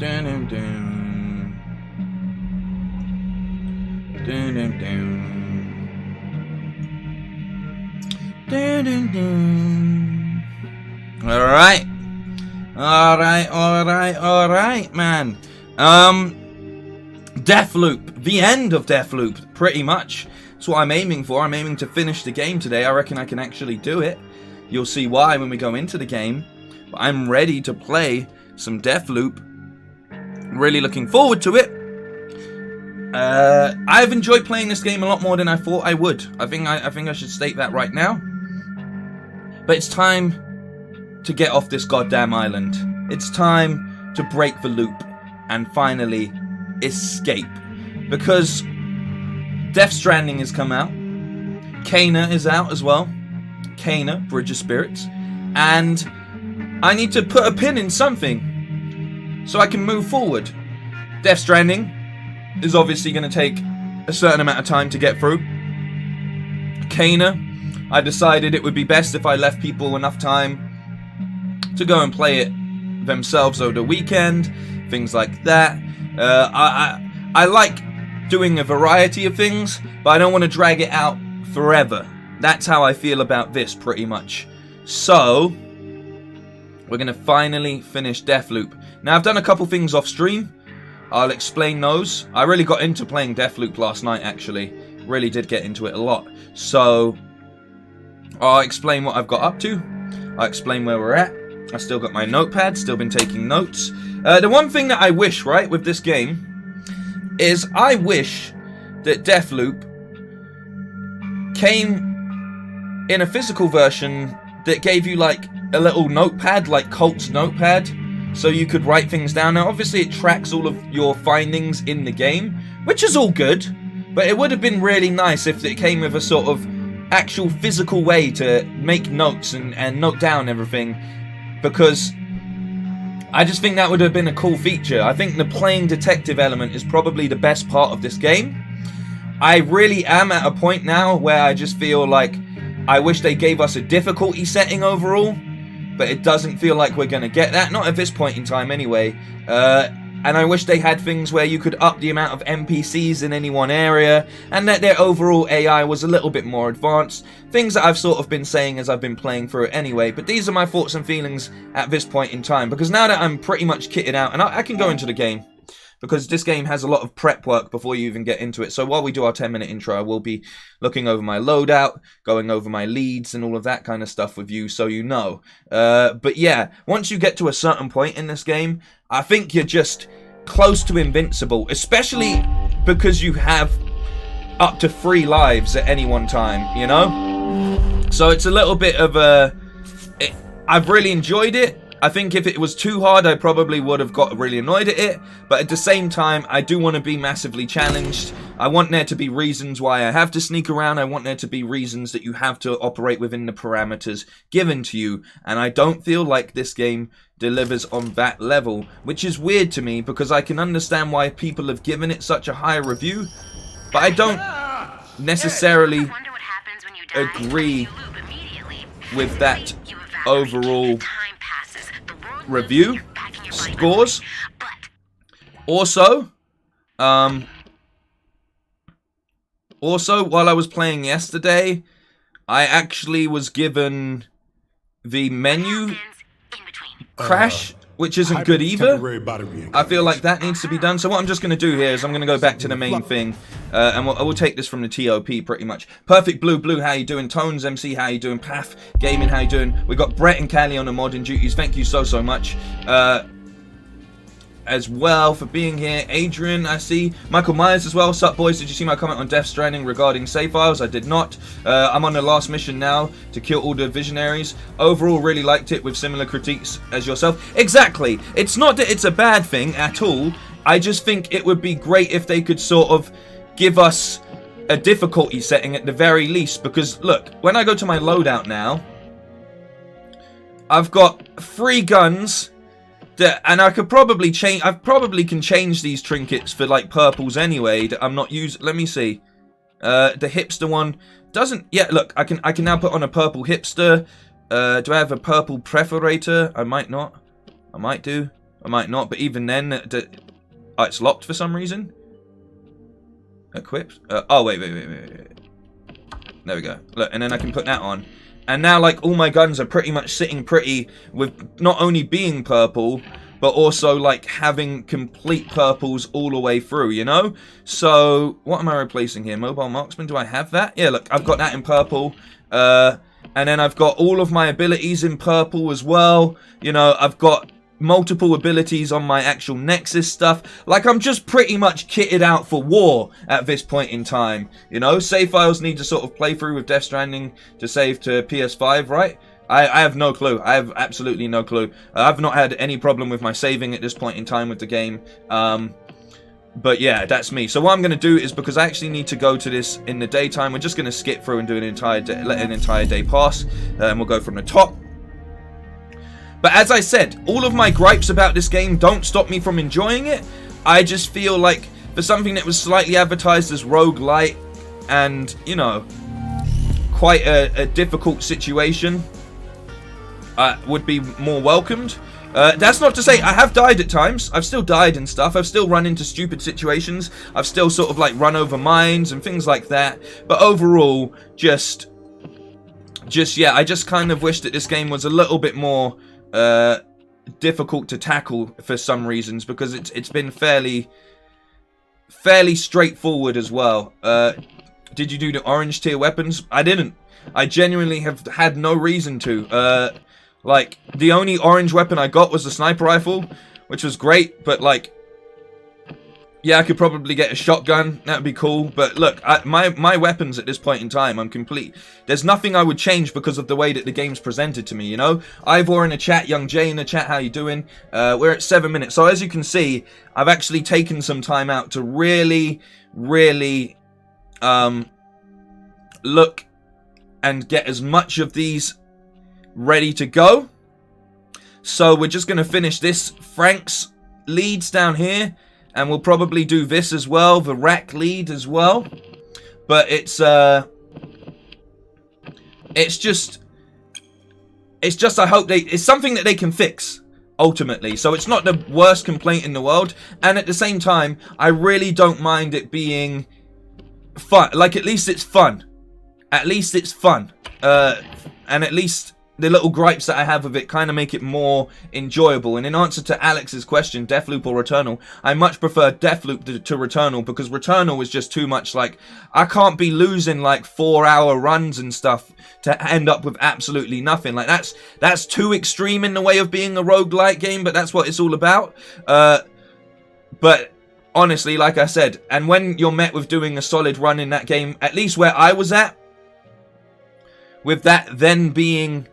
Dun, dun, dun. Dun, dun, dun. Dun, dun, dun. Alright. Alright, man. Deathloop. The end of Deathloop, pretty much. That's what I'm aiming for. I'm aiming to finish the game today. I reckon I can actually do it. You'll see why when we go into the game. But I'm ready to play some Deathloop. Really looking forward to it. I've enjoyed playing this game a lot more than I thought I would. I think I should state that right now. But it's time to get off this goddamn island. It's time to break the loop and finally escape. Because Death Stranding has come out. Kana is out as well. Kana, Bridge of Spirits. And I need to put a pin in something so I can move forward. Death Stranding is obviously going to take a certain amount of time to get through. Kana, I decided it would be best if I left people enough time to go and play it themselves over the weekend, things like that. I like doing a variety of things, but I don't want to drag it out forever. That's how I feel about this, pretty much. So we're going to finally finish Deathloop. Now, I've done a couple things off stream. I'll explain those. I really got into playing Deathloop last night, actually. Really did get into it a lot. So I'll explain what I've got up to. I'll explain where we're at. I still got my notepad, still been taking notes. The one thing that I wish, right, with this game, is I wish that Deathloop came in a physical version that gave you, like, a little notepad, like Colt's notepad, so you could write things down. Now, obviously, it tracks all of your findings in the game, which is all good, but it would have been really nice if it came with a sort of actual physical way to make notes and note down everything, because I just think that would have been a cool feature. I think the playing detective element is probably the best part of this game. I really am at a point now where I just feel like I wish they gave us a difficulty setting overall, but it doesn't feel like we're going to get that. Not at this point in time anyway. And I wish they had things where you could up the amount of NPCs in any one area, and that their overall AI was a little bit more advanced. Things that I've sort of been saying as I've been playing through it anyway, but these are my thoughts and feelings at this point in time, because now that I'm pretty much kitted out, and I can go into the game, because this game has a lot of prep work before you even get into it. So while we do our 10-minute intro, I will be looking over my loadout, going over my leads and all of that kind of stuff with you, so you know. But yeah, once you get to a certain point in this game, I think you're just close to invincible, especially because you have up to 3 lives at any one time, you know? So it's a little bit of a... I've really enjoyed it. I think if it was too hard, I probably would have got really annoyed at it. But at the same time, I do want to be massively challenged. I want there to be reasons why I have to sneak around. I want there to be reasons that you have to operate within the parameters given to you. And I don't feel like this game delivers on that level, which is weird to me, because I can understand why people have given it such a high review. But I don't necessarily agree with that overall review scores. Also, while I was playing yesterday, I actually was given the menu crash, which isn't good either. I feel like that needs to be done. So what I'm just going to do here is I'm going to go back to the main thing, and we'll take this from the TOP pretty much. Perfect Blue, how you doing? Tones MC, how you doing? Path Gaming, how you doing? We got Brett and Callie on the modding duties. Thank you so much. As well for being here. Adrian, I see. Michael Myers as well. Sup boys, did you see my comment on Death Stranding regarding save files? I did not. I'm on the last mission now to kill all the visionaries. Overall, really liked it with similar critiques as yourself. Exactly. It's not that it's a bad thing at all. I just think it would be great if they could sort of give us a difficulty setting at the very least, because look, when I go to my loadout now, I've got 3 guns. And I could probably change. I probably can change these trinkets for like purples anyway. That I'm not using. Let me see. The hipster one doesn't. Yeah, look. I can now put on a purple hipster. Do I have a purple perforator? I might not. I might do. I might not, but even then, oh, it's locked for some reason. Equipped. Oh, wait. There we go. Look, and then I can put that on. And now, like, all my guns are pretty much sitting pretty with not only being purple, but also, like, having complete purples all the way through, you know? So, what am I replacing here? Mobile Marksman, do I have that? Yeah, look, I've got that in purple. And then I've got all of my abilities in purple as well. You know, I've got multiple abilities on my actual Nexus stuff. Like, I'm just pretty much kitted out for war at this point in time. You know, save files need to sort of play through with Death Stranding to save to PS5, right? I have no clue. I have absolutely no clue. I've not had any problem with my saving at this point in time with the game. But yeah, that's me. So what I'm going to do is, because I actually need to go to this in the daytime, we're just going to skip through and do an entire day, let an entire day pass. And we'll go from the top. But as I said, all of my gripes about this game don't stop me from enjoying it. I just feel like for something that was slightly advertised as roguelite and, you know, quite a difficult situation, would be more welcomed. That's not to say I have died at times. I've still died and stuff. I've still run into stupid situations. I've still sort of like run over mines and things like that. But overall, just yeah, I just kind of wish that this game was a little bit more difficult to tackle for some reasons, because it's been fairly straightforward as well. Did you do the orange tier weapons? I didn't. I genuinely have had no reason to. Like, the only orange weapon I got was the sniper rifle, which was great, but like, yeah, I could probably get a shotgun. That would be cool. But look, my weapons at this point in time, I'm complete. There's nothing I would change because of the way that the game's presented to me, you know? Ivor in the chat, Young Jay in the chat, how you doing? We're at 7 minutes. So as you can see, I've actually taken some time out to really look and get as much of these ready to go. So we're just going to finish this. Frank's leads down here. And we'll probably do this as well, the rack lead as well. But it's just I hope it's something that they can fix ultimately. So it's not the worst complaint in the world, and at the same time, I really don't mind it being fun. Like, at least it's fun. At least it's fun. And at least the little gripes that I have of it kind of make it more enjoyable. And in answer to Alex's question, Deathloop or Returnal, I much prefer Deathloop to Returnal, because Returnal is just too much. Like, I can't be losing like 4-hour runs and stuff to end up with absolutely nothing. Like, that's too extreme in the way of being a roguelike game, but that's what it's all about. But honestly, like I said, and when you're met with doing a solid run in that game, at least where I was at, with that then being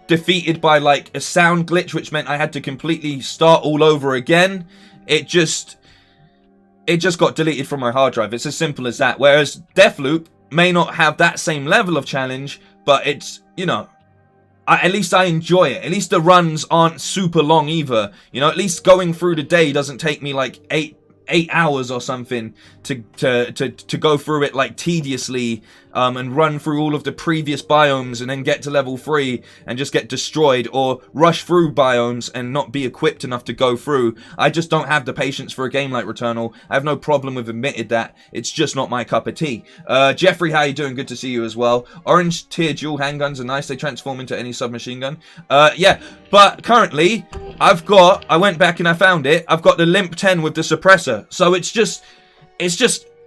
defeated by like a sound glitch, which meant I had to completely start all over again, it just got deleted from my hard drive. It's as simple as that. Whereas Deathloop may not have that same level of challenge, but it's, you know, at least I enjoy it. At least the runs aren't super long either. You know, at least going through the day doesn't take me like 8 hours or something to go through it like tediously, and run through all of the previous biomes and then get to level 3 and just get destroyed, or rush through biomes and not be equipped enough to go through. I just don't have the patience for a game like Returnal. I have no problem with admitting that. It's just not my cup of tea. Jeffrey, how you doing? Good to see you as well. Orange tier dual handguns are nice. They transform into any submachine gun. Yeah, but currently I went back and I found it. I've got the Limp 10 with the suppressor. So it's just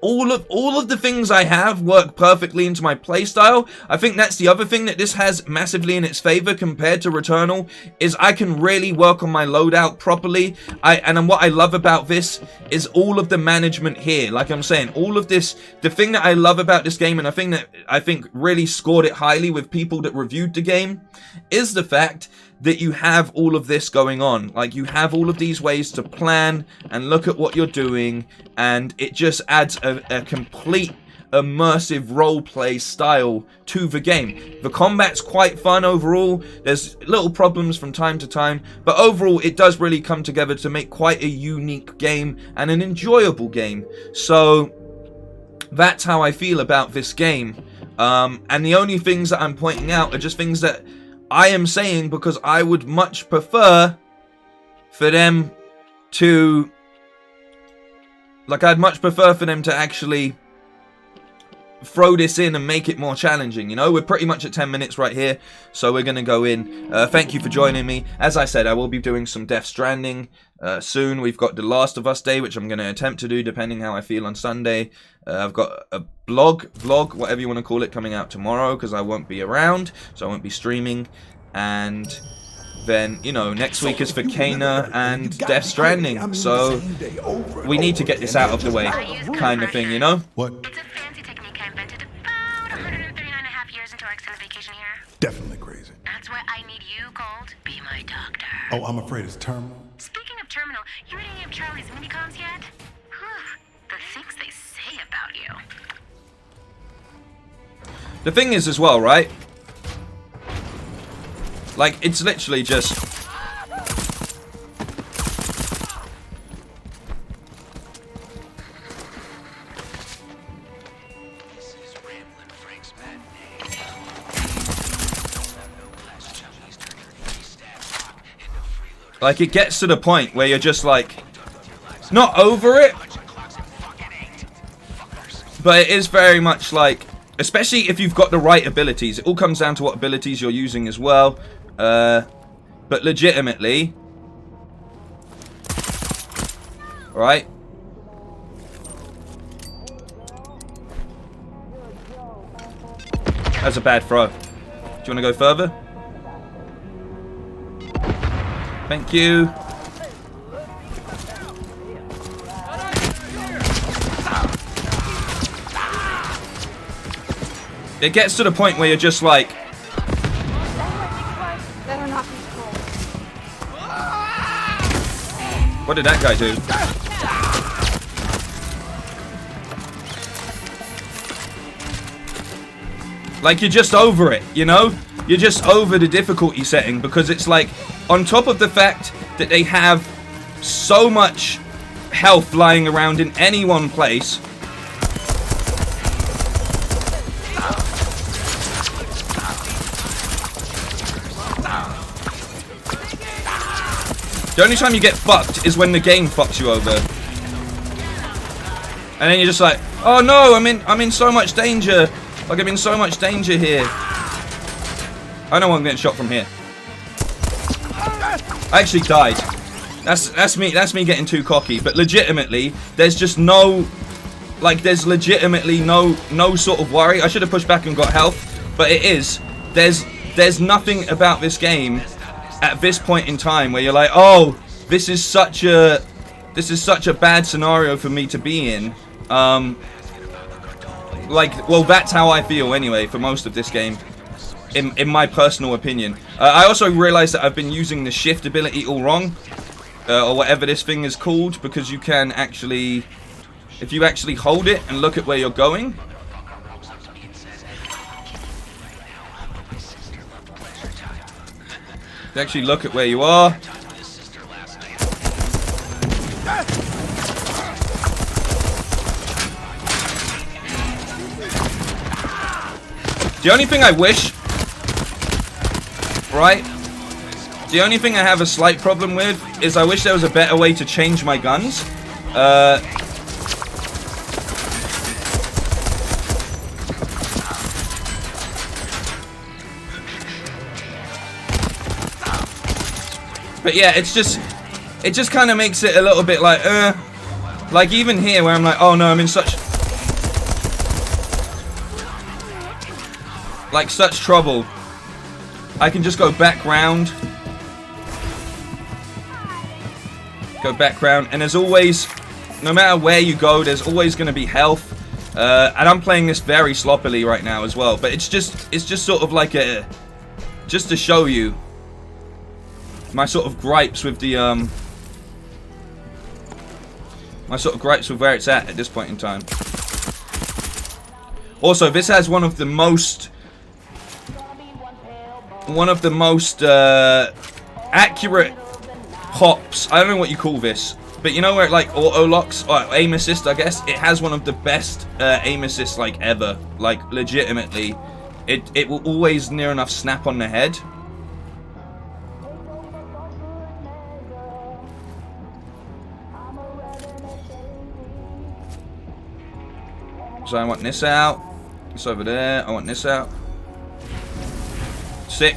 all of the things I have work perfectly into my playstyle. I think that's the other thing that this has massively in its favor compared to Returnal, is I can really work on my loadout properly. And what I love about this is all of the management here. Like I'm saying, all of this, the thing that I love about this game, and I think really scored it highly with people that reviewed the game, is the fact that you have all of this going on. Like, you have all of these ways to plan and look at what you're doing, and it just adds a complete immersive roleplay style to the game. The combat's quite fun overall. There's little problems from time to time, but overall it does really come together to make quite a unique game and an enjoyable game. So that's how I feel about this game. And the only things that I'm pointing out are just things that I am saying because I would much prefer for them to... Like, I'd much prefer for them to actually throw this in and make it more challenging, you know? We're pretty much at 10 minutes right here, so we're going to go in. Thank you for joining me. As I said, I will be doing some Death Stranding soon. We've got The Last of Us Day, which I'm going to attempt to do depending how I feel on Sunday. I've got a vlog, whatever you want to call it, coming out tomorrow because I won't be around, so I won't be streaming. And then, you know, next week is for Kana and Death Stranding, so we need to get this out of the way, kind of thing, you know? What? It's a fancy technique I invented about 139.5 years into our extended vacation here. Definitely crazy. That's why I need you, Colt. Be my doctor. Oh, I'm afraid it's terminal. Speaking of terminal, you read any of Charlie's minicons yet? Whew, the things they say about you. The thing is as well, right? Like, it's literally just... Like, it gets to the point where you're just like... Not over it. But it is very much like... Especially if you've got the right abilities. It all comes down to what abilities you're using as well. But legitimately... Right? That's a bad throw. Do you want to go further? Thank you. It gets to the point where you're just like... What did that guy do? Like, you're just over it, you know? You're just over the difficulty setting because it's like, on top of the fact that they have so much health lying around in any one place. The only time you get fucked is when the game fucks you over. And then you're just like, oh no, I'm in so much danger. Like, I'm in so much danger here. I know I'm getting shot from here. I actually died. That's me getting too cocky. But legitimately, there's just no, like, there's legitimately no sort of worry. I should have pushed back and got health, but it is. There's nothing about this game at this point in time where you're like, oh, this is such a bad scenario for me to be in. Like, well, that's how I feel anyway for most of this game. In my personal opinion. I also realized that I've been using the shift ability all wrong. Or whatever this thing is called. Because you can actually... If you actually hold it and look at where you're going... You actually look at where you are. The only thing I wish... Right? The only thing I have a slight problem with is I wish there was a better way to change my guns. But yeah, it just kind of makes it a little bit like even here where I'm like, oh no, I'm in such trouble. I can just go back round. And there's always, no matter where you go, there's always going to be health. And I'm playing this very sloppily right now as well. But it's just sort of like just to show you my sort of gripes with the, my sort of gripes with where it's at this point in time. Also, this has one of the most accurate hops. I don't know what you call this, but you know where it like auto locks or aim assist, I guess. It has one of the best aim assists like ever. Like legitimately, it will always near enough snap on the head. So I want this out. It's over there. I want this out. Sick.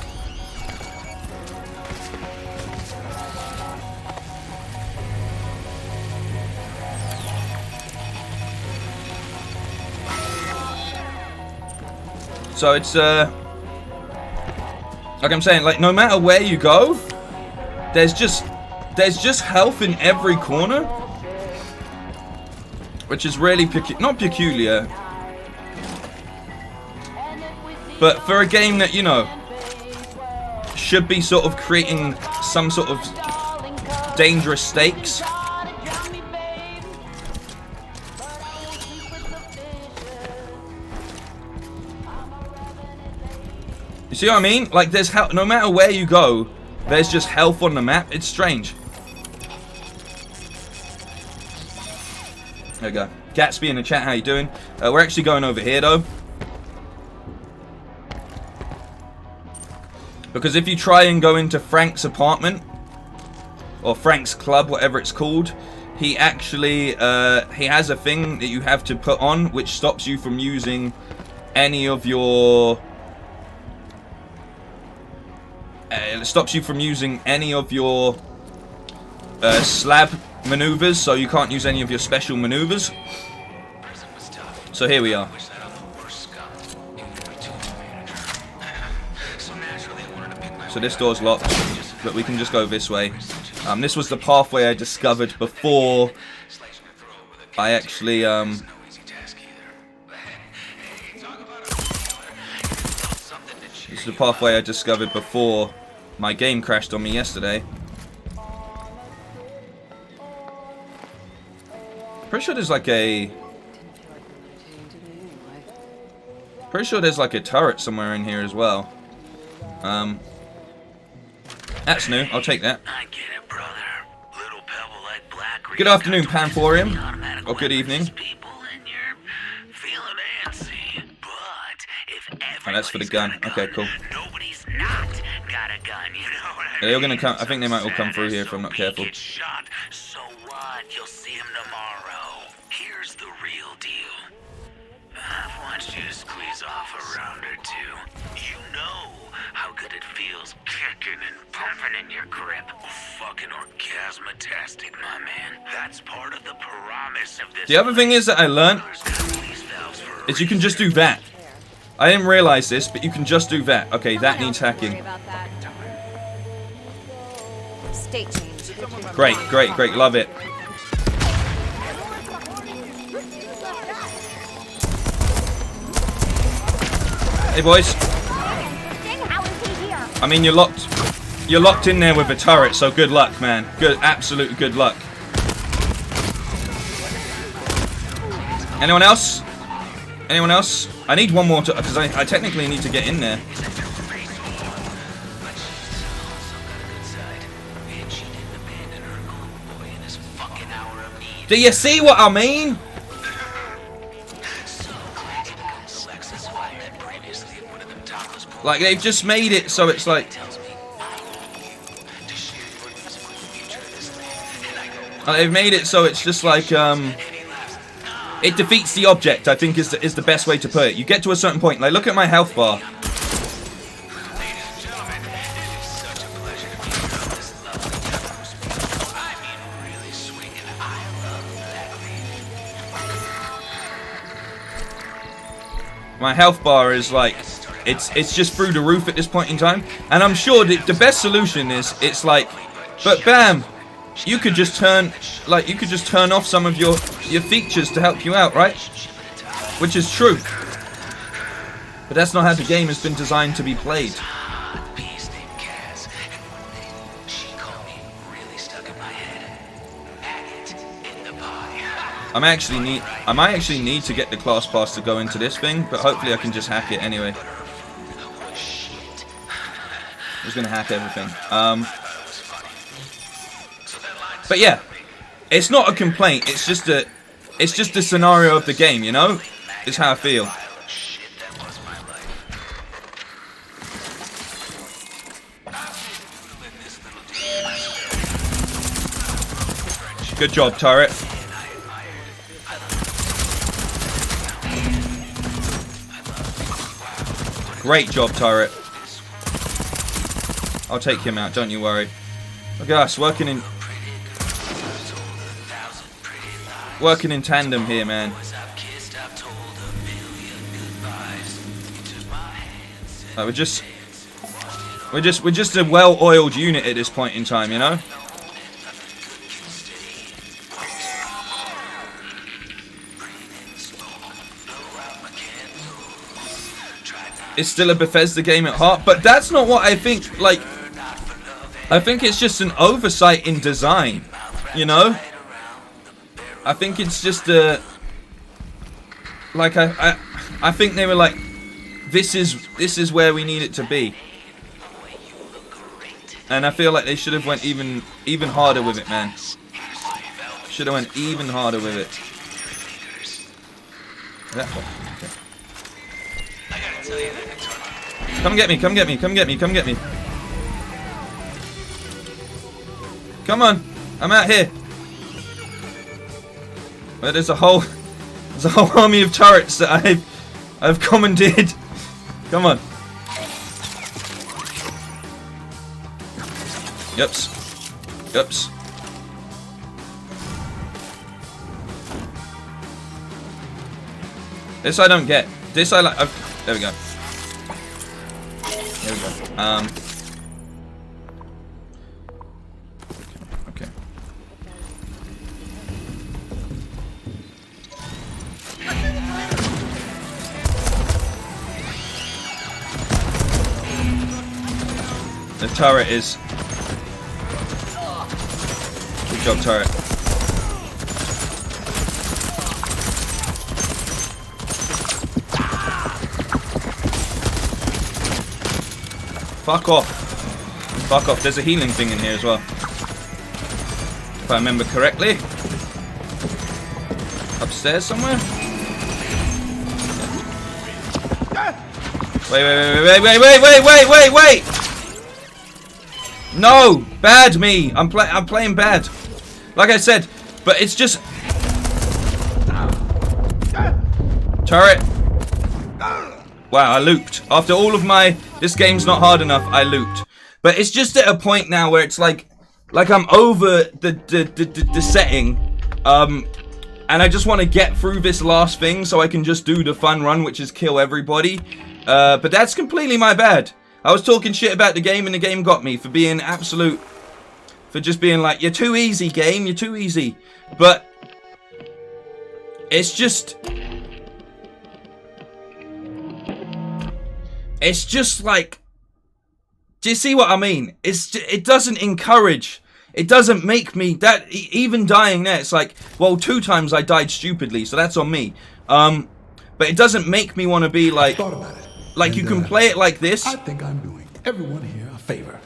So it's like I'm saying, like no matter where you go, there's just health in every corner, which is really not peculiar, but for a game that, you know, should be sort of creating some sort of dangerous stakes. You see what I mean? Like, there's health, no matter where you go, there's just health on the map. It's strange. There we go. Gatsby in the chat, how you doing? We're actually going over here, though. Because if you try and go into Frank's apartment, or Frank's club, whatever it's called, he actually, he has a thing that you have to put on, which stops you from using any of your... it stops you from using any of your slab maneuvers, so you can't use any of your special maneuvers. So here we are. So this door's locked, but we can just go this way. This was the pathway I discovered before I actually this is the pathway I discovered before my game crashed on me yesterday. Pretty sure there's like a... Pretty sure there's like a turret somewhere in here as well. That's new. I'll take that. I get it, brother. Little pebble like Blackreef. Good afternoon, Panthorium. Or good evening. Oh, that's for the gun. Okay, cool. Nobody's not got a gun, you know what I mean? They're all gonna come. I think they might all come through here if I'm not careful. So what? You'll see him tomorrow. Here's the real deal. I've watched you squeeze off a round or two. You know how good it feels kicking and pumping in your grip. Fucking orgasmatastic, my man. That's part of the promise of this. The other thing is that I learned is you can just do that. I didn't realize this, but you can just do that. Okay, that needs hacking. Great, great, great. Love it. Hey, boys. I mean, you're locked in there with a turret, so good luck, man. Good, absolute good luck. Anyone else? Anyone else? I need one more, because I technically need to get in there. Do you see what I mean? Like, they've just made it so it's like... they've made it so it's just like, it defeats the object, I think is the best way to put it. You get to a certain point, like look at my health bar. My health bar is like, it's just through the roof at this point in time. And I'm sure the best solution is, it's like, but bam! You could just turn off some of your features to help you out, right? Which is true. But that's not how the game has been designed to be played. I might actually need to get the class pass to go into this thing, but hopefully I can just hack it anyway. I'm just gonna hack everything. But yeah, it's not a complaint. It's just the scenario of the game, you know? It's how I feel. Good job, turret. Great job, turret. I'll take him out, don't you worry. Look at us, working in tandem here, man. Like, we're just a well-oiled unit at this point in time, you know? It's still a Bethesda game at heart, but that's not what I think. Like, I think it's just an oversight in design, you know? I think it's just a, like, I think they were like, this is where we need it to be, and I feel like they should have went even harder with it, man. Should have went even harder with it. That one. Okay. Come get me, come get me, come get me, come get me. Come on, I'm out here. But there's a whole army of turrets that I've commandeered. Come on. Yups. Yups. This I don't get. This I like. There we go. There we go. Okay. The turret is. Good job, turret. Fuck off. Fuck off. There's a healing thing in here as well, if I remember correctly. Upstairs somewhere? Wait! No! Bad me! I'm playing bad. Like I said, but it's just... Turret. Wow, I looped. After all of my... This game's not hard enough, I looped. But it's just at a point now where it's like I'm over the setting. And I just want to get through this last thing so I can just do the fun run, which is kill everybody. But that's completely my bad. I was talking shit about the game and the game got me for being absolute... For just being like, you're too easy, game, you're too easy. But... It's just... It's just like... Do you see what I mean? It doesn't encourage... It doesn't make me... that even dying there, it's like... Well, 2 times I died stupidly, so that's on me. But it doesn't make me want to be like... Thought about it. Like, you can play it like this. I think I'm doing everyone here a favor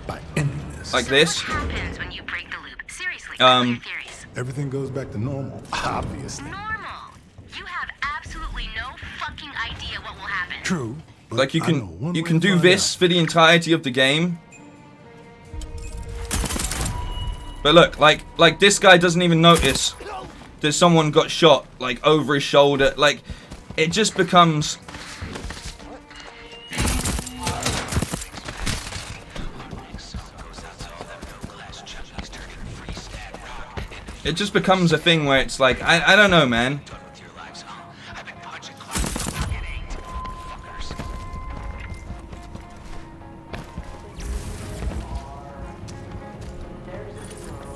by ending this. Like this. What happens when you break the loop? Seriously, what are your theories? Everything goes back to normal, obviously. Normal. You have absolutely no fucking idea what will happen. True. But Like, you I know one can way to do find this out. for the entirety of the game. But look, like this guy doesn't even notice that someone got shot, like, over his shoulder. Like, it just becomes... It just becomes a thing where it's like, I don't know, man.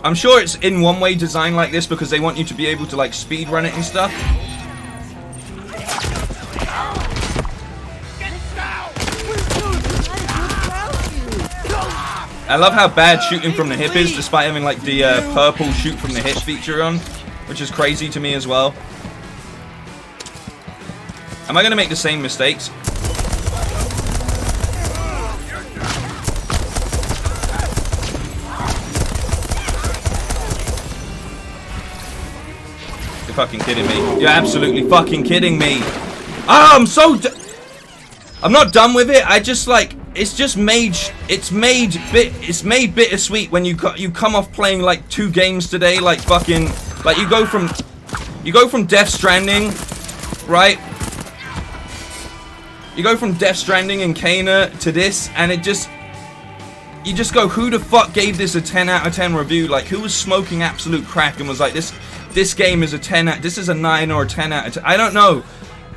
I'm sure it's in one way designed like this because they want you to be able to like speed run it and stuff. I love how bad shooting from the hip is, despite having like the purple shoot from the hip feature on, which is crazy to me as well. Am I going to make the same mistakes? You're fucking kidding me. You're absolutely fucking kidding me. Ah, I'm so... I'm not done with it. I just like... It's made bittersweet when you come off playing like 2 games today, like fucking, like you go from Death Stranding, right? You go from Death Stranding and Kana to this, and it just... You just go, who the fuck gave this a 10 out of 10 review? Like, who was smoking absolute crack and was like, this game is a 10 out... This is a 9 or a 10 out of 10. I don't know.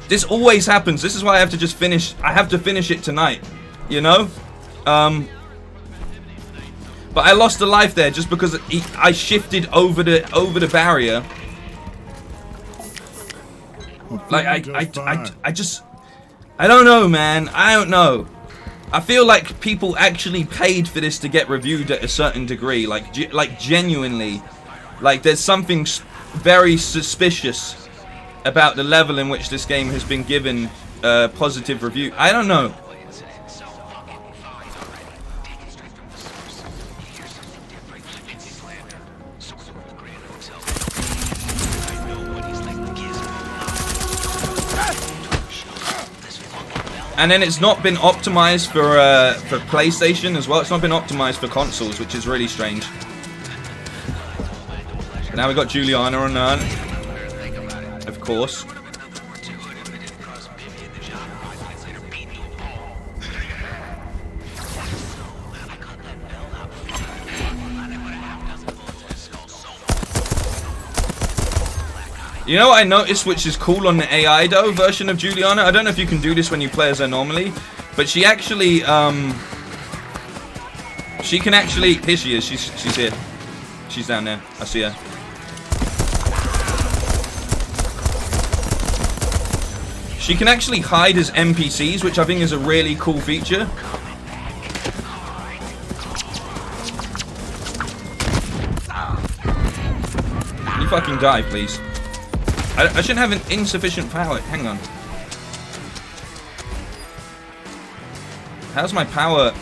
This always happens. This is why I have to just finish... I have to finish it tonight. You know? But I lost a life there just because I shifted over the barrier. Like, I just... I don't know, man. I don't know. I feel like people actually paid for this to get reviewed at a certain degree. Like genuinely. Like, there's something very suspicious about the level in which this game has been given a positive review. I don't know. And then it's not been optimized for PlayStation as well. It's not been optimized for consoles, which is really strange. But now we got Juliana on of course. You know what I noticed, which is cool on the AI though version of Juliana? I don't know if you can do this when you play as her normally, but she actually she can actually... Here she is. She's here. She's down there. I see her. She can actually hide as NPCs, which I think is a really cool feature. Can you fucking die, please? I shouldn't have an insufficient power. Hang on. How's my power?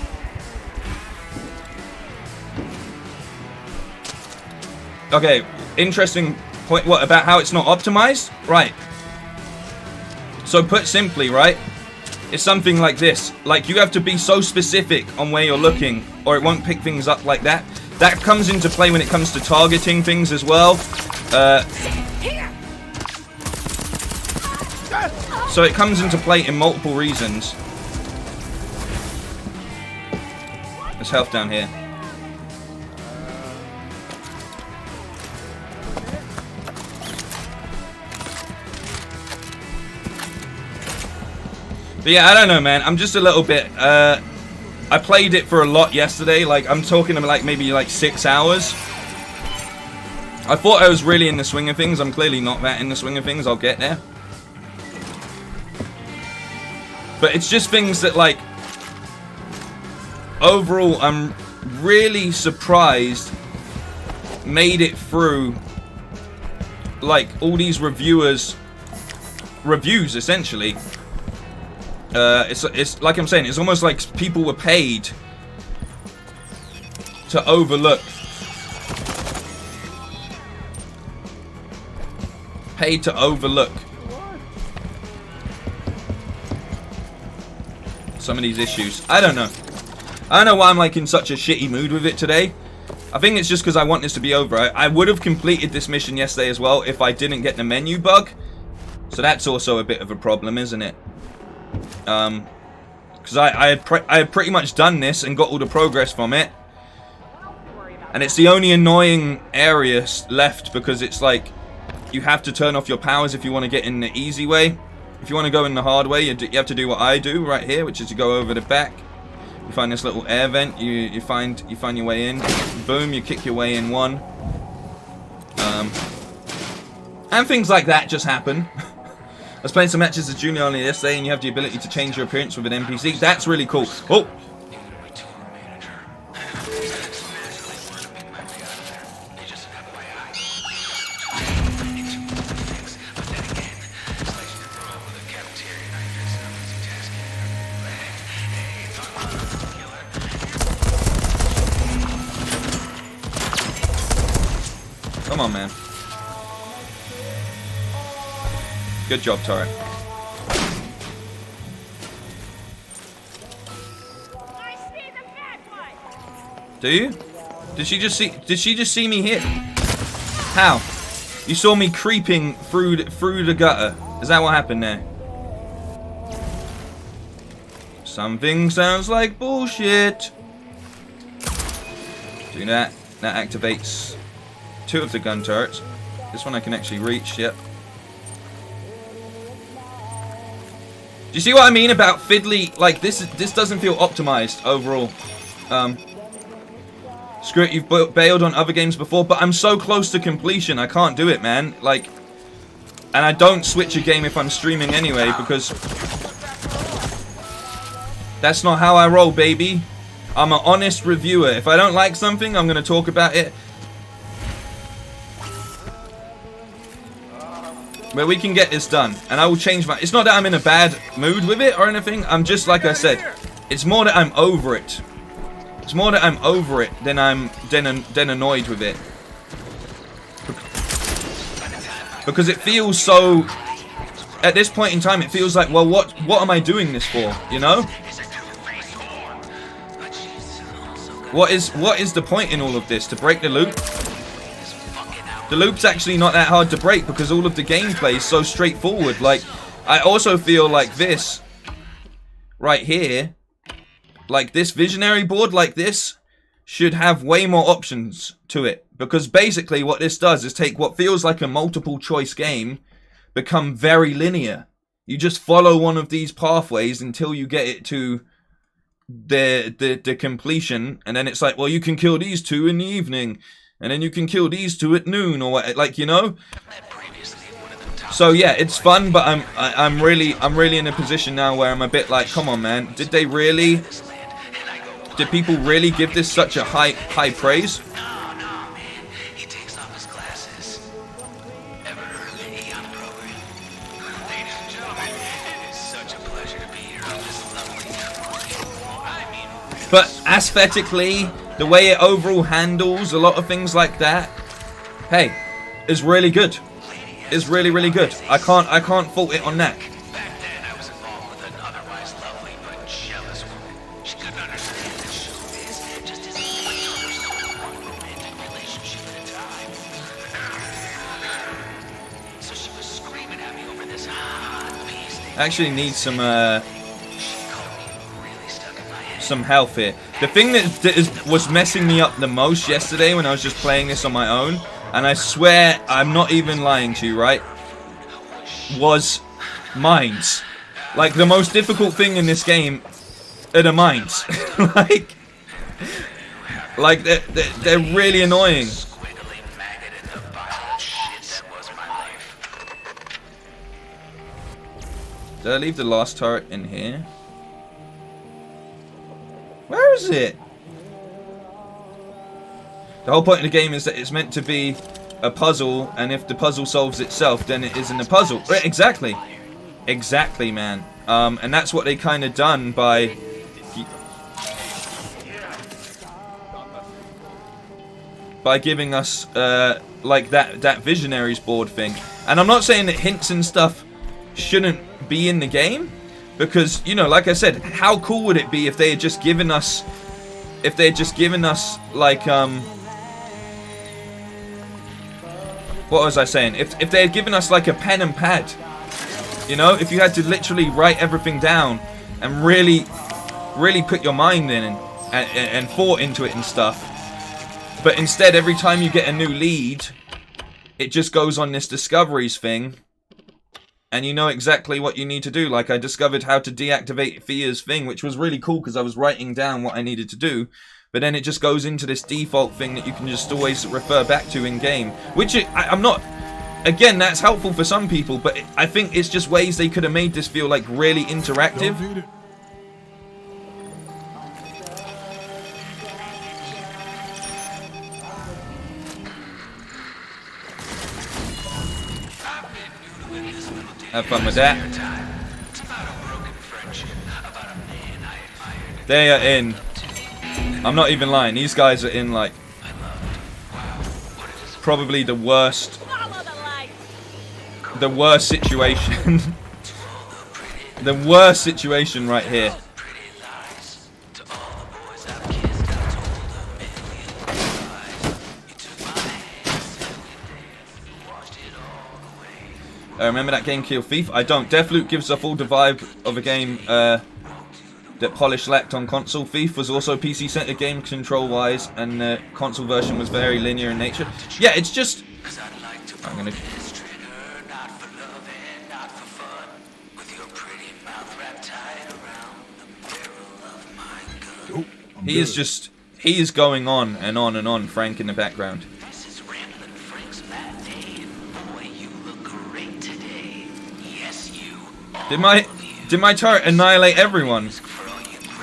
Okay, interesting point. What about how it's not optimized? Right. So put simply, right? It's something like this. Like, you have to be so specific on where you're looking, or it won't pick things up like that. That comes into play when it comes to targeting things as well. So it comes into play in multiple reasons. There's health down here. But yeah, I don't know, man. I'm just a little bit... I played it for a lot yesterday. Like, I'm talking about like maybe like 6 hours. I thought I was really in the swing of things. I'm clearly not that in the swing of things. I'll get there. But it's just things that, like, overall, I'm really surprised made it through, like, all these reviews, essentially. It's like I'm saying, it's almost like people were paid to overlook. Paid to overlook some of these issues. I don't know. I don't know why I'm like in such a shitty mood with it today. I think it's just because I want this to be over. I would have completed this mission yesterday as well if I didn't get the menu bug. So that's also a bit of a problem, isn't it? Because I had pretty much done this and got all the progress from it. And it's the only annoying area left because it's like you have to turn off your powers if you want to get in the easy way. If you want to go in the hard way, you have to do what I do right here, which is to go over the back. You find this little air vent. You find your way in. Boom! You kick your way in one. And things like that just happen. I was playing some matches with Juliana yesterday, and you have the ability to change your appearance with an NPC. That's really cool. Oh. Come on, man. Good job, turret. Do you? Did she just see me hit? How? You saw me creeping through the gutter. Is that what happened there? Something sounds like bullshit. Do that. That activates 2 of the gun turrets. This one I can actually reach, yep. Do you see what I mean about fiddly? Like, this doesn't feel optimized overall. Screw it, you've bailed on other games before, but I'm so close to completion, I can't do it, man. Like, and I don't switch a game if I'm streaming anyway, because that's not how I roll, baby. I'm an honest reviewer. If I don't like something, I'm going to talk about it. But we can get this done, and I will change my... It's not that I'm in a bad mood with it or anything. I'm just, like I said, it's more that I'm over it. It's more that I'm over it than I'm annoyed with it. Because it feels so... At this point in time, it feels like, well, what am I doing this for? You know? What is the point in all of this? To break the loop? The loop's actually not that hard to break because all of the gameplay is so straightforward. Like, I also feel like this right here, like this visionary board like this, should have way more options to it. Because basically what this does is take what feels like a multiple choice game, become very linear. You just follow one of these pathways until you get it to the completion, and then it's like, well, you can kill these 2 in the evening, and then you can kill these 2 at noon, or what, like, you know. So yeah, it's fun, but I'm really in a position now where I'm a bit like, come on, man, did people really give this such a high praise? But aesthetically, the way it overall handles a lot of things like that, hey, is really good. Is really, really good. I can't fault it on that. Back then, I was involved with an otherwise lovely but jealous woman. She couldn't understand that showbiz just isn't one romantic relationship at a time. So she was screaming at me over this hot piece. I actually need some health here. The thing that was messing me up the most yesterday when I was just playing this on my own, and I swear I'm not even lying to you, right, was mines. Like, the most difficult thing in this game are the mines. like they're really annoying. Did I leave the last turret in here? Where is it? The whole point of the game is that it's meant to be a puzzle, and if the puzzle solves itself, then it isn't a puzzle. Exactly. Exactly, man. And that's what they kind of done by... by giving us, like, that Visionaries board thing. And I'm not saying that hints and stuff shouldn't be in the game. Because, you know, like I said, how cool would it be if they had just given us... If they had just given us, like, what was I saying? If they had given us, like, a pen and pad. You know? If you had to literally write everything down and really put your mind in and thought into it and stuff. But instead, every time you get a new lead, it just goes on this discoveries thing. And you know exactly what you need to do. Like, I discovered how to deactivate Fia's thing, which was really cool because I was writing down what I needed to do. But then it just goes into this default thing that you can just always refer back to in-game. Which, I'm not... Again, that's helpful for some people, but I think it's just ways they could have made this feel, like, really interactive. Have fun with that. They are in. I'm not even lying. These guys are in, like, probably the worst situation. The worst situation right here. Remember that game Kill Thief? I don't. Deathloop gives off all the vibe of a game that polish lacked on console. Thief was also PC-centered game control-wise, and the console version was very linear in nature. Yeah, it's just... I'm gonna... He is just... He is going on and on and on, Frank in the background. This is Ramblin' Frank's matinee, and boy, you look great today. Yes, you. Did my turret annihilate everyone?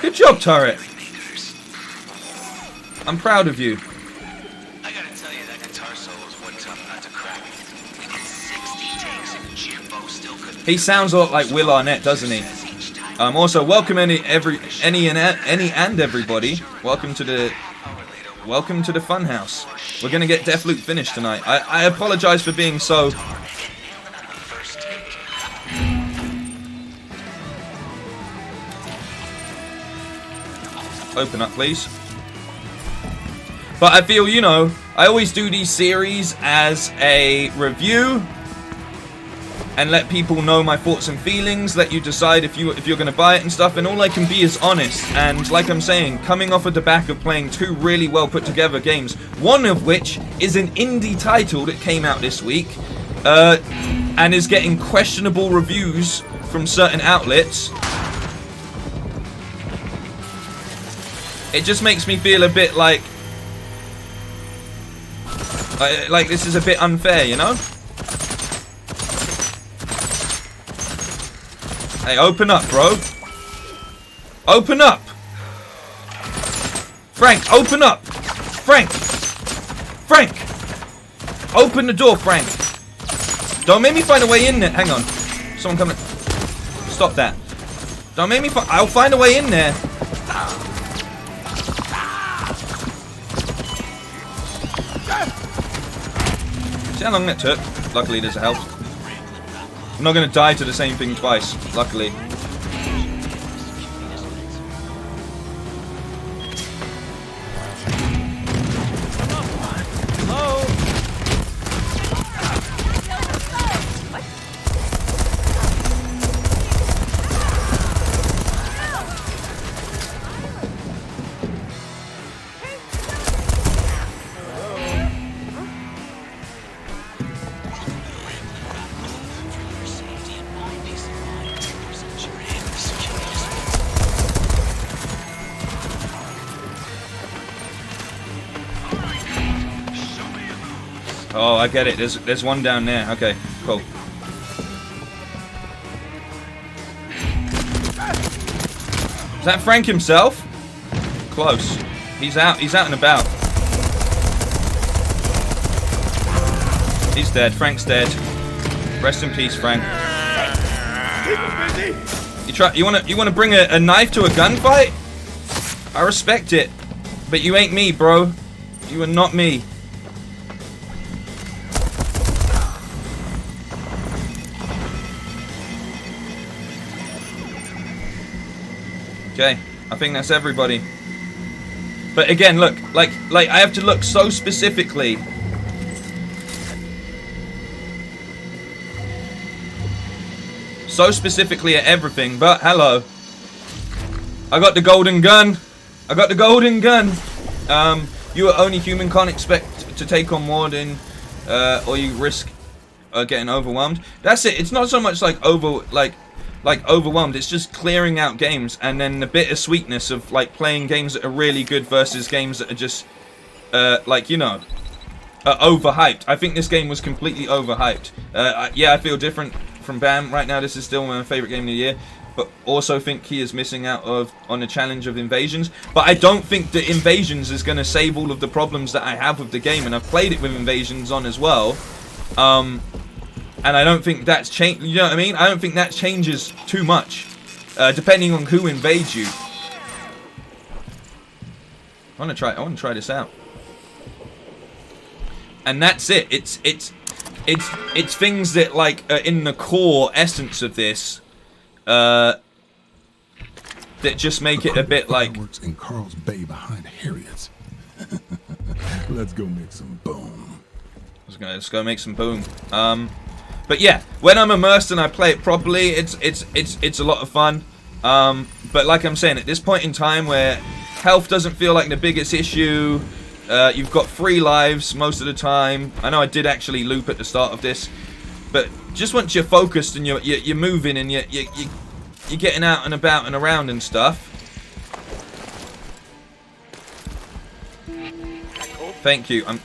Good job, turret. I'm proud of you. I gotta tell you, that guitar solo is one tough nut to crack. We did 60 takes and Jimbo still couldn't. He sounds a lot like Will Arnett, doesn't he? Also, welcome any and everybody. Welcome to the Funhouse. We're gonna get Deathloop finished tonight. I apologize for being so. Open up, please. But I feel, you know, I always do these series as a review and let people know my thoughts and feelings, let you decide if you're going to buy it and stuff, and all I can be is honest. And like I'm saying, coming off of the back of playing 2 really well put together games, one of which is an indie title that came out this week, and is getting questionable reviews from certain outlets, it just makes me feel a bit like this is a bit unfair, you know? Hey, open up, bro. Open up. Frank, open up. Frank. Frank. Open the door, Frank. Don't make me find a way in there. Hang on. Someone coming. Stop that. Don't make me find... I'll find a way in there. See how long that took? Luckily, there's a health. I'm not going to die to the same thing twice, luckily. Oh, I get it. There's one down there. Okay, cool. Is that Frank himself? Close. He's out and about. He's dead. Frank's dead. Rest in peace, Frank. You wanna bring a knife to a gunfight? I respect it. But you ain't me, bro. You are not me. Okay, I think that's everybody. But again, look, like I have to look so specifically. So specifically at everything, but hello. I got the golden gun. I got the golden gun. You are only human, can't expect to take on more than, or you risk getting overwhelmed. That's it. It's not so much like overwhelmed. It's just clearing out games, and then the bittersweetness of like playing games that are really good versus games that are just overhyped. I think this game was completely overhyped. Yeah, I feel different from Bam right now. This is still my favorite game of the year, but also think he is missing out on the challenge of Invasions. But I don't think that Invasions is going to save all of the problems that I have with the game, and I've played it with Invasions on as well. And I don't think that's changed. You know what I mean? I don't think that changes too much, depending on who invades you. I want to try this out. And that's it. It's things that like are in the core essence of this, that just make it a bit like. Works in Carl's Bay behind Harriet's. Let's go make some boom. Let's go make some boom. But yeah, when I'm immersed and I play it properly, it's a lot of fun. But like I'm saying, at this point in time where health doesn't feel like the biggest issue, you've got 3 lives most of the time. I know I did actually loop at the start of this, but just once you're focused and you're moving and you're getting out and about and around and stuff. Thank you. And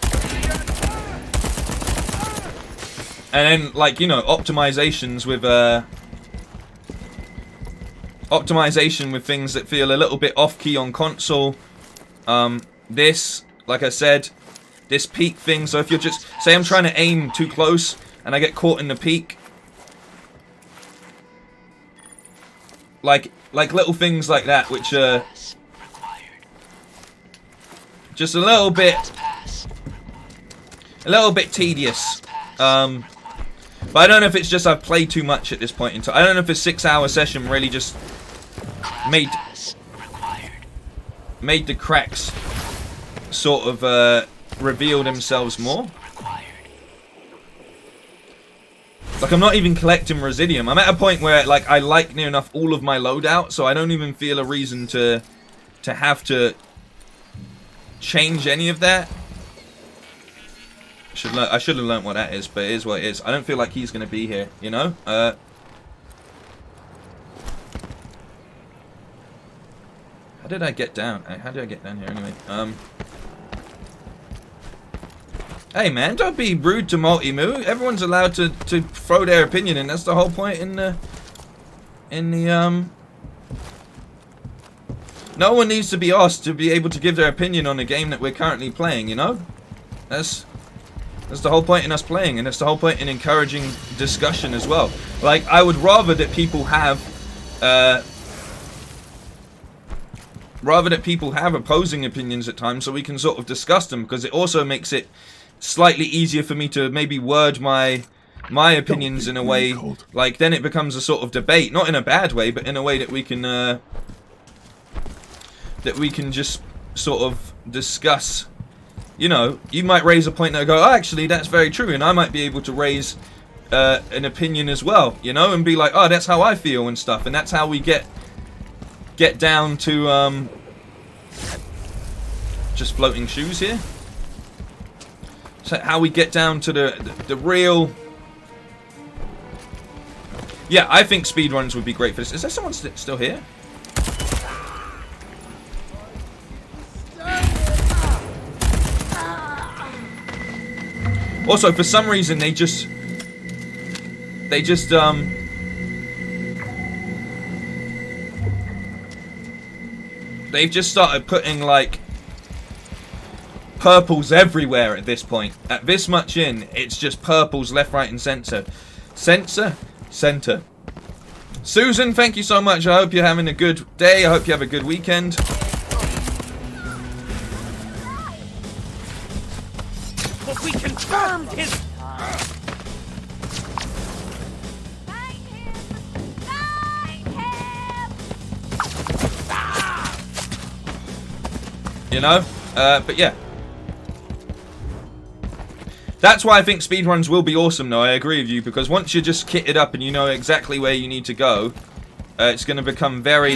then, like, you know, optimizations with things that feel a little bit off-key on console. This, like I said, this peak thing. So if you're just, say I'm trying to aim too close and I get caught in the peak. Like little things like that, which are just a little bit tedious. But I don't know if it's just I've played too much at this point in time. I don't know if a 6-hour session really just made the cracks sort of reveal themselves more. Like, I'm not even collecting Residium. I'm at a point where, like, I like near enough all of my loadout, so I don't even feel a reason to have to change any of that. I should have learned what that is, but it is what it is. I don't feel like he's going to be here, you know? How did I get down? How did I get down here anyway? Hey man, don't be rude to Multi-Moo. Everyone's allowed to throw their opinion in. That's the whole point in the no one needs to be asked to be able to give their opinion on the game that we're currently playing, you know? That's the whole point in us playing, and that's the whole point in encouraging discussion as well. Like, I would rather that people have opposing opinions at times so we can sort of discuss them, because it also makes it slightly easier for me to maybe word my opinions in a way, like, then it becomes a sort of debate, not in a bad way, but in a way that we can just sort of discuss. You know, you might raise a point and go, oh, actually, that's very true, and I might be able to raise an opinion as well, you know, and be like, oh, that's how I feel and stuff, and that's how we get down to just floating shoes here. So how we get down to the real. Yeah, I think speedruns would be great for this. Is there someone still here? Also, for some reason, they've just started putting, like, purples everywhere at this point. At this much in, it's just purples left, right, and center. Center. Susan, thank you so much. I hope you're having a good day. I hope you have a good weekend. But we confirmed his. You know, but yeah. That's why I think speedruns will be awesome, though. I agree with you, because once you're just kitted up and you know exactly where you need to go, it's going to become very.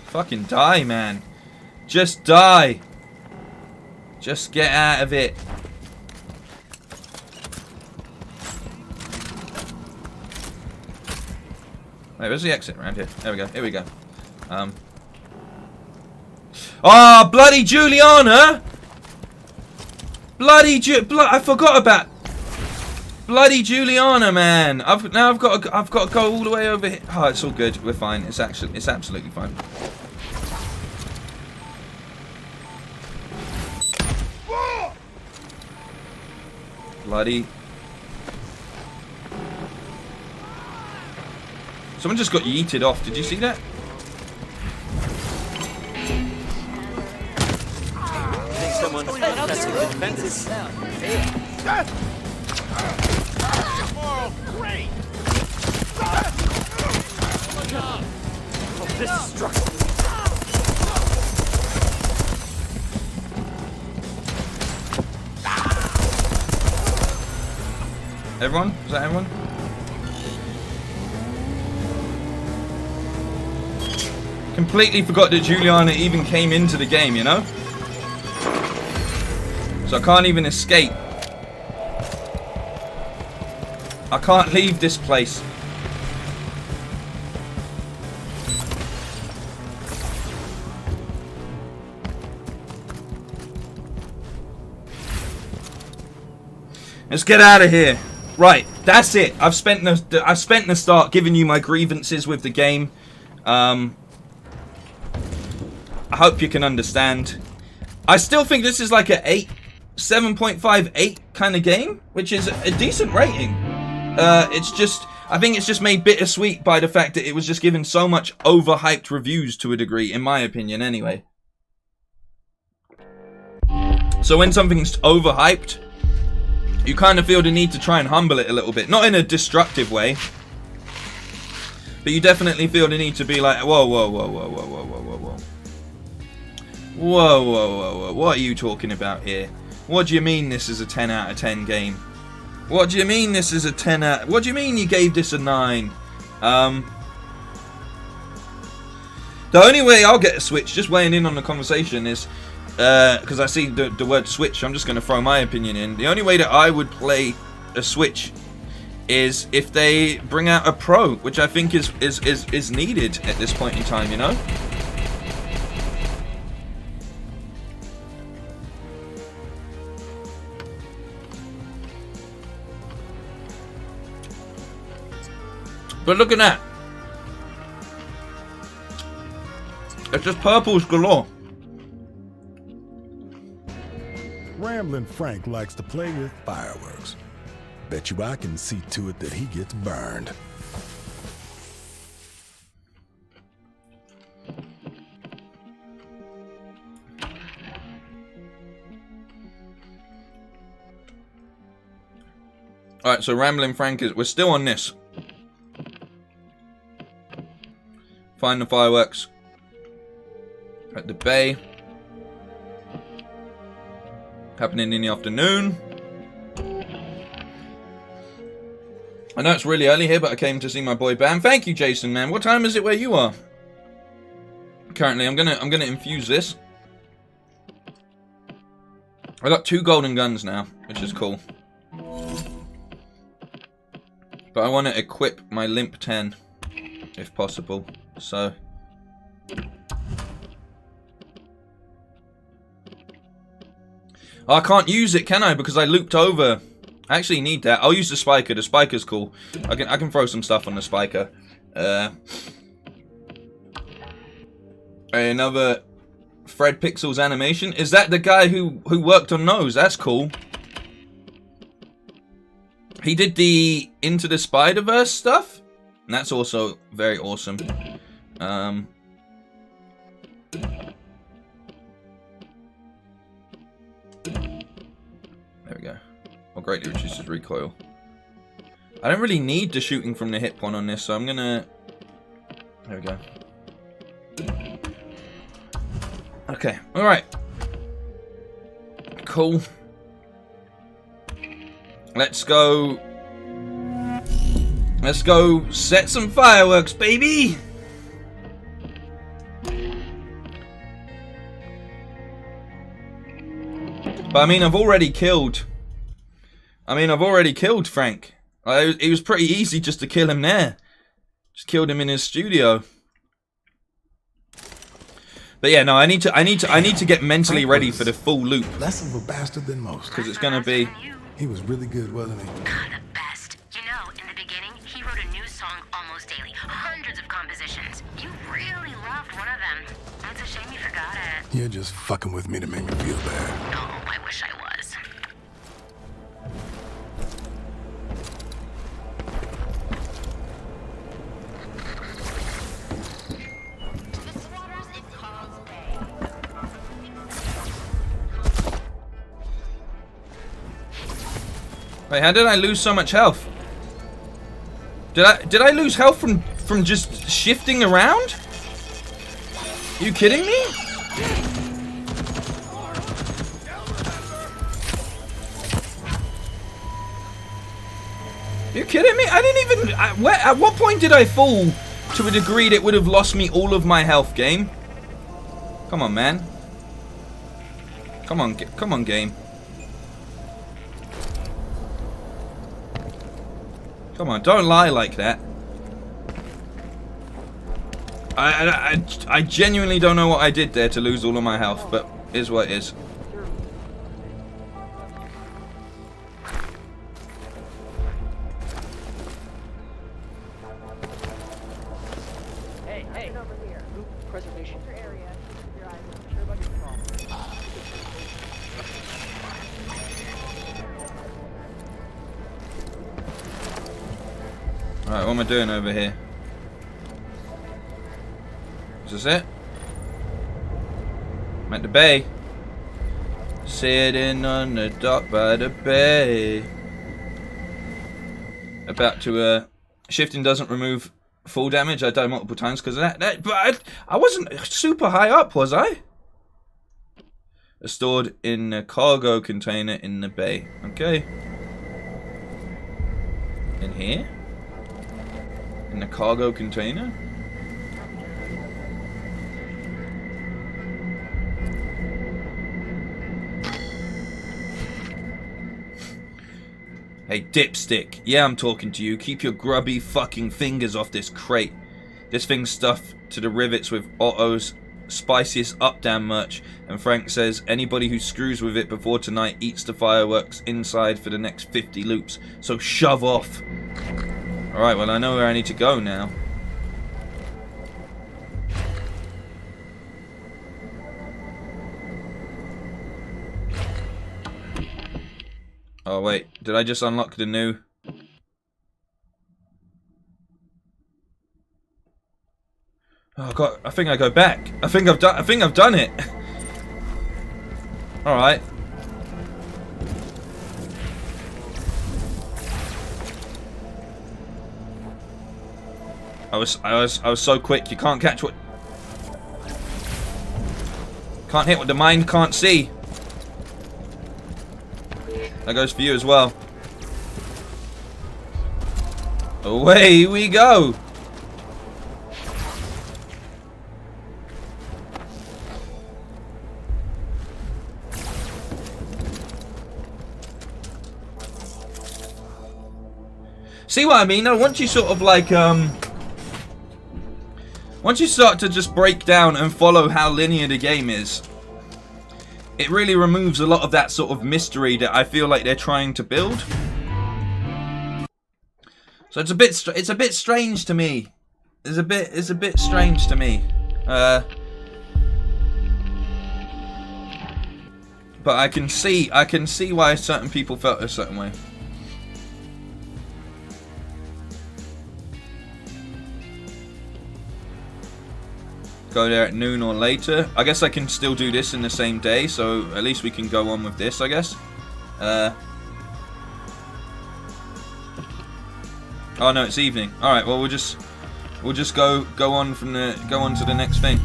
Fucking die, man. Just die. Just get out of it. Wait, where's the exit? Around here. There we go. Here we go. Oh, bloody Juliana! I forgot about bloody Juliana, man. I've got to go all the way over here. Oh, it's all good. We're fine. It's absolutely fine. Bloody. Someone just got yeeted off. Did you see that? Think someone pressing the defenses. Great. Oh, this is structural. everyone? Is that everyone? Completely forgot that Juliana even came into the game, you know? So I can't even escape. I can't leave this place. Let's get out of here. Right, that's it. I've spent the start giving you my grievances with the game. I hope you can understand. I still think this is like a 7.58 kind of game, which is a decent rating. It's just, I think it's just made bittersweet by the fact that it was just given so much overhyped reviews to a degree, in my opinion anyway. So when something's overhyped, you kind of feel the need to try and humble it a little bit. Not in a destructive way, but you definitely feel the need to be like, whoa, whoa, whoa, whoa, whoa, whoa, whoa, whoa, whoa. Whoa, whoa, whoa, whoa. What are you talking about here? What do you mean this is a 10 out of 10 game? What do you mean this is a 10 out... What do you mean you gave this a 9? The only way I'll get a Switch, just weighing in on the conversation, is... because I see the word Switch, I'm just going to throw my opinion in. The only way that I would play a Switch is if they bring out a Pro, which I think is needed at this point in time, you know? But look at that. It's just purples galore. Ramblin' Frank likes to play with fireworks. Bet you I can see to it that he gets burned. Alright, so Ramblin' Frank is... We're still on this. Find the fireworks at the bay. Happening in the afternoon. I know it's really early here, but I came to see my boy Bam. Thank you, Jason, man. What time is it where you are? Currently, I'm gonna infuse this. I got 2 golden guns now, which is cool. But I want to equip my Limp 10, if possible. So... Oh, I can't use it, can I? Because I looped over. I actually need that. I'll use the spiker. The spiker's cool. I can throw some stuff on the spiker. Another Fred Pixels animation. Is that the guy who worked on those? That's cool. He did the Into the Spider-Verse stuff. And that's also very awesome. There we go. Oh, greatly reduces recoil. I don't really need the shooting from the hip one on this, so I'm gonna... There we go. Okay, alright. Cool. Let's go... Let's go set some fireworks, baby! But I mean, I've already killed Frank. It was pretty easy just to kill him there. Just killed him in his studio. But yeah, no, I need to get mentally ready for the full loop. Less of a bastard than most. Because it's gonna be... He was really good, wasn't he? God, the best. You know, in the beginning, he wrote a new song almost daily. Hundreds of compositions. You really loved one of them. It's a shame you forgot it. You're just fucking with me to make me feel bad. Oh, I wish I was. Wait, how did I lose so much health? Did I lose health from just shifting around? Are you kidding me? You kidding me? I didn't even... at what point did I fall to a degree that would have lost me all of my health, game? Come on, man. Come on, game. Come on, don't lie like that. I genuinely don't know what I did there to lose all of my health, but is what it is. Hey, over here. Loop preservation. Area. Keep your eyes open. Sure about your Alright, what am I doing over here? Is this it? I'm at the bay. Sitting on the dock by the bay. About to, shifting doesn't remove full damage. I died multiple times because of that. But I wasn't super high up, was I? Stored in a cargo container in the bay. Okay. In here? In the cargo container? Hey, dipstick. Yeah, I'm talking to you. Keep your grubby fucking fingers off this crate. This thing's stuffed to the rivets with Otto's spiciest up-down merch. And Frank says anybody who screws with it before tonight eats the fireworks inside for the next 50 loops. So shove off. Alright, well, I know where I need to go now. Oh wait, did I just unlock the new? Oh god, I think I go back. I think I've done it. All right. I was so quick. You can't catch what. Can't hit what the mind can't see. That goes for you as well. Away we go. See what I mean? Now, once you sort of like, once you start to just break down and follow how linear the game is, it really removes a lot of that sort of mystery that I feel like they're trying to build. So it's a bit strange to me. It's a bit strange to me. But I can see why certain people felt a certain way. Go there at noon or later. I guess I can still do this in the same day, so at least we can go on with this, I guess. Oh no, it's evening. All right, well we'll just go on to the next thing.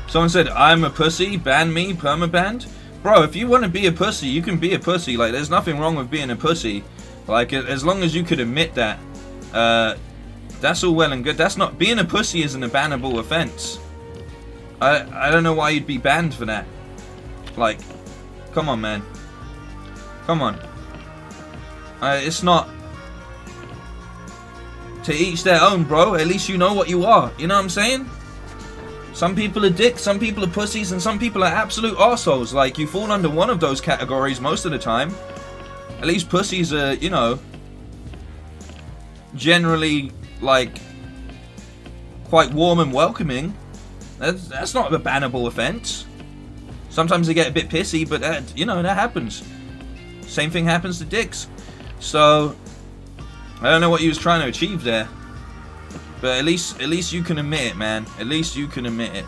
Someone said I'm a pussy, ban me, permabanned. Bro, if you want to be a pussy, you can be a pussy. Like, there's nothing wrong with being a pussy. Like, as long as you could admit that. That's all well and good. That's not... Being a pussy isn't a bannable offense. I don't know why you'd be banned for that. Like, come on, man. Come on. It's not... To each their own, bro. At least you know what you are. You know what I'm saying? Some people are dicks, some people are pussies, and some people are absolute arseholes. Like, you fall under one of those categories most of the time. At least pussies are, you know... generally... like, quite warm and welcoming. That's not a bannable offense. Sometimes they get a bit pissy, but that, you know, that happens. Same thing happens to dicks. So I don't know what he was trying to achieve there, but at least you can admit it, man. At least you can admit it.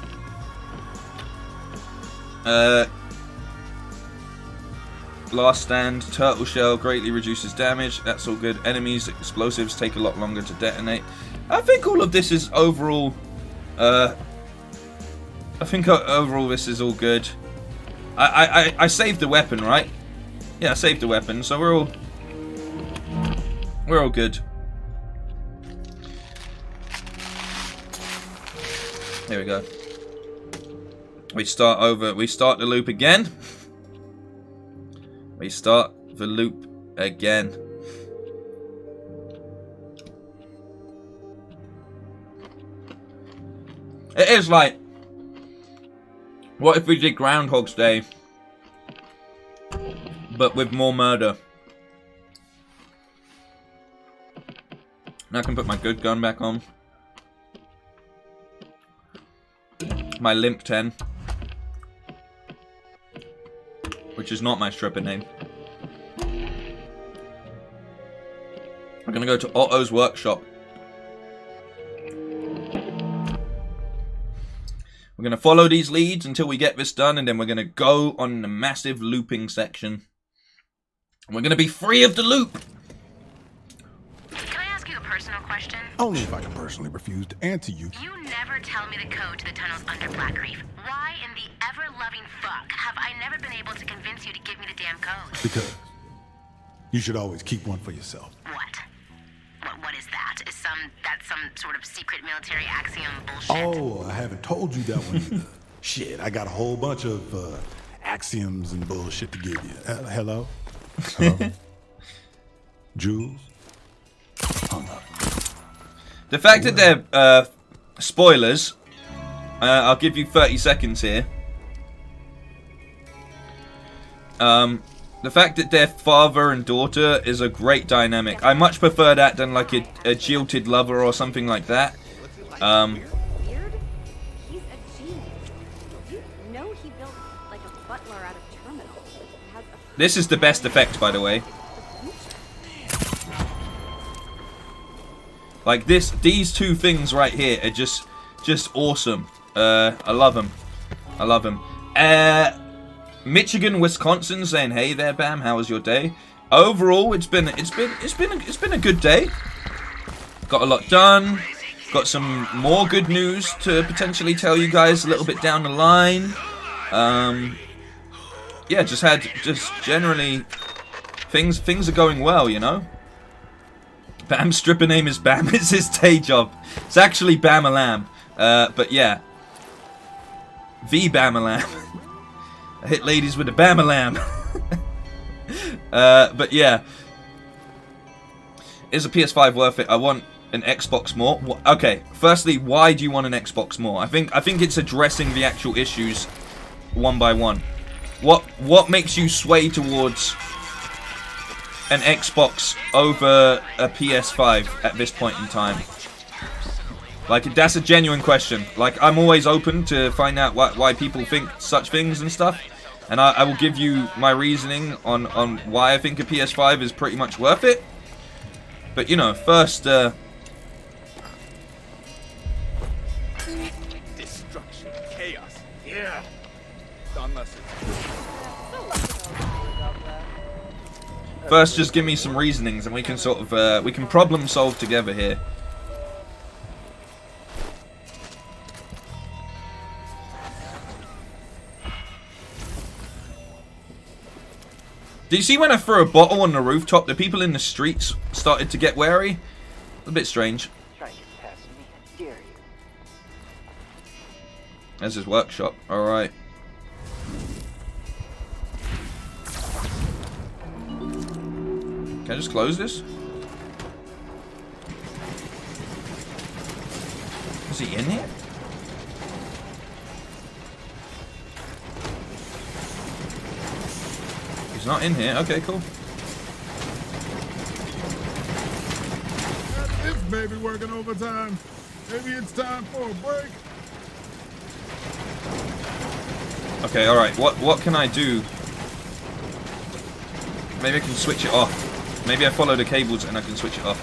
Last stand, turtle shell greatly reduces damage. That's all good. Enemies, explosives take a lot longer to detonate. I think all of this is overall. I think overall this is all good. I saved the weapon, right? Yeah, I saved the weapon, so we're all We're all good. Here we go. We start the loop again. We start the loop again. It is like, what if we did Groundhog's Day, but with more murder? Now I can put my good gun back on. My Limp 10. Which is not my stripper name. We're gonna go to Otto's workshop. We're gonna follow these leads until we get this done, and then we're gonna go on the massive looping section. And we're gonna be free of the loop! Can I ask you a personal question? Only if I can personally refuse to answer you. You never tell me the code to the tunnels under Blackreef. Why in the ever-loving fuck have I never been able to convince you to give me the damn code? Because you should always keep one for yourself. What is that? That's some sort of secret military axiom bullshit? Oh, I haven't told you that one either. Shit, I got a whole bunch of axioms and bullshit to give you. Hello? Hello? Jules? Hung up. The fact that they're spoilers, I'll give you 30 seconds here. The fact that they're father and daughter is a great dynamic. I much prefer that than like a jilted lover or something like that. Weird? He's a genius. You know he built like a butler out of terminals. It has a This is the best effect, by the way. Like these two things right here are just awesome. I love them. I love them. Michigan, Wisconsin saying, "Hey there, Bam. How was your day?" Overall, it's been a good day. Got a lot done. Got some more good news to potentially tell you guys a little bit down the line. Yeah, just generally things are going well, you know. Bam's stripper name is Bam. It's his day job. It's actually Bamalam. But yeah, the Bamalam. I hit ladies with a Bamalam. But yeah, is a PS5 worth it? I want an Xbox more. Okay, firstly, why do you want an Xbox more? I think it's addressing the actual issues one by one. What makes you sway towards an Xbox over a PS5 at this point in time? Like, that's a genuine question. Like, I'm always open to find out why people think such things and stuff. And I will give you my reasoning on why I think a PS5 is pretty much worth it. But, you know, first... Destruction, chaos. Yeah. Unless it's... First, just give me some reasonings and we can sort of... we can problem solve together here. Do you see when I threw a bottle on the rooftop, the people in the streets started to get wary? A bit strange. Try to get past me. I dare you. There's his workshop. Alright. Can I just close this? Is he in here? He's not in here. Okay, cool. This baby working overtime. Maybe it's time for a break. Okay, alright. What can I do? Maybe I can switch it off. Maybe I follow the cables and I can switch it off.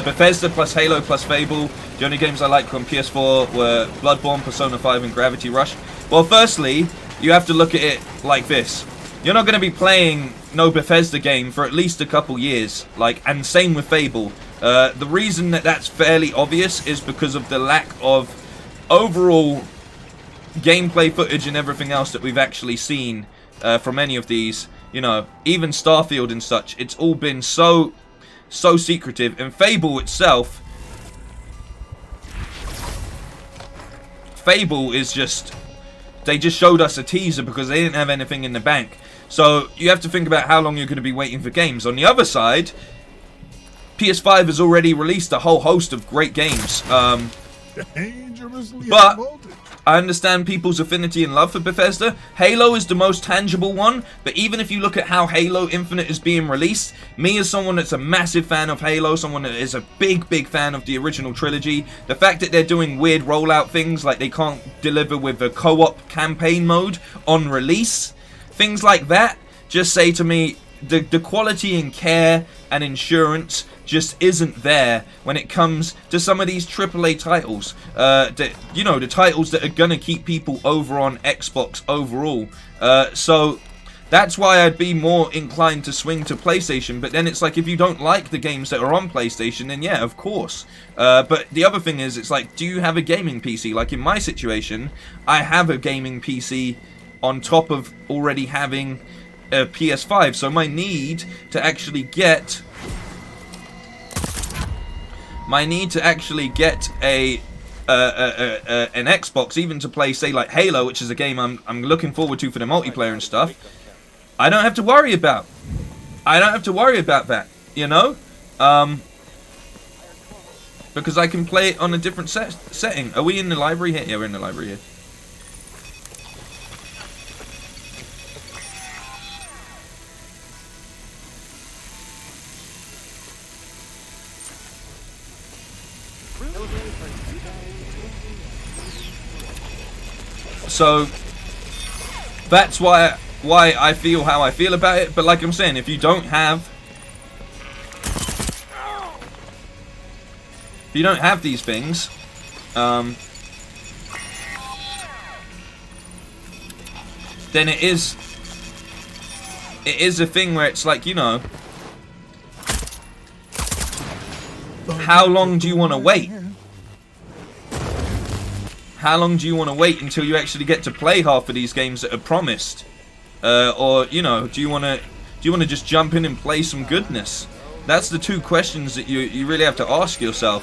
Bethesda plus Halo plus Fable. The only games I liked on PS4 were Bloodborne, Persona 5 and Gravity Rush. Well, firstly, you have to look at it like this. You're not going to be playing no Bethesda game for at least a couple years. Like, and same with Fable. The reason that that's fairly obvious is because of the lack of overall gameplay footage and everything else that we've actually seen from any of these. You know, even Starfield and such. It's all been so so secretive. And Fable itself, Fable is just, they just showed us a teaser because they didn't have anything in the bank. So you have to think about how long you're going to be waiting for games. On the other side, PS5 has already released a whole host of great games. But I understand people's affinity and love for Bethesda. Halo is the most tangible one, but even if you look at how Halo Infinite is being released, me as someone that's a massive fan of Halo, someone that is a big fan of the original trilogy, the fact that they're doing weird rollout things, like they can't deliver with a co-op campaign mode on release, things like that just say to me, the quality and care and insurance just isn't there when it comes to some of these AAA titles. You know, the titles that are gonna keep people over on Xbox overall. So that's why I'd be more inclined to swing to PlayStation. But then it's like, if you don't like the games that are on PlayStation, then yeah, of course. But the other thing is, it's like, do you have a gaming PC? Like in my situation, I have a gaming PC on top of already having a PS5. So my need to actually get an Xbox, even to play, say, like Halo, which is a game I'm looking forward to for the multiplayer and stuff, I don't have to worry about. I don't have to worry about that, you know? Because I can play it on a different setting. Are we in the library here? Yeah, we're in the library here. So that's why I feel how I feel about it. But like I'm saying, if you don't have these things, then it is a thing where it's like, you know, how long do you want to wait? How long do you want to wait until you actually get to play half of these games that are promised? Or, you know, do you want to just jump in and play some goodness? That's the two questions that you really have to ask yourself.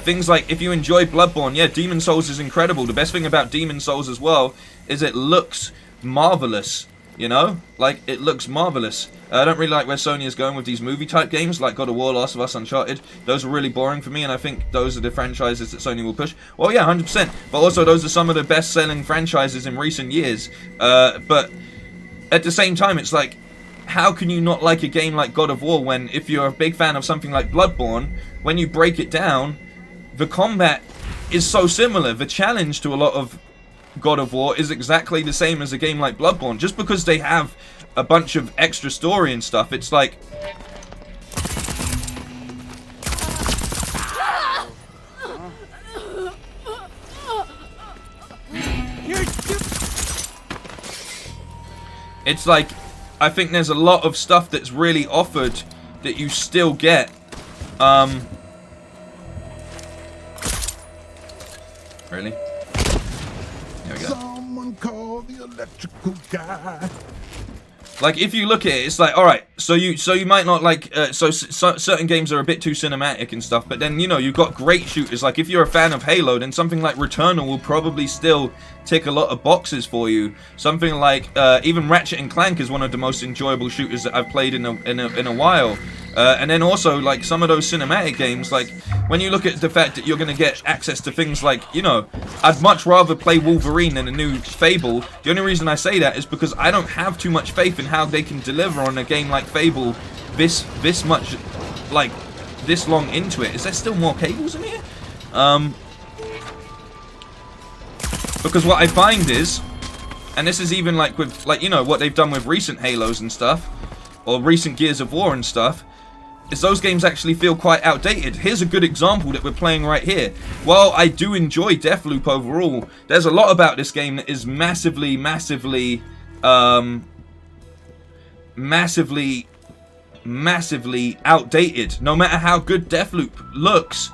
Things like, if you enjoy Bloodborne, yeah, Demon Souls is incredible. The best thing about Demon Souls as well is it looks marvelous. You know, like, it looks marvelous. I don't really like where Sony is going with these movie-type games, like God of War, Last of Us, Uncharted. Those are really boring for me, and I think those are the franchises that Sony will push. Well, yeah, 100%. But also, those are some of the best-selling franchises in recent years. But at the same time, it's like, how can you not like a game like God of War when, if you're a big fan of something like Bloodborne, when you break it down, the combat is so similar. The challenge to a lot of God of War is exactly the same as a game like Bloodborne. Just because they have a bunch of extra story and stuff, it's like, I think there's a lot of stuff that's really offered that you still get. Really? There we go. Someone call the electrical guy. Like, if you look at it, it's like, all right, so you might not like, certain games are a bit too cinematic and stuff, but then, you know, you've got great shooters. Like, if you're a fan of Halo, then something like Returnal will probably still tick a lot of boxes for you. Something like, even Ratchet and Clank is one of the most enjoyable shooters that I've played in a while. And then also, like, some of those cinematic games, like, when you look at the fact that you're going to get access to things like, you know, I'd much rather play Wolverine than a new Fable. The only reason I say that is because I don't have too much faith in how they can deliver on a game like Fable this much, like, this long into it. Is there still more cables in here? Because what I find is, and this is even like with, like, you know, what they've done with recent Halos and stuff, or recent Gears of War and stuff, is those games actually feel quite outdated. Here's a good example that we're playing right here. While I do enjoy Deathloop overall, there's a lot about this game that is massively outdated. No matter how good Deathloop looks,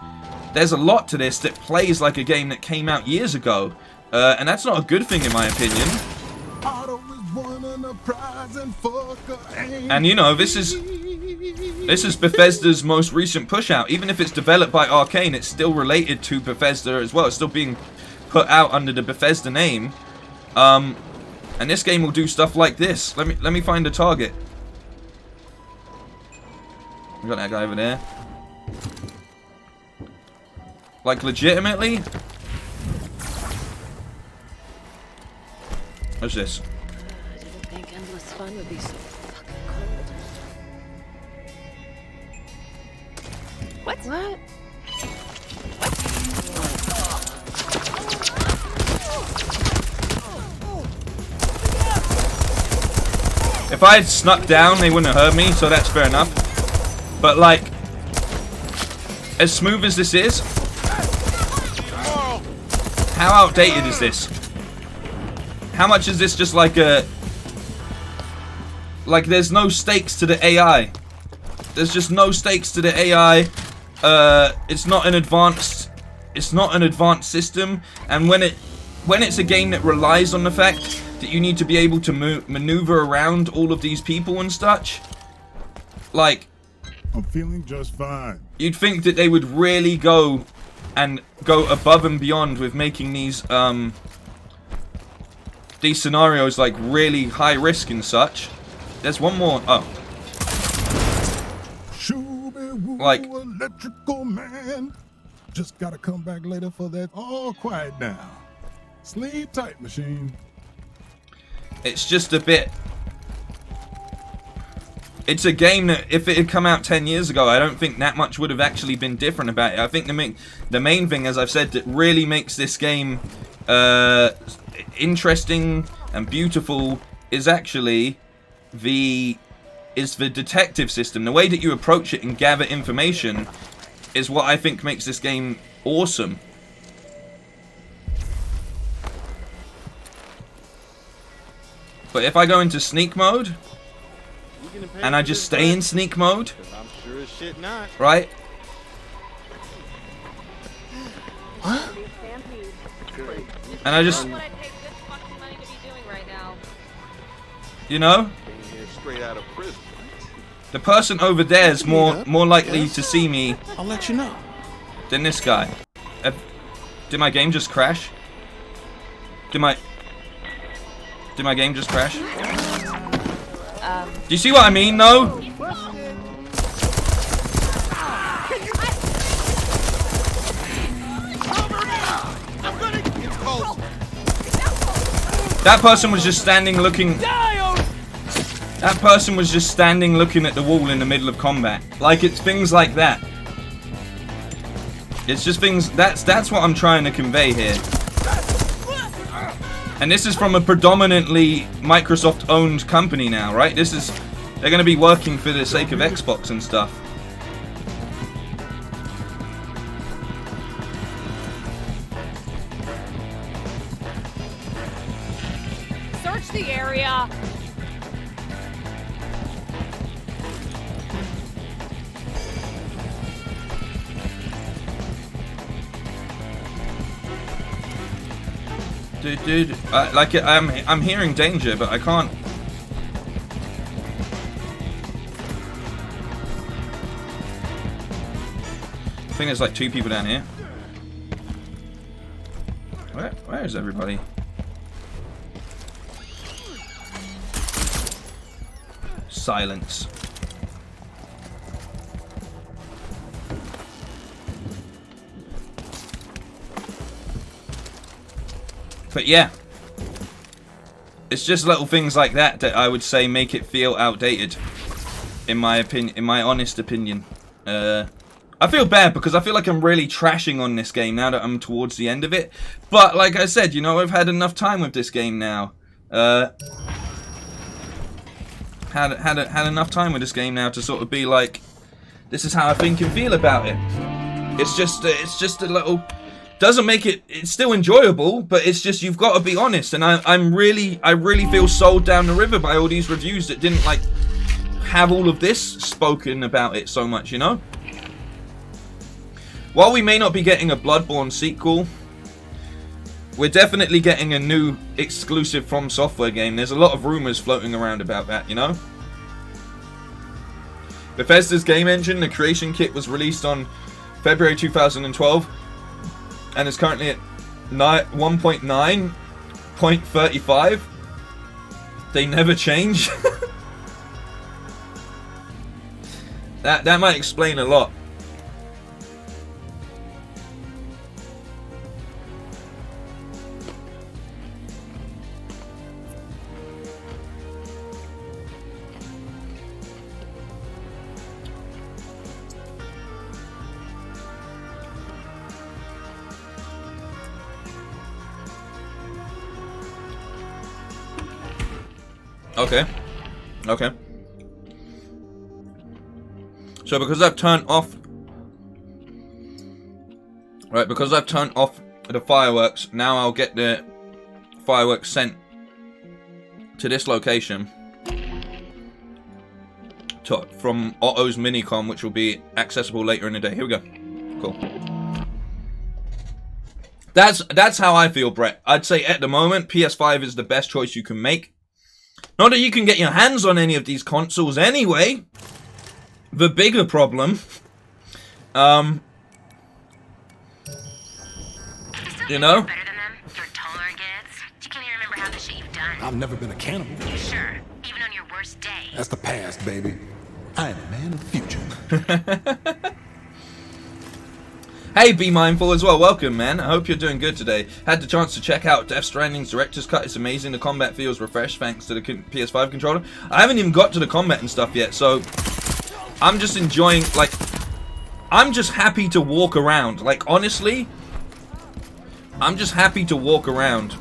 there's a lot to this that plays like a game that came out years ago. And that's not a good thing in my opinion. And you know, this is This is Bethesda's most recent push out. Even if it's developed by Arcane, it's still related to Bethesda as well. It's still being put out under the Bethesda name. And this game will do stuff like this. Let me find a target. We got that guy over there. Like, legitimately? What's this? I didn't think endless fun would be so fucking cold. What? If I had snuck down, they wouldn't have heard me, so that's fair enough. But, like, as smooth as this is, how outdated is this? How much is this just like a... Like, there's no stakes to the AI. There's just no stakes to the AI. It's not an advanced system. And when it's a game that relies on the fact that you need to be able to maneuver around all of these people and such, like... I'm feeling just fine. You'd think that they would really go above and beyond with making these scenarios like really high risk and such. There's one more. Oh, like electrical man. Just gotta come back later for that. All quiet now. Sleep tight, machine. it's just a bit. It's a game that, if it had come out 10 years ago, I don't think that much would have actually been different about it. I think the main thing, as I've said, that really makes this game interesting and beautiful is actually the detective system. The way that you approach it and gather information is what I think makes this game awesome. But if I go into sneak mode, and I just stay in sneak mode, I'm sure as shit not. right? And I just, What I paid good fucking money to be doing right now. you know, Came here straight out of prison. the person over there is more likely to see me I'll let you know. than this guy. Did my game just crash? Did my game just crash? Do you see what I mean, though? That person was just standing looking. That person was just standing looking at the wall in the middle of combat. Like, it's things like that. It's just things. That's what I'm trying to convey here. And this is from a predominantly Microsoft-owned company now, right? They're going to be working for the sake of Xbox and stuff. Search the area. Dude, like I'm hearing danger, but I can't. I think there's like 2 people down here. Where is everybody? Silence. But yeah, it's just little things like that that I would say make it feel outdated, in my opinion, in my honest opinion. I feel bad because I feel like I'm really trashing on this game now that I'm towards the end of it. But like I said, you know, I've had enough time with this game now. Had enough time with this game now to sort of be like, this is how I think and feel about it. It's just a little. Doesn't make it. It's still enjoyable, but it's just you've got to be honest. And I really feel sold down the river by all these reviews that didn't like have all of this spoken about it so much, you know. While we may not be getting a Bloodborne sequel, we're definitely getting a new exclusive From Software game. There's a lot of rumors floating around about that, you know. Bethesda's game engine, the creation kit, was released on February 2012 and is currently at 1.9.35. They never change. That might explain a lot. Okay. Okay. So because I've turned off... Right, because I've turned off the fireworks, now I'll get the fireworks sent to this location. From Otto's Minicom, which will be accessible later in the day. Here we go. Cool. That's how I feel, Brett. I'd say at the moment, PS5 is the best choice you can make. Not that you can get your hands on any of these consoles anyway. The bigger problem, you know? Better than them? You're taller kids. You can't even remember half the shit you've done. I've never been a cannibal. Sure, even on your worst day. That's the past, baby. I am a man of the future. Hey, Be Mindful as well. Welcome, man. I hope you're doing good today. Had the chance to check out Death Stranding's director's cut. It's amazing. The combat feels refreshed thanks to the PS5 controller. I haven't even got to the combat and stuff yet, so I'm just enjoying, like, I'm just happy to walk around. Like, honestly, I'm just happy to walk around.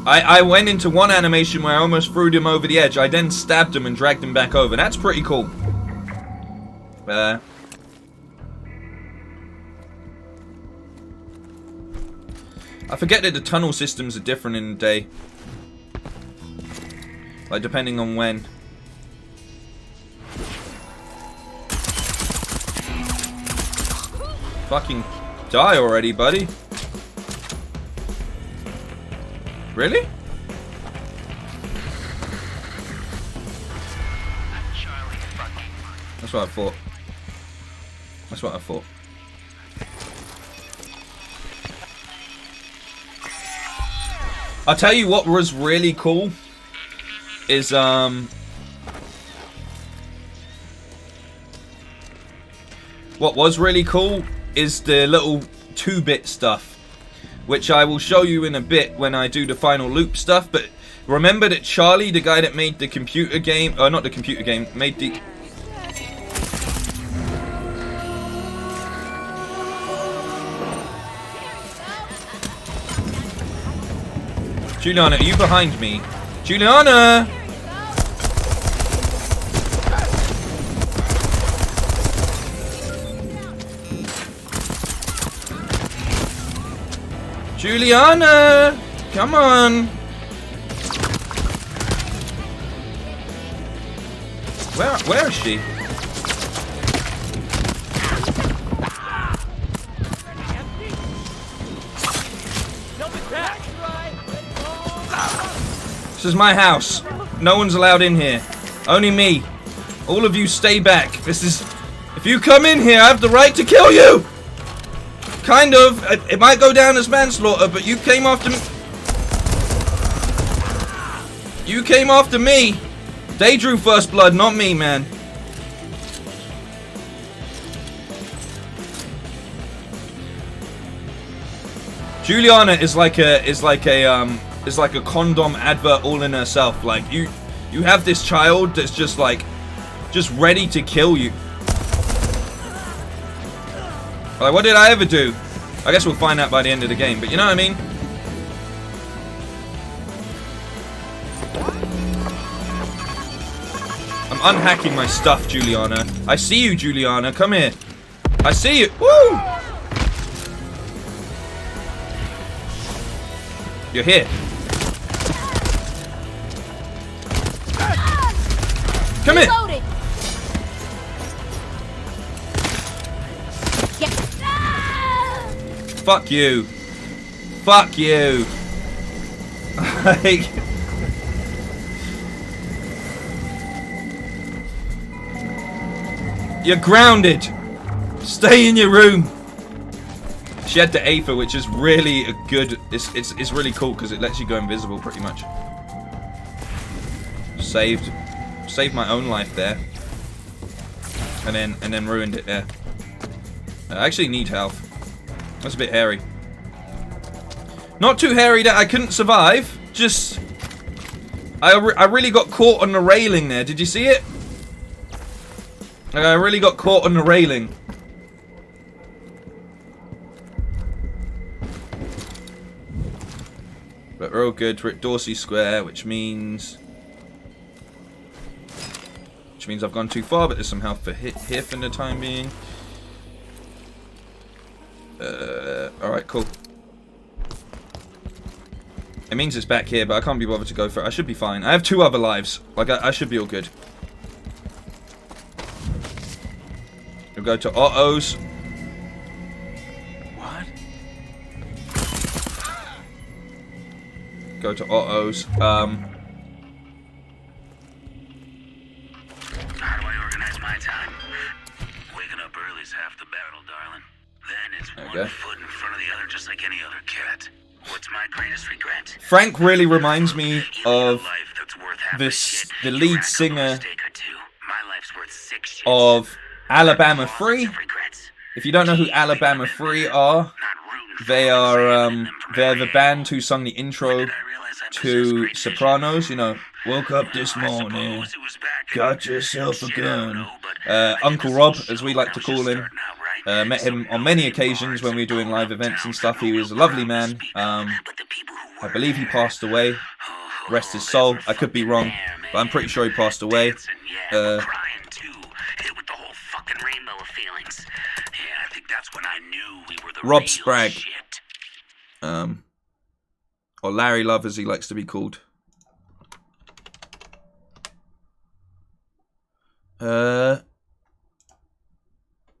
I went into one animation where I almost threw him over the edge. I then stabbed him and dragged him back over. That's pretty cool. I forget that the tunnel systems are different in the day. Like, depending on when. Fucking die already, buddy. Really? That's what I thought. That's what I thought. I'll tell you what was really cool is what was really cool is the little 2-bit stuff, which I will show you in a bit when I do the final loop stuff. But remember that Charlie, the guy that made the computer game, or not the computer game, made the... Juliana, are you behind me? Juliana! Juliana! Come on! Where is she? This is my house. No one's allowed in here. Only me. All of you stay back. This is... If you come in here, I have the right to kill you! Kind of. It might go down as manslaughter, but you came after me. You came after me. They drew first blood, not me, man. Juliana is like a condom advert all in herself. Like you have this child that's just ready to kill you. Like, what did I ever do? I guess we'll find out by the end of the game, but you know what I mean? I'm unhacking my stuff, Juliana. I see you, Juliana. Come here. I see you. Woo! You're here. Come here. Fuck you. Fuck you. You're grounded. Stay in your room. She had the Aether, which is really a good. It's really cool because it lets you go invisible pretty much. Saved my own life there, and then ruined it there. I actually need health. That's a bit hairy. Not too hairy that I couldn't survive. Just I really got caught on the railing there. Did you see it? Like, I really got caught on the railing. But we're all good. We're at Dorsey Square, which means I've gone too far, but there's some health for here for the time being. Alright, cool. It means it's back here, but I can't be bothered to go for it. I should be fine. I have 2 other lives. Like, I should be all good. We'll go to Otto's. What? Go to Otto's. How do I organize my time? Waking up early is half the battle, darling. Then it's There we one go. foot in front of the other, just like any other cat. What's my greatest regret? Frank really reminds me You lead a of life that's worth half this, the shit. the You lead rack up a singer mistake or two. My life's worth 6 shits. of Alabama Lots 3. of regrets. If you don't know who Alabama 3 are, Not rooting for they them, are saving them from they're the every band who sung the intro When did I realize I possessed to great vision? Sopranos. You know, woke up this I morning, suppose it was back in- got yourself a Shit, I don't gun. know, but I did Uncle this Rob, whole as we show like when to I was call just him, starting out, right? met him So on many no occasions bars when we were doing and live bars events and towns, stuff. He no was a real lovely crowd to man. speak of, but the people who I were believe he there, passed away. Rest his soul. I could be wrong, but I'm pretty sure he passed away. dancing, yeah, Uh, but crying too. Hit with the whole fucking rainbow of feelings. Yeah, I think that's when I knew we were the Rob real Sprague. shit. Or Larry Love, as he likes to be called.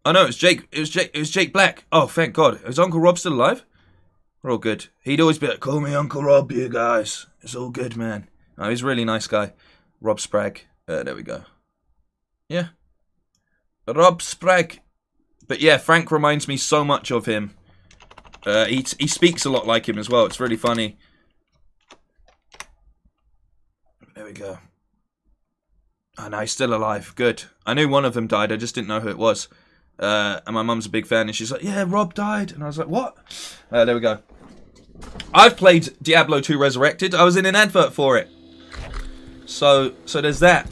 Oh no, it's Jake. It was Jake Black. Oh, thank God. Is Uncle Rob still alive? We're all good. He'd always be like, "Call me Uncle Rob, you guys. It's all good, man." Oh, he's a really nice guy. Rob Sprague. There we go. Yeah. Rob Sprague. But yeah, Frank reminds me so much of him. He speaks a lot like him as well. It's really funny. There we go. Oh no, he's still alive. Good. I knew one of them died. I just didn't know who it was. And my mum's a big fan, and she's like, "Yeah, Rob died." And I was like, "What?" There we go. I've played Diablo 2 Resurrected. I was in an advert for it. So there's that.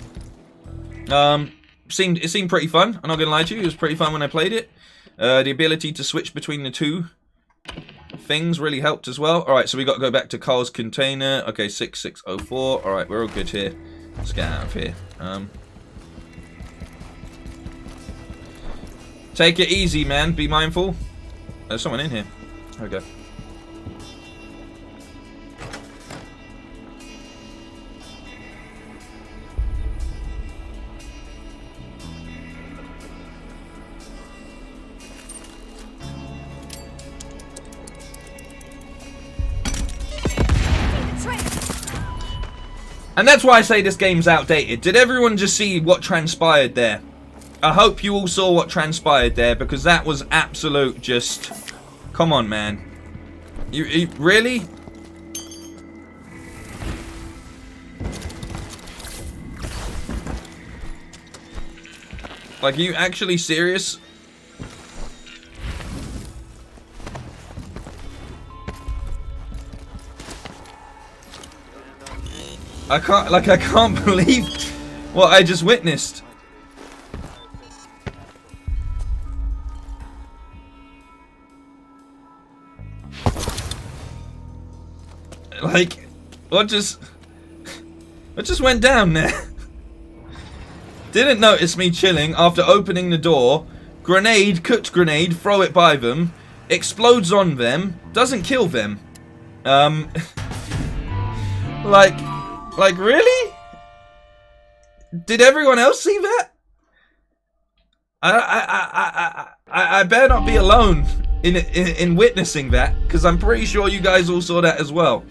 It seemed pretty fun. I'm not gonna lie to you. It was pretty fun when I played it. The ability to switch between the two things really helped as well. All right, so we got to go back to Carl's container. Okay, 6604. All right, we're all good here. Let's get out of here. Take it easy, man. Be mindful. There's someone in here. There we go. And that's why I say this game's outdated. Did everyone just see what transpired there? I hope you all saw what transpired there, because that was absolute just... Come on, man. You really? Like, are you actually serious? I can't believe what I just witnessed. Like, what just went down there? Didn't notice me chilling after opening the door. Grenade, cooked grenade, throw it by them. Explodes on them. Doesn't kill them. Like, really? Did everyone else see that? I better not be alone in witnessing that, because I'm pretty sure you guys all saw that as well.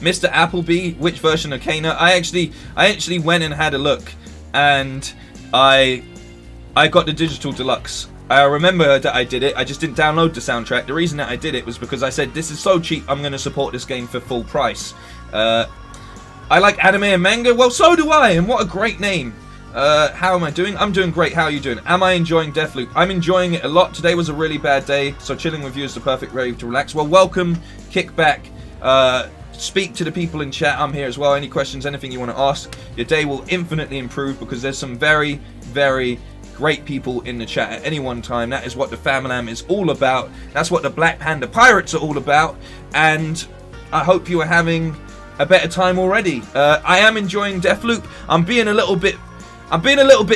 Mr. Appleby, which version of Kana? I actually went and had a look. and I got the digital deluxe. I remember that I did it. I just didn't download the soundtrack. The reason that I did it was because I said, this is so cheap, I'm going to support this game for full price. I like anime and manga. Well, so do I, and what a great name. How am I doing? I'm doing great. How are you doing? Am I enjoying Deathloop? I'm enjoying it a lot. Today was a really bad day, so chilling with you is the perfect way to relax. Well, welcome, kick back, speak to the people in chat. I'm here as well. Any questions, anything you want to ask, your day will infinitely improve because there's some very, very great people in the chat at any one time. That is what the Bamalam is all about. That's what the Black Panda Pirates are all about, and I hope you are having a better time already. I am enjoying Deathloop. I'm being a little bit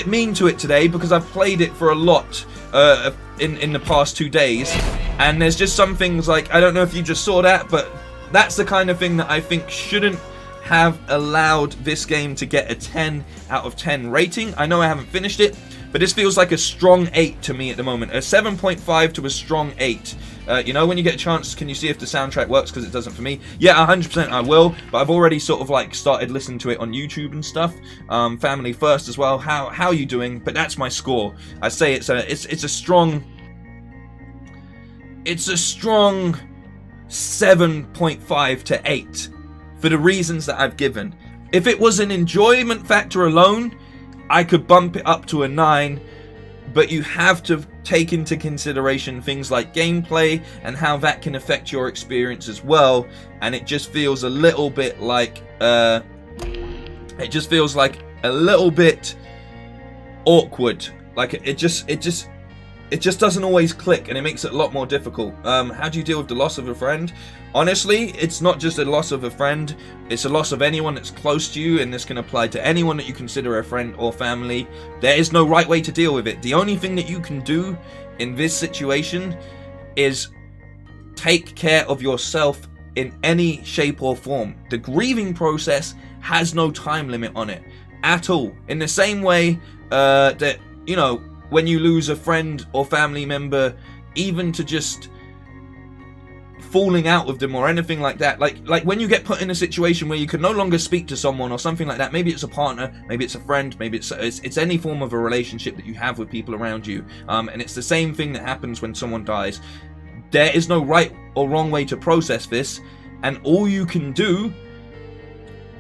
mean to it today because I've played it for a lot in the past 2 days, and there's just some things like, I don't know if you just saw that, but that's the kind of thing that I think shouldn't have allowed this game to get a 10 out of 10 rating. I know I haven't finished it, but this feels like a strong 8 to me at the moment. A 7.5 to a strong 8. You know, when you get a chance, can you see if the soundtrack works? Because it doesn't for me. Yeah, 100% I will. But I've already sort of like started listening to it on YouTube and stuff. Family first as well. How are you doing? But that's my score. I say it's a strong 7.5 to 8 for the reasons that I've given. If it was an enjoyment factor alone, I could bump it up to a 9, but you have to take into consideration things like gameplay and how that can affect your experience as well, and it just feels a little bit like awkward. Like it just doesn't always click, and it makes it a lot more difficult. How do you deal with the loss of a friend? Honestly, it's not just a loss of a friend, it's a loss of anyone that's close to you, and this can apply to anyone that you consider a friend or family. There is no right way to deal with it. The only thing that you can do in this situation is take care of yourself in any shape or form. The grieving process has no time limit on it at all. In the same way that, you know, when you lose a friend or family member, even to just falling out with them or anything like that, like when you get put in a situation where you can no longer speak to someone or something like that, maybe it's a partner, maybe it's a friend, maybe it's any form of a relationship that you have with people around you, and it's the same thing that happens when someone dies. There is no right or wrong way to process this, and all you can do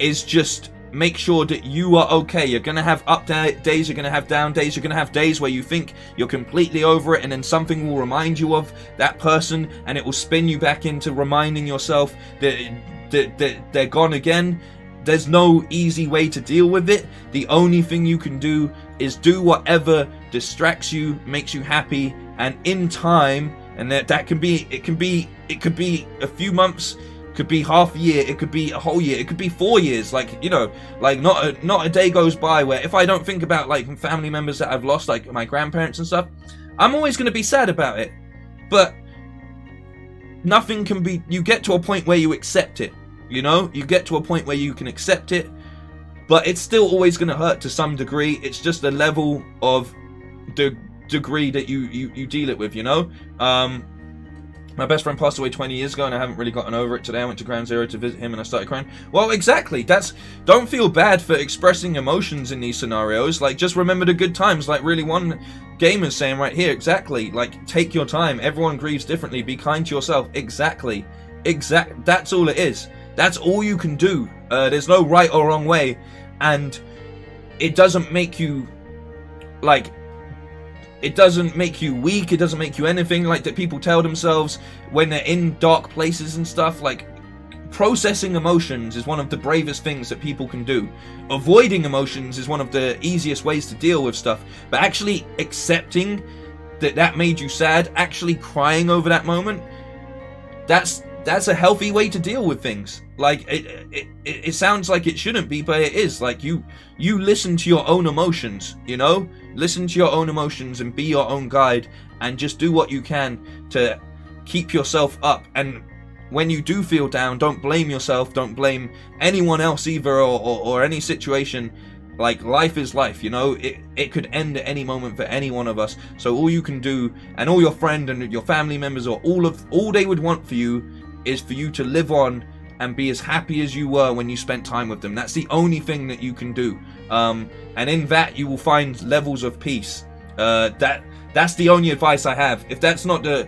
is just make sure that you are okay. You're gonna have up days, you're gonna have down days, you're gonna have days where you think you're completely over it, and then something will remind you of that person, and it will spin you back into reminding yourself that they're gone again. There's no easy way to deal with it. The only thing you can do is do whatever distracts you, makes you happy, and in time, and that can be, it could be a few months, could be half a year, it could be a whole year, it could be 4 years. Like, you know, like not a day goes by where if I don't think about like family members that I've lost, like my grandparents and stuff, I'm always going to be sad about it. But nothing can be, you get to a point where you accept it, you know, you get to a point where you can accept it, but it's still always going to hurt to some degree. It's just a level of the degree that you deal it with, you know. My best friend passed away 20 years ago and I haven't really gotten over it. Today I went to Ground Zero to visit him and I started crying. Well, exactly. Don't feel bad for expressing emotions in these scenarios. Like, just remember the good times. Like, really, one gamer's saying right here, exactly. Like, take your time. Everyone grieves differently. Be kind to yourself. Exactly. That's all it is. That's all you can do. There's no right or wrong way. And it doesn't make you, like, it doesn't make you weak, it doesn't make you anything like that people tell themselves when they're in dark places and stuff. Like, processing emotions is one of the bravest things that people can do. Avoiding emotions is one of the easiest ways to deal with stuff. But actually accepting that made you sad, actually crying over that moment, that's a healthy way to deal with things. Like, it sounds like it shouldn't be, but it is. Like, you listen to your own emotions, you know? Listen to your own emotions and be your own guide, and just do what you can to keep yourself up. And when you do feel down, don't blame yourself, don't blame anyone else either, or any situation. Like, life is life, you know? It could end at any moment for any one of us. So all you can do, and all your friend and your family members, or all they would want for you, is for you to live on and be as happy as you were when you spent time with them. That's the only thing that you can do. And in that, you will find levels of peace. That's the only advice I have. If that's not the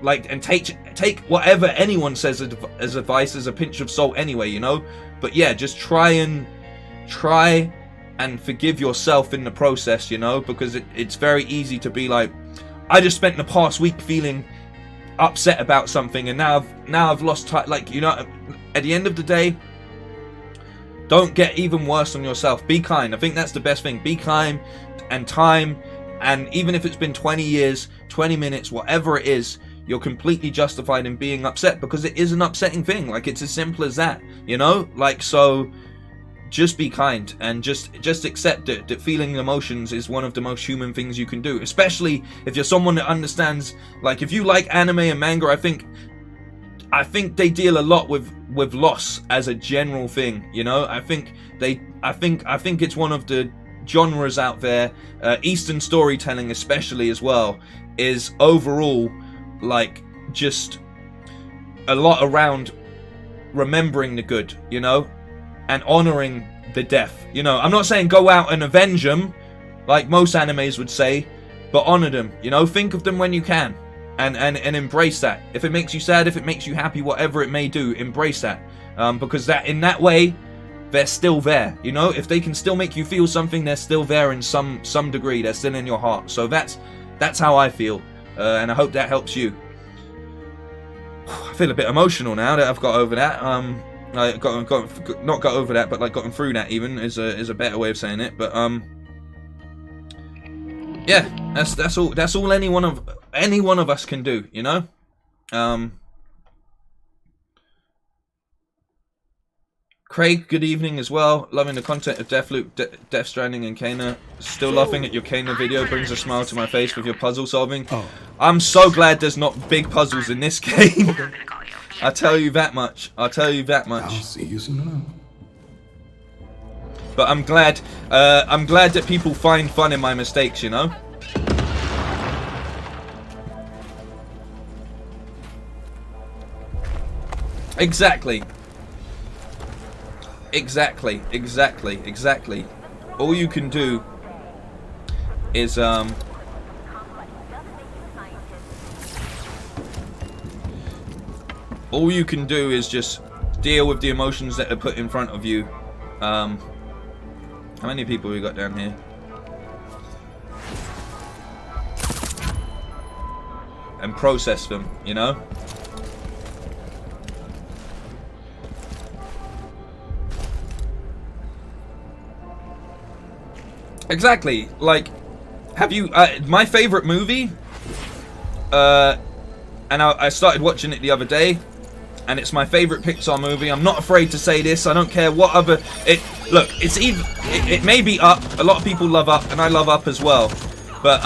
and take whatever anyone says as advice as a pinch of salt anyway, you know. But yeah, just try and forgive yourself in the process, you know, because it's very easy to be like, I just spent the past week feeling upset about something, and now I've lost time. Like, you know, at the end of the day, don't get even worse on yourself. Be kind. I think that's the best thing. Be kind, and time, and even if it's been 20 years, 20 minutes, whatever it is, you're completely justified in being upset, because it is an upsetting thing. Like, it's as simple as that, you know. Like, so just be kind, and just accept it, that feeling emotions is one of the most human things you can do, especially if you're someone that understands. Like, if you like anime and manga, I think they deal a lot with loss as a general thing, you know. I think it's one of the genres out there, Eastern storytelling especially as well, is overall like just a lot around remembering the good, you know, and honoring the death. You know, I'm not saying go out and avenge them like most animes would say, but honor them, you know. Think of them when you can, and embrace that. If it makes you sad, if it makes you happy, whatever it may do, embrace that, because that, in that way, they're still there, you know. If they can still make you feel something, they're still there in some degree. They're still in your heart. So that's how I feel, and I hope that helps you. I feel a bit emotional now that I've got over that. I not got over that, but like gotten through that even is a better way of saying it. But yeah, that's all any one of us can do, you know. Craig, good evening as well. Loving the content of Deathloop, Death Stranding, and Kana. Still laughing at your Kana video. Brings a smile to my face with your puzzle solving. Oh. I'm so glad there's not big puzzles in this game. I'll tell you that much. I'll see you soon enough. But I'm glad that people find fun in my mistakes, you know. Exactly. All you can do is just deal with the emotions that are put in front of you. How many people we got down here? And process them, you know? Exactly. Like, have you my favorite movie, and I started watching it the other day, and it's my favorite Pixar movie. I'm not afraid to say this. I don't care what other it may be Up. A lot of people love Up, and I love Up as well. But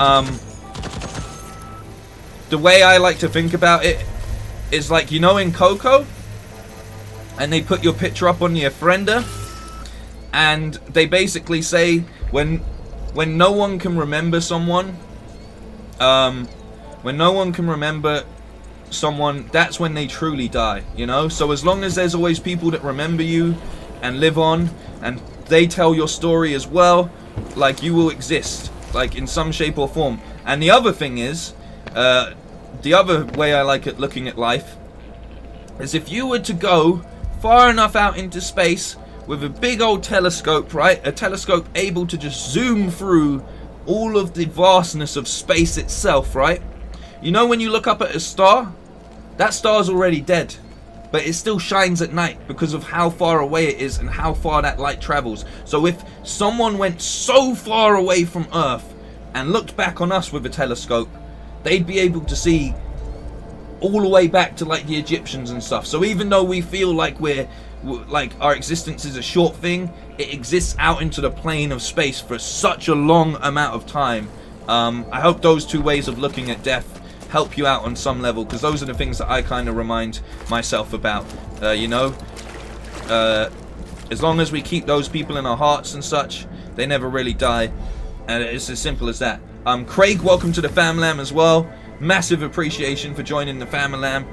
the way I like to think about it is like, you know, in Coco, and they put your picture up on the ofrenda, and they basically say when no one can remember someone, that's when they truly die, you know. So as long as there's always people that remember you and live on, and they tell your story as well, like, you will exist, like, in some shape or form. And the other thing is, the other way I like it looking at life is, if you were to go far enough out into space with a big old telescope, right? A telescope able to just zoom through all of the vastness of space itself, right? You know, when you look up at a star, that star's already dead, but it still shines at night because of how far away it is and how far that light travels. So if someone went so far away from Earth and looked back on us with a telescope, they'd be able to see all the way back to like the Egyptians and stuff. So even though we feel like our existence is a short thing, it exists out into the plane of space for such a long amount of time. I hope those two ways of looking at death help you out on some level, because those are the things that I kind of remind myself about. You know, as long as we keep those people in our hearts and such, they never really die, and it's as simple as that. Craig, welcome to the Bamalam as well. massive appreciation for joining the Bamalam.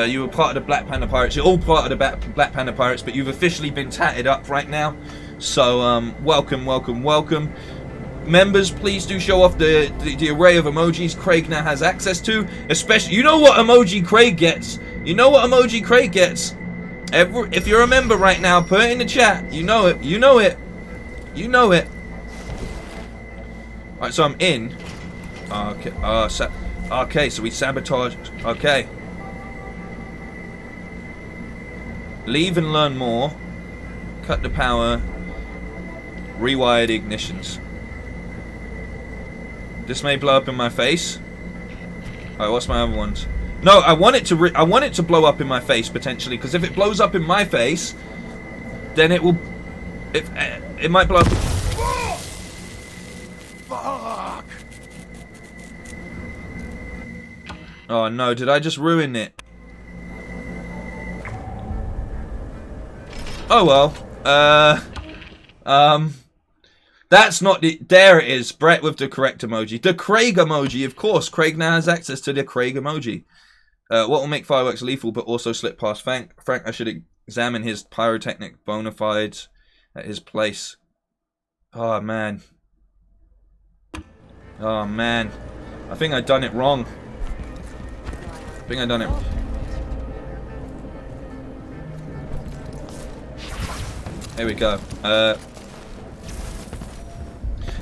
You were part of the Black Panther Pirates. You're all part of the Black Panther Pirates, but you've officially been tatted up right now. So welcome, welcome, welcome. Members, please do show off the array of emojis Craig now has access to. Especially, you know what emoji Craig gets. You know what emoji Craig gets. If you're a member right now, put it in the chat. You know it. You know it. You know it. Alright, so I'm in. Okay. Okay, so we sabotaged. Okay. Leave and learn more. Cut the power. Rewire the ignitions. This may blow up in my face. Alright, what's my other ones? No, I want it to blow up in my face potentially, because if it blows up in my face, then it will. It might blow up. Fuck! Oh no! Did I just ruin it? Oh well. That's not the... There it is. Brett with the correct emoji. The Craig emoji, of course. Craig now has access to the Craig emoji. What will make fireworks lethal but also slip past Frank? I should examine his pyrotechnic bona fides at his place. Oh, man. Oh, man. I think I done it wrong. There we go.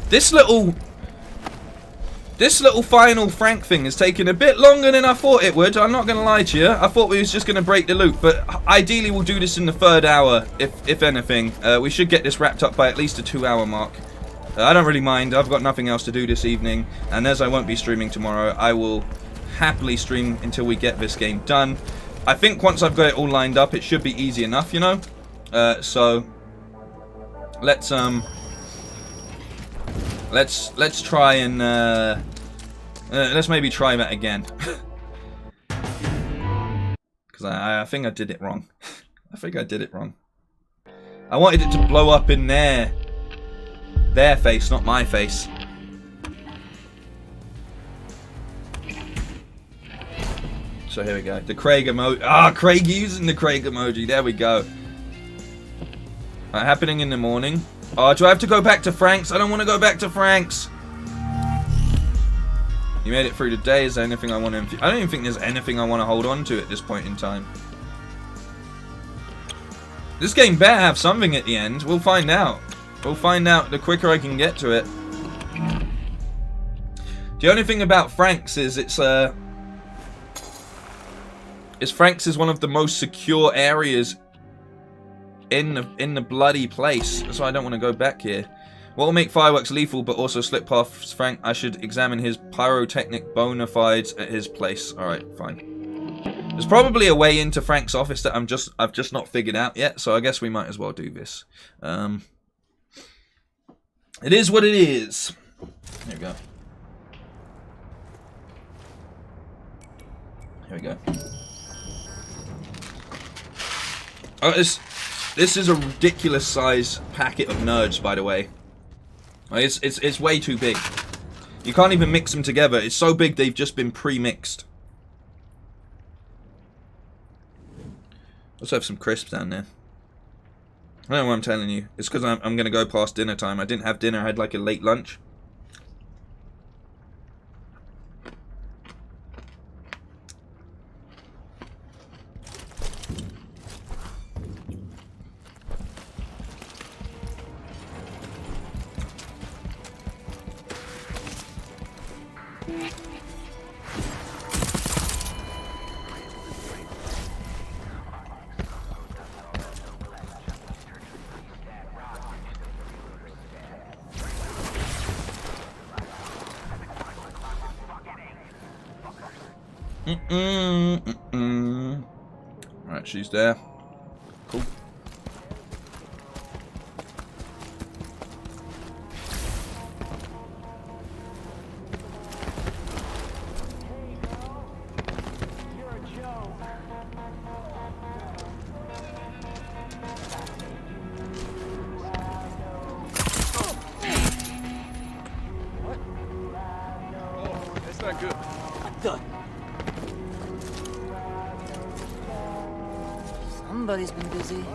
This little final Frank thing is taking a bit longer than I thought it would. I'm not going to lie to you. I thought we was just going to break the loop, but ideally we'll do this in the 3rd hour, if anything. We should get this wrapped up by at least a 2-hour mark. I don't really mind. I've got nothing else to do this evening, and as I won't be streaming tomorrow, I will happily stream until we get this game done. I think once I've got it all lined up, it should be easy enough, you know. So let's try and let's maybe try that again. Because I think I did it wrong. I think I did it wrong. I wanted it to blow up in their face, not my face. So here we go. The Craig emoji. Ah, Craig using the Craig emoji. There we go. Happening in the morning. Oh, do I have to go back to Frank's? I don't want to go back to Frank's. You made it through the day. Is there anything I want to... I don't even think there's anything I want to hold on to at this point in time. This game better have something at the end. We'll find out. We'll find out the quicker I can get to it. The only thing about Frank's is Frank's is one of the most secure areas in the bloody place. That's why I don't want to go back here. What will make fireworks lethal but also slip past Frank? I should examine his pyrotechnic bona fides at his place. Alright, fine. There's probably a way into Frank's office that I've just not figured out yet, so I guess we might as well do this. It is what it is. Here we go. Here we go. Oh, this is a ridiculous size packet of nerds, by the way. It's way too big. You can't even mix them together. It's so big they've just been pre-mixed. Also have some crisps down there. I don't know what I'm telling you. It's because I'm going to go past dinner time. I didn't have dinner. I had like a late lunch. Alright, she's there. Cool. That's not good. done. Somebody's been busy.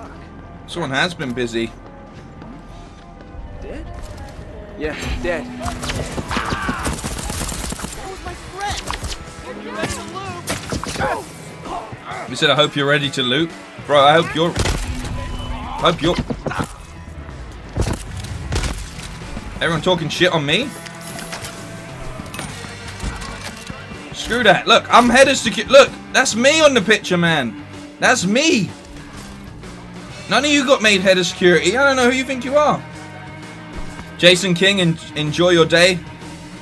Someone has been busy. Dead? Yeah, dead. You said, I hope you're ready to loot. Bro, I hope you're... Everyone talking shit on me? Screw that. Look, I'm head of security. Look, that's me on the picture, man. That's me. None of you got made head of security. I don't know who you think you are. Jason King, enjoy your day.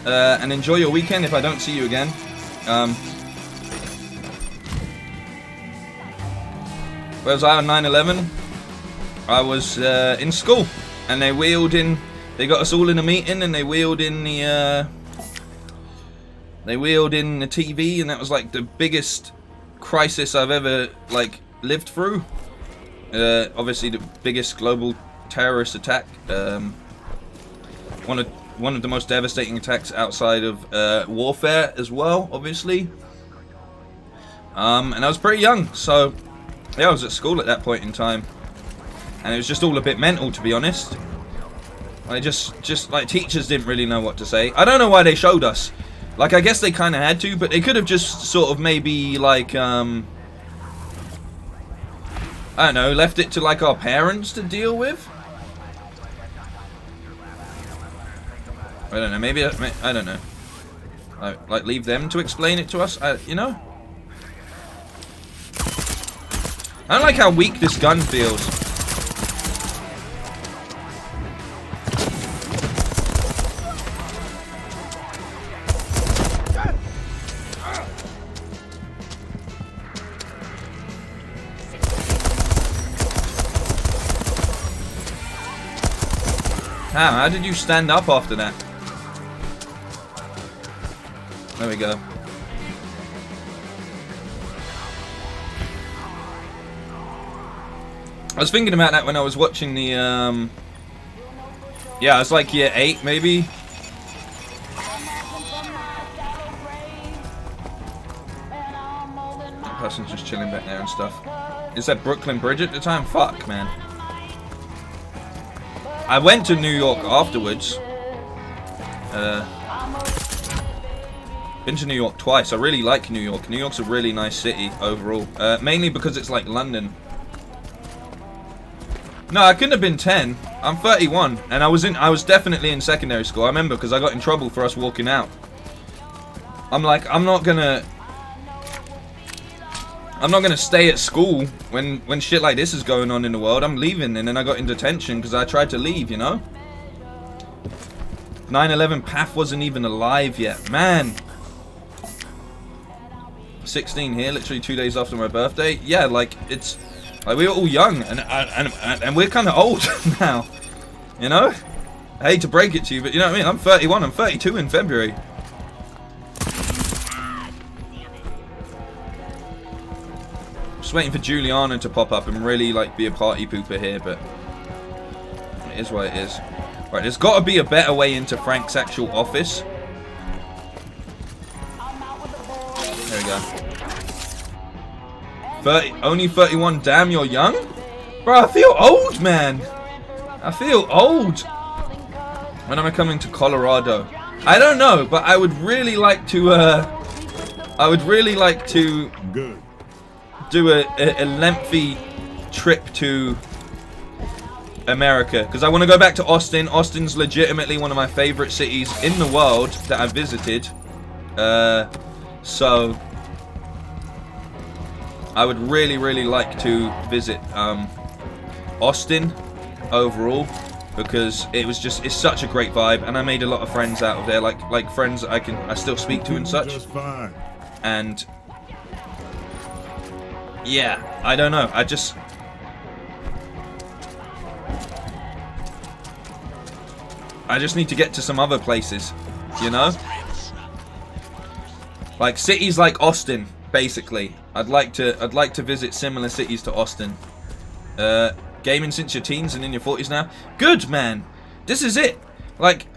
And enjoy your weekend if I don't see you again. Where was I on 9/11? I was in school, and they got us all in a meeting, and they wheeled in the TV, and that was like the biggest crisis I've ever like lived through. Obviously the biggest global terrorist attack. One of the most devastating attacks outside of warfare as well, obviously. And I was pretty young, so yeah, I was at school at that point in time, and it was just all a bit mental, to be honest. Like just like teachers didn't really know what to say. I don't know why they showed us. Like, I guess they kind of had to, but they could have just sort of maybe like I don't know, left it to like our parents to deal with. I don't know. Maybe I don't know. Like leave them to explain it to us. You know. I don't like how weak this gun feels. Damn, how did you stand up after that? There we go. I was thinking about that when I was watching the, yeah, I was like year 8, maybe. That person's just chilling back there and stuff. Is that Brooklyn Bridge at the time? Fuck, man. I went to New York afterwards. Been to New York twice. I really like New York. New York's a really nice city overall. Mainly because it's like London. No, I couldn't have been 10. I'm 31, and I was definitely in secondary school. I remember because I got in trouble for us walking out. I'm like, I'm not gonna stay at school when shit like this is going on in the world. I'm leaving, and then I got in detention because I tried to leave, you know? 9/11 Path wasn't even alive yet. Man. 16 here, literally 2 days after my birthday. Yeah, like, it's... Like, we were all young, and we're kind of old now, you know? I hate to break it to you, but you know what I mean? I'm 31, I'm 32 in February. Just waiting for Juliana to pop up and really, like, be a party pooper here, but it is what it is. Right, there's got to be a better way into Frank's actual office. There we go. Only 31. Damn, you're young? Bro, I feel old, man. I feel old. When am I coming to Colorado? I don't know, but I would really like to, Good. do a lengthy trip to America, because I want to go back to Austin. Austin's legitimately one of my favorite cities in the world that I've visited. So I would really like to visit Austin overall, because it's such a great vibe, and I made a lot of friends out of there, like friends that I still speak to and such. Just fine. And yeah, I don't know. I just need to get to some other places, you know? Like cities like Austin, basically. I'd like to visit similar cities to Austin. Gaming since your teens and in your 40s now. Good, man. This is it. Like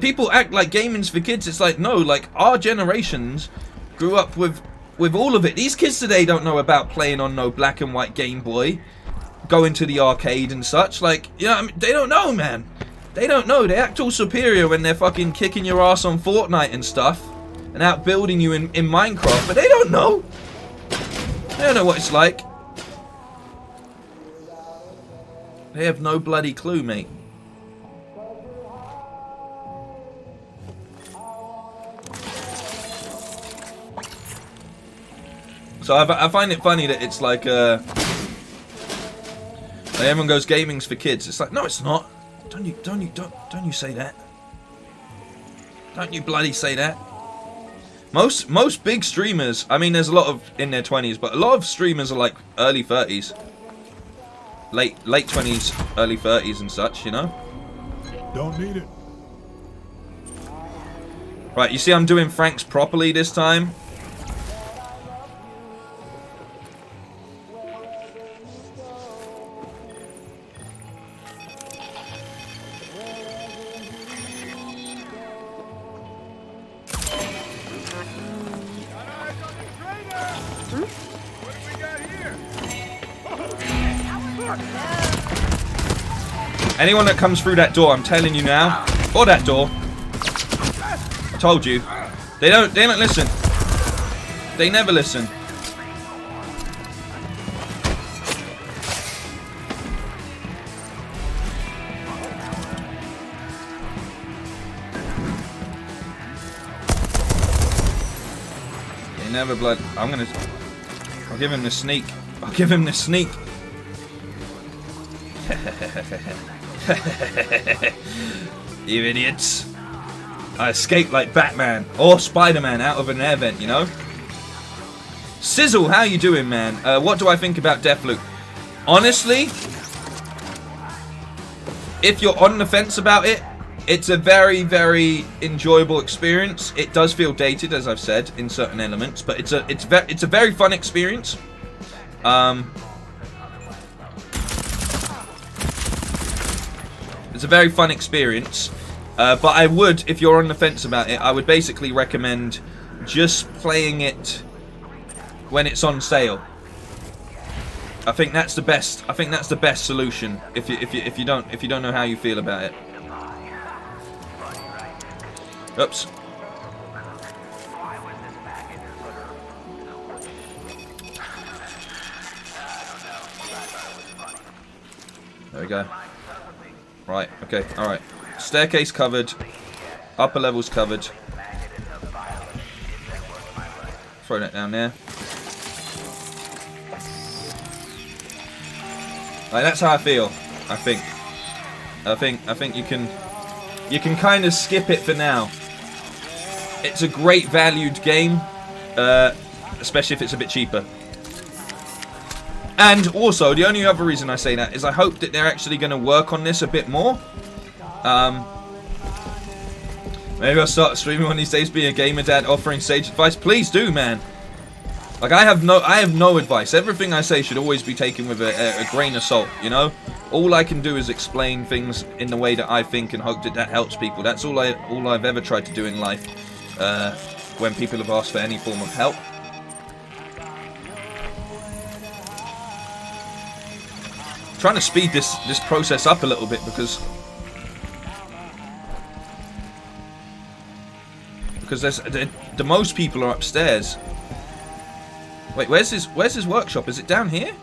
people act like gaming's for kids. It's like, no, like our generations grew up with all of it. These kids today don't know about playing on no black and white Game Boy, going to the arcade and such. Like, you know what I mean? They don't know, man. They don't know. They act all superior when they're fucking kicking your ass on Fortnite and stuff, and outbuilding you in Minecraft, but they don't know. They don't know what it's like. They have no bloody clue, mate. So I find it funny that it's like everyone goes gaming's for kids. It's like, no, it's not. Don't you say that. Don't you bloody say that. Most big streamers, I mean, there's a lot of in their 20s, but a lot of streamers are like early 30s. Late 20s, early 30s and such, you know? Don't need it. Right, you see I'm doing Frank's properly this time. Anyone that comes through that door, I'm telling you now, or that door, I told you, they don't listen. They never listen. They never blood. I'll give him the sneak. I'll give him the sneak. You idiots. I escaped like Batman or Spider-Man out of an air vent, you know? Sizzle, how you doing, man? What do I think about Deathloop? Honestly, if you're on the fence about it, it's a very, very enjoyable experience. It does feel dated, as I've said, in certain elements, but it's a very fun experience. It's a very fun experience, but I would, if you're on the fence about it, I would basically recommend just playing it when it's on sale. I think that's the best. I think that's the best solution if you don't know how you feel about it. Oops. There we go. Right, okay, alright. Staircase covered. Upper levels covered. Throw that down there. Like, that's how I feel, I think. I think you can kind of skip it for now. It's a great valued game, especially if it's a bit cheaper. And also, the only other reason I say that is I hope that they're actually going to work on this a bit more. Maybe I'll start streaming one of these days, be a gamer dad offering sage advice. Please do, man. Like, I have no advice. Everything I say should always be taken with a grain of salt, you know? All I can do is explain things in the way that I think and hope that that helps people. That's all I've ever tried to do in life when people have asked for any form of help. Trying to speed this process up a little bit because there's the most people are upstairs. Wait, where's his workshop? Is it down here?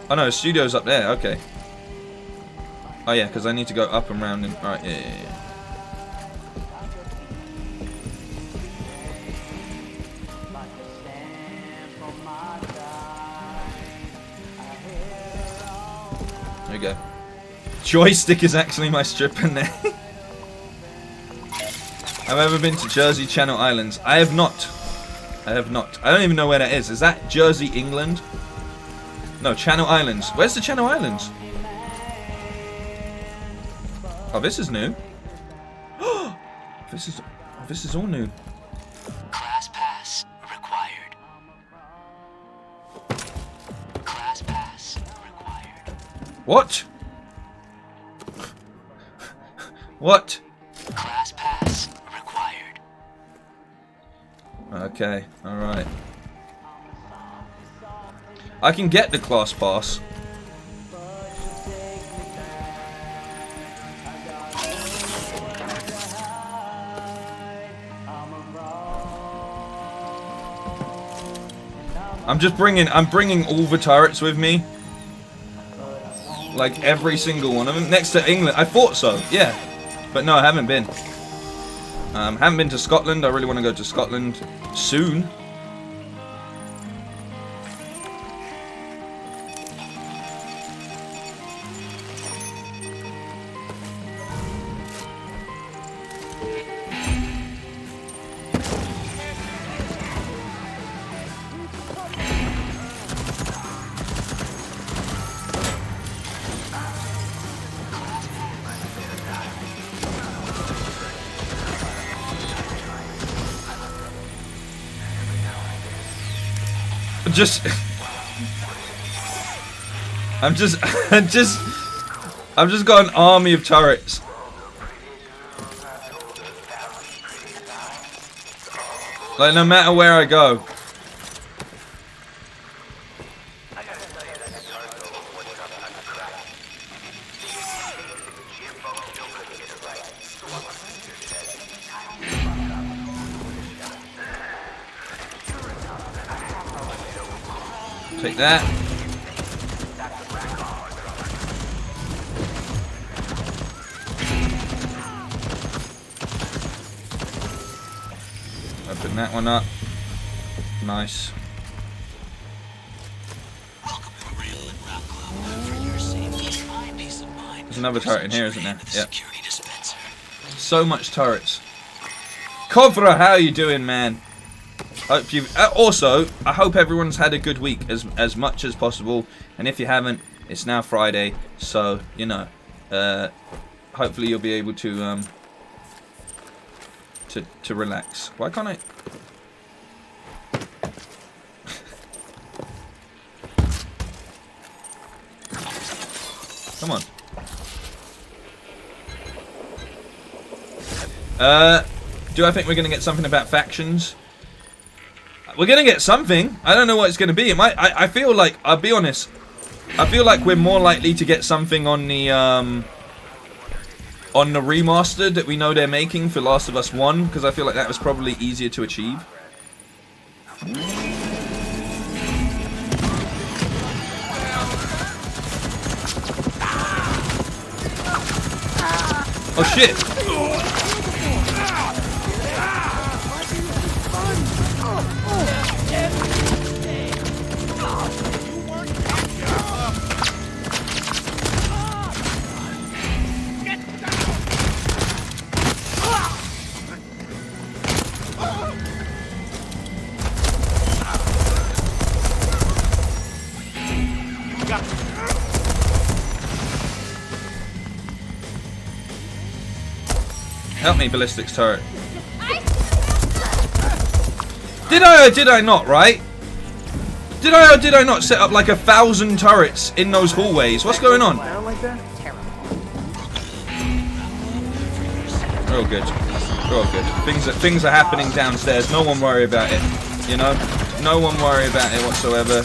Oh no, his studio's up there. Okay. Oh yeah, because I need to go up and round and alright, yeah. There we go. Joystick is actually my stripper name. Have I ever been to Jersey Channel Islands? I have not. I have not. I don't even know where that is. Is that Jersey, England? No, Channel Islands. Where's the Channel Islands? Oh, this is new. This is all new. Class pass required. Class pass required. What? What? Class pass required. Okay, alright. I can get the class pass. I'm bringing all the turrets with me. Like every single one of them. Next to England. I thought so, yeah. But no, I haven't been. Haven't been to Scotland. I really want to go to Scotland soon. I've just got an army of turrets. Like, no matter where I go. Take that. Open that one up. Nice. There's another turret in here, isn't there? Yep. So much turrets. Kovra, how you doing, man? Hope you. Also, I hope everyone's had a good week as much as possible. And if you haven't, it's now Friday, so you know. Hopefully, you'll be able to relax. Why can't I? Come on. Do I think we're gonna get something about factions? We're gonna get something. I don't know what it's gonna be. It might. I feel like, I'll be honest, I feel like we're more likely to get something on the remastered that we know they're making for Last of Us 1, because I feel like that was probably easier to achieve. Oh shit! Help me, ballistics turret. Did I or did I not, right? Did I or did I not set up like 1,000 turrets in those hallways? What's going on? We're all good. We're all good. Things are happening downstairs. No one worry about it. You know? No one worry about it whatsoever.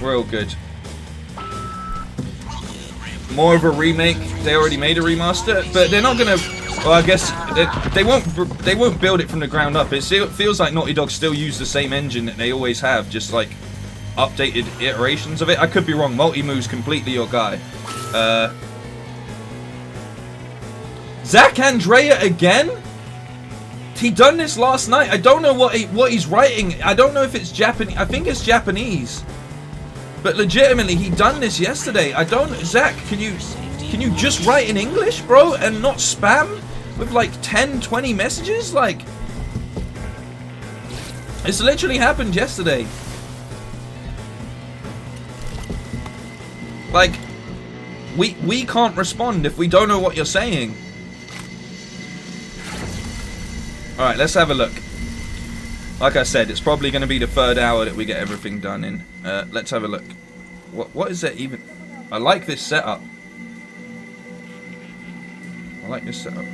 We're all good. More of a remake. They already made a remaster, but they're not gonna. Well, I guess they won't build it from the ground up. It feels like Naughty Dog still use the same engine that they always have, just like updated iterations of it. I could be wrong. Multi-Moo's completely your guy. Zach Andrea again? He done this last night. I don't know what he's writing. I don't know if it's Japanese. I think it's Japanese. But legitimately, he done this yesterday. I don't. Zach, can you just write in English, bro, and not spam with like 10, 20 messages? Like, it's literally happened yesterday. Like, we can't respond if we don't know what you're saying. Alright, let's have a look. Like I said, it's probably going to be the 3rd hour that we get everything done in. Let's have a look. What is that even? I like this setup. I like this setup.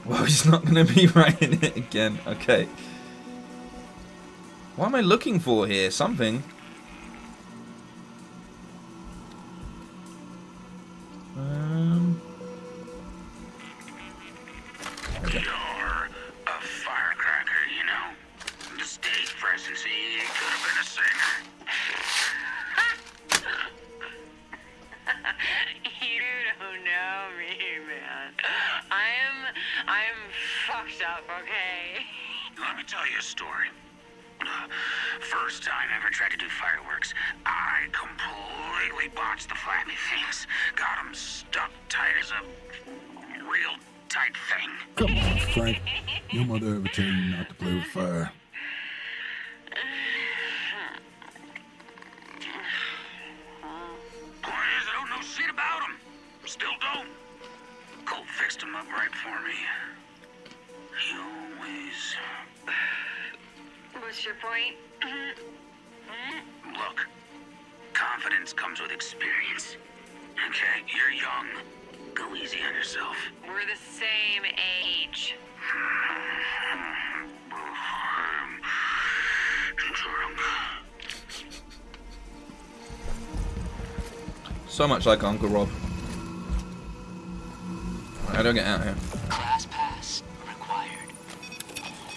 Well, he's not going to be writing it again. Okay. What am I looking for here? Something. You're a firecracker, you know. The stage presence, you could have been a singer. You don't know me, man. I'm fucked up, okay? Let me tell you a story. First time I ever tried to do fireworks, I completely botched the flappy things. Got them stuck tight as a real tight thing. Come on, Frank. Your mother ever tell you not to play with fire? Point is, I don't know shit about them. Still don't. Colt fixed them up right for me. He always... What's your point? Look, confidence comes with experience. Okay, you're young. Go easy on yourself. We're the same age. So much like Uncle Rob. I don't get out of here. Class pass required.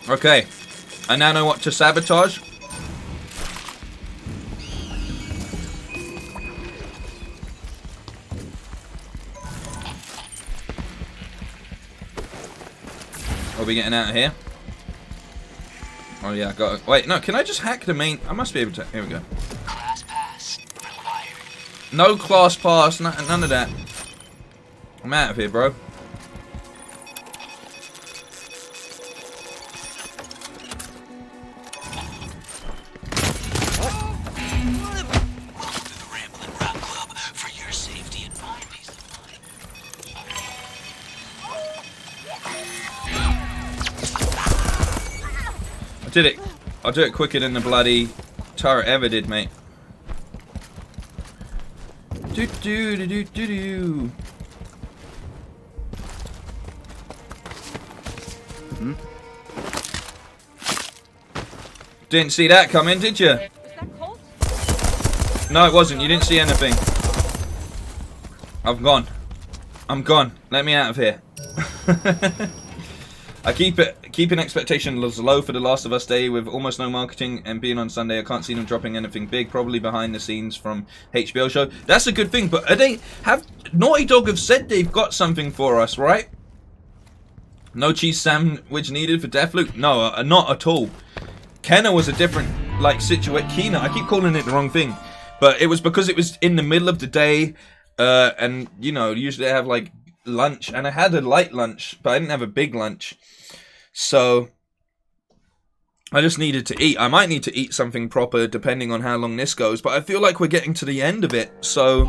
Okay. I now know what to sabotage. Are we getting out of here? Oh yeah, I got it. Wait, no, can I just hack the main? I must be able to. Here we go. Class pass required. No class pass, none of that. I'm out of here, bro. Did it? I'll do it quicker than the bloody turret ever did, mate. Do do do do do do. Didn't see that coming, did you? Was that Colt? No, it wasn't. You didn't see anything. I'm gone. I'm gone. Let me out of here. I keeping expectations low for The Last of Us Day with almost no marketing and being on Sunday. I can't see them dropping anything big. Probably behind the scenes from HBO show. That's a good thing. But Naughty Dog have said they've got something for us, right? No cheese sandwich needed for Deathloop? No, not at all. Kenna was a different situation. Kena, I keep calling it the wrong thing, but it was because it was in the middle of the day, and you know usually I have like lunch, and I had a light lunch, but I didn't have a big lunch. So I just needed to eat. I might need to eat something proper depending on how long this goes, but I feel like we're getting to the end of it. So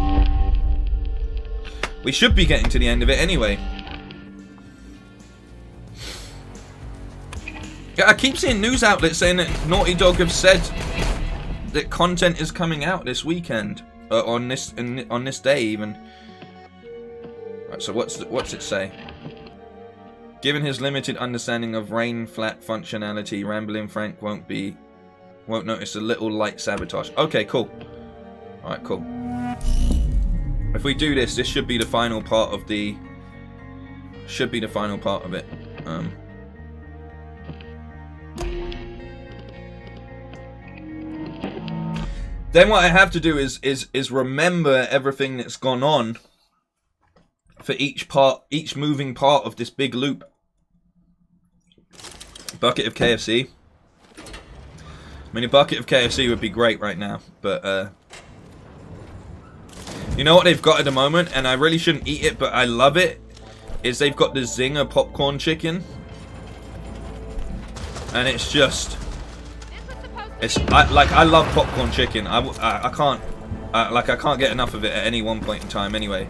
we should be getting to the end of it anyway. Yeah, I keep seeing news outlets saying that Naughty Dog have said that content is coming out this weekend, on this day even. Right, so what's it say? Given his limited understanding of rain flat functionality, Rambling Frank won't notice a little light sabotage. Okay, cool. Alright, cool. If we do this should be the final part of the... Should be the final part of it. Then what I have to do is remember everything that's gone on for each moving part of this big loop. Bucket of KFC. I mean, a bucket of KFC would be great right now, but you know what they've got at the moment, and I really shouldn't eat it, but I love it, is they've got the Zinger popcorn chicken, and it's just, I love popcorn chicken. I can't get enough of it at any one point in time. Anyway,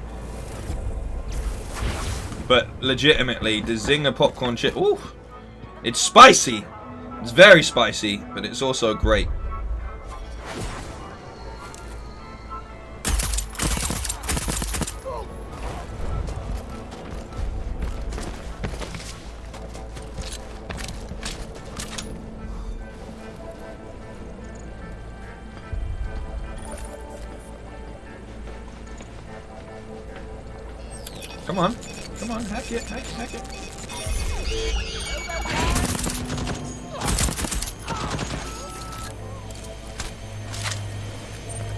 But legitimately, the Zinger popcorn chip, ooh, it's spicy. It's very spicy, but it's also great. Come on. Come on, hack it, hack it.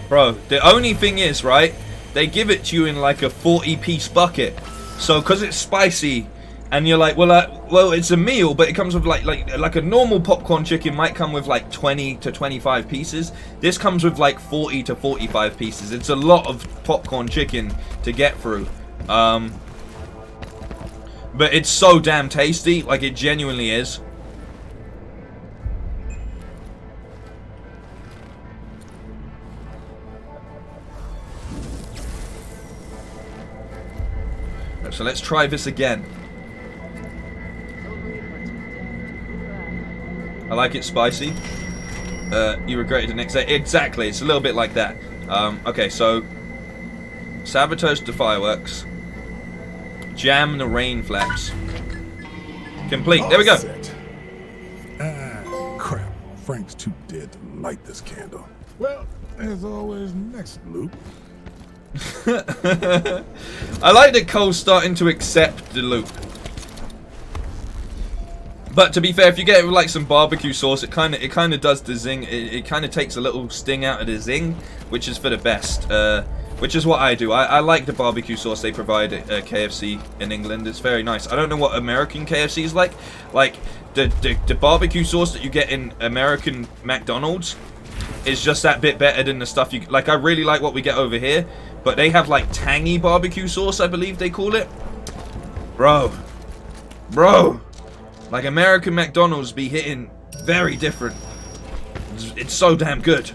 Bro, the only thing is, right, they give it to you in like a 40-piece bucket. So, because it's spicy, and you're like, well, it's a meal, but it comes with like a normal popcorn chicken might come with like 20 to 25 pieces. This comes with like 40 to 45 pieces. It's a lot of popcorn chicken to get through. But it's so damn tasty, like it genuinely is. So let's try this again. I like it spicy. You regret it the next day. Exactly, it's a little bit like that. Okay, so sabotage the fireworks. Jam the rain flaps. Complete. There we go. Crap. Frank's too dead to light this candle. Well, there's always next loop. I like that Cole's starting to accept the loop. But to be fair, if you get it with like some barbecue sauce, it kind of does the zing. It kind of takes a little sting out of the zing, which is for the best. Which is what I do. I like the barbecue sauce they provide at KFC in England. It's very nice. I don't know what American KFC is like. Like, the barbecue sauce that you get in American McDonald's is just that bit better than the stuff you... Like, I really like what we get over here. But they have, like, tangy barbecue sauce, I believe they call it. Bro. Like, American McDonald's be hitting very different. It's so damn good.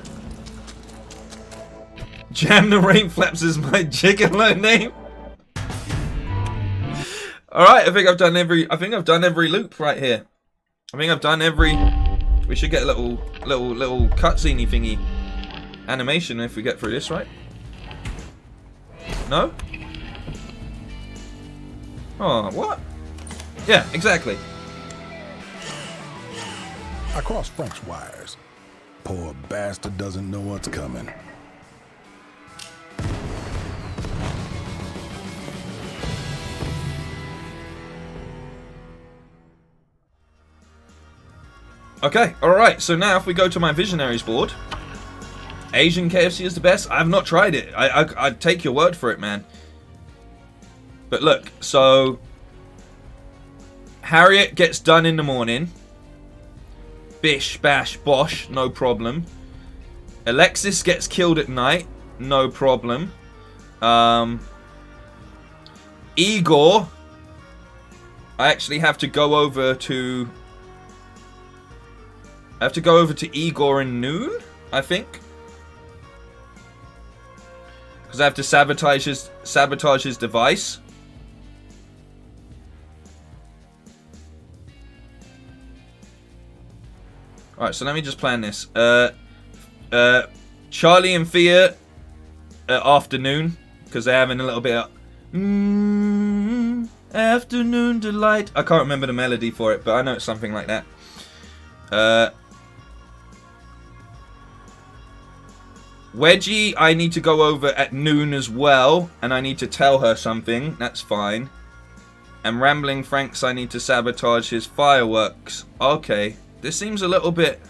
Jam the rain flaps is my chicken name. Alright, I think I've done every loop right here. I think I've done every... We should get a little cutscene thingy animation if we get through this, right? No? Oh, what? Yeah, exactly. I crossed Frank's wires. Poor bastard doesn't know what's coming. Okay, alright, so now if we go to my Visionaries board, Asian KFC is the best. I have not tried it. I'd take your word for it, man. But look, so Harriet gets done in the morning. Bish, bash, bosh, no problem. Alexis gets killed at night, no problem. Igor, I actually have to go over to... I have to go over to Igor in noon, I think. Because I have to sabotage his device. Alright, so let me just plan this. Charlie and Thea afternoon. Because they're having a little bit of... afternoon delight. I can't remember the melody for it, but I know it's something like that. Wedgie, I need to go over at noon as well, and I need to tell her something. That's fine. And Rambling Franks, I need to sabotage his fireworks. Okay, this seems a little bit...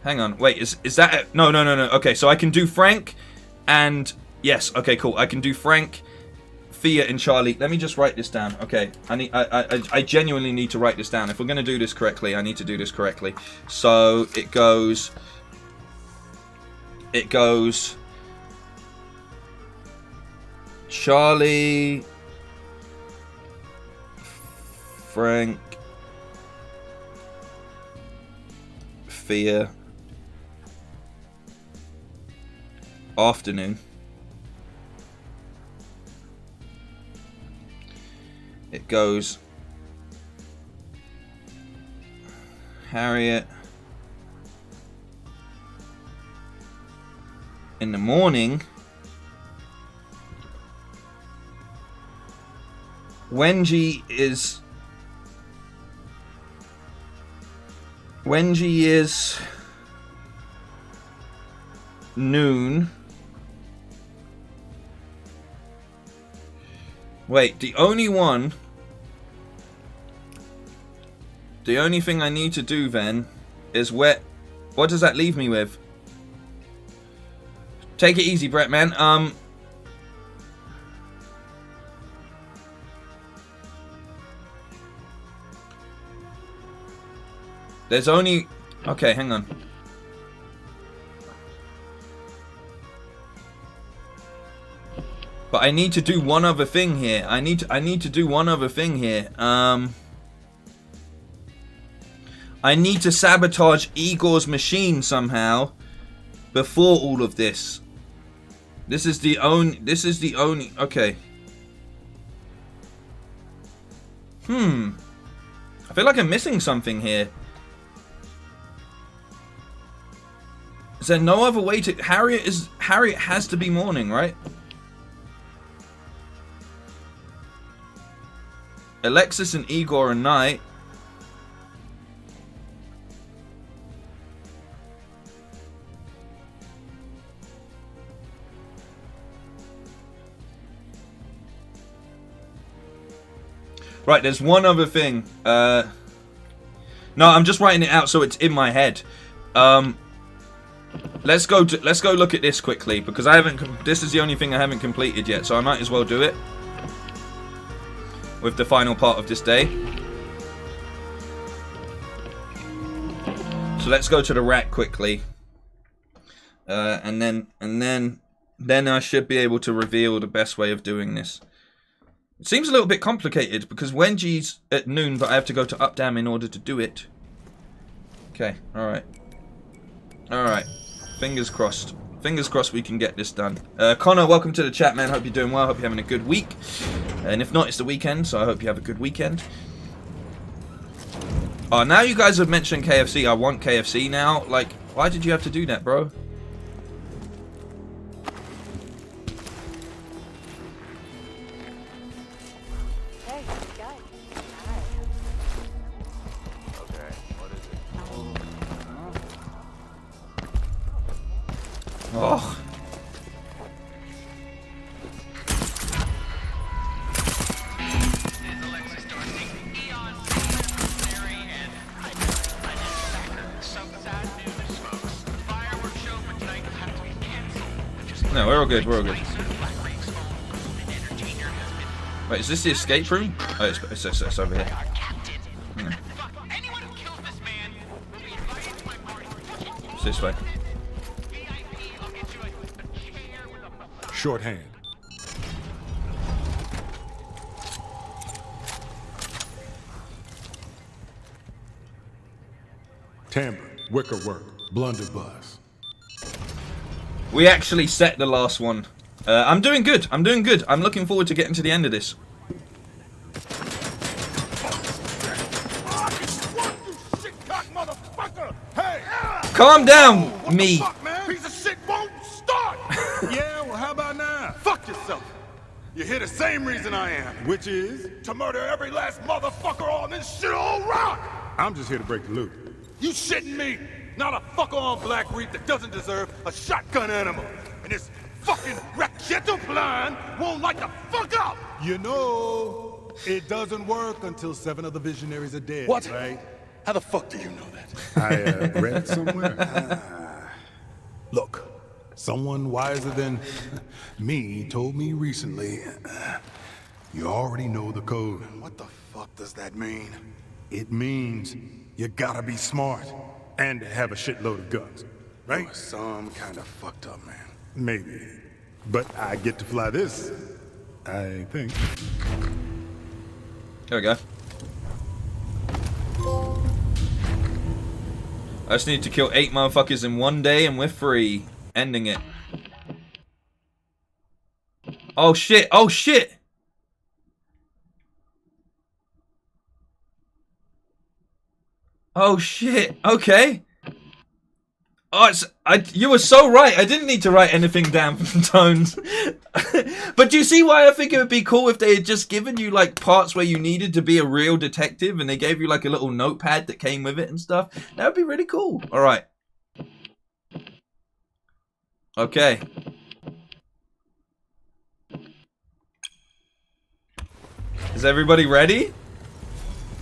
Hang on, wait, is that... No. Okay, so I can do Frank and... Yes, okay, cool. I can do Frank, Thea, and Charlie. Let me just write this down. Okay, I genuinely need to write this down. If we're going to do this correctly, I need to do this correctly. So it goes Charlie, Frank, Thea, afternoon. it goes Harriet in the morning. Wenji is noon. Wait, the only thing I need to do then is what does that leave me with? Take it easy, Brett, man. There's only... Okay, hang on. But I need to do one other thing here. I need to do one other thing here. I need to sabotage Igor's machine somehow before all of this. This is the only... Okay. I feel like I'm missing something here. Is there no other way to... Harriet has to be morning, right? Alexis and Igor are night. Right, there's one other thing. No, I'm just writing it out so it's in my head. Let's go look at this quickly because I haven't. This is the only thing I haven't completed yet, so I might as well do it with the final part of this day. So let's go to the rack quickly, and then I should be able to reveal the best way of doing this. It seems a little bit complicated because Wenji's at noon, but I have to go to Updam in order to do it. Okay, alright. Alright. Fingers crossed. Fingers crossed we can get this done. Connor, welcome to the chat, man. Hope you're doing well. Hope you're having a good week. And if not, it's the weekend, so I hope you have a good weekend. Oh, now you guys have mentioned KFC. I want KFC now. Like, why did you have to do that, bro? Oh. No, we're all good, we're all good. Wait, is this the escape room? Oh, it's over here. Yeah. It's this way. Shorthand. Timbre, wicker work, blunderbuss. We actually set the last one. I'm doing good. I'm doing good. I'm looking forward to getting to the end of this. Calm down, me. Piece of shit won't start. Yeah, well, how about now? Fuck yourself. You're here the same reason I am, which is to murder every last motherfucker on this shit old rock. I'm just here to break the loot. You shitting me? Not a fucker on Blackreef that doesn't deserve a shotgun animal. And this fucking racketto plan won't light the fuck up. You know, it doesn't work until 7 of the visionaries are dead. What? Right? How the fuck do you know that? I read it somewhere. Look, someone wiser than me told me recently, you already know the code. What the fuck does that mean? It means you gotta be smart and have a shitload of guns, right? You're some kind of fucked up man. Maybe. But I get to fly this, I think. There we go. I just need to kill 8 motherfuckers in one day and we're free. Ending it. Oh shit, oh shit! Oh shit. Okay. Oh, you were so right. I didn't need to write anything down from tones. But do you see why I think it would be cool if they had just given you like parts where you needed to be a real detective and they gave you like a little notepad that came with it and stuff? That would be really cool. All right. Okay. Is everybody ready?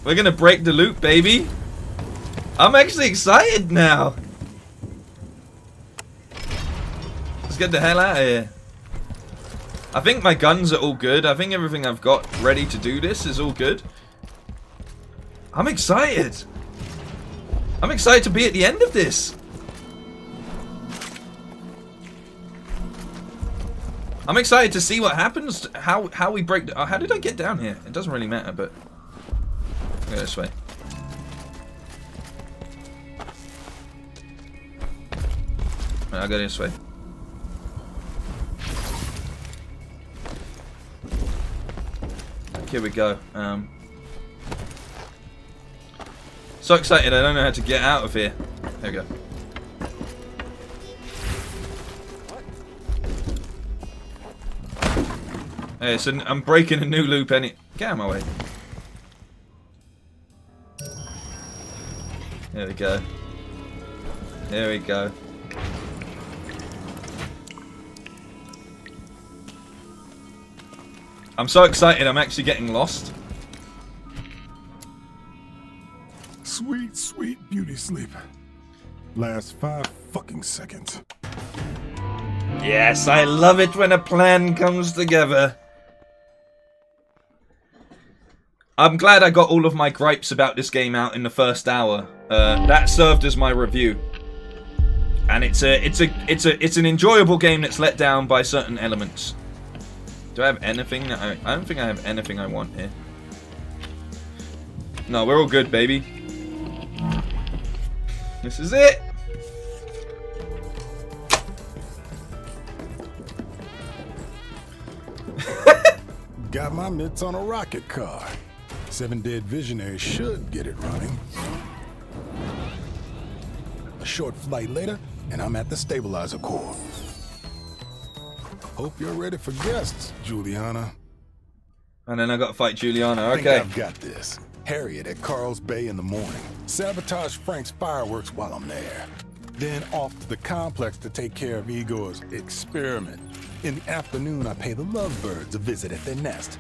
We're gonna break the loop, baby. I'm actually excited now. Let's get the hell out of here. I think my guns are all good. I think everything I've got ready to do this is all good. I'm excited. I'm excited to be at the end of this. I'm excited to see what happens. How we break. How did I get down here? It doesn't really matter, but go this way. I'll go this way. Here we go. So excited, I don't know how to get out of here. There we go. Hey, so I'm breaking a new loop. Get out of my way. There we go. There we go. I'm so excited, I'm actually getting lost. Sweet, sweet beauty sleep. Last 5 fucking seconds. Yes, I love it when a plan comes together. I'm glad I got all of my gripes about this game out in the first hour. That served as my review. And it's an enjoyable game that's let down by certain elements. Do I have anything that I don't think I have anything I want here. No, we're all good, baby. This is it. Got my mitts on a rocket car. 7 Dead Visionaries should get it running. A short flight later, and I'm at the stabilizer core. Hope you're ready for guests, Juliana. And then I got to fight Juliana. I think Okay. I've got this. Harriet at Carl's Bay in the morning. Sabotage Frank's fireworks while I'm there. Then off to the complex to take care of Igor's experiment. In the afternoon, I pay the lovebirds a visit at their nest.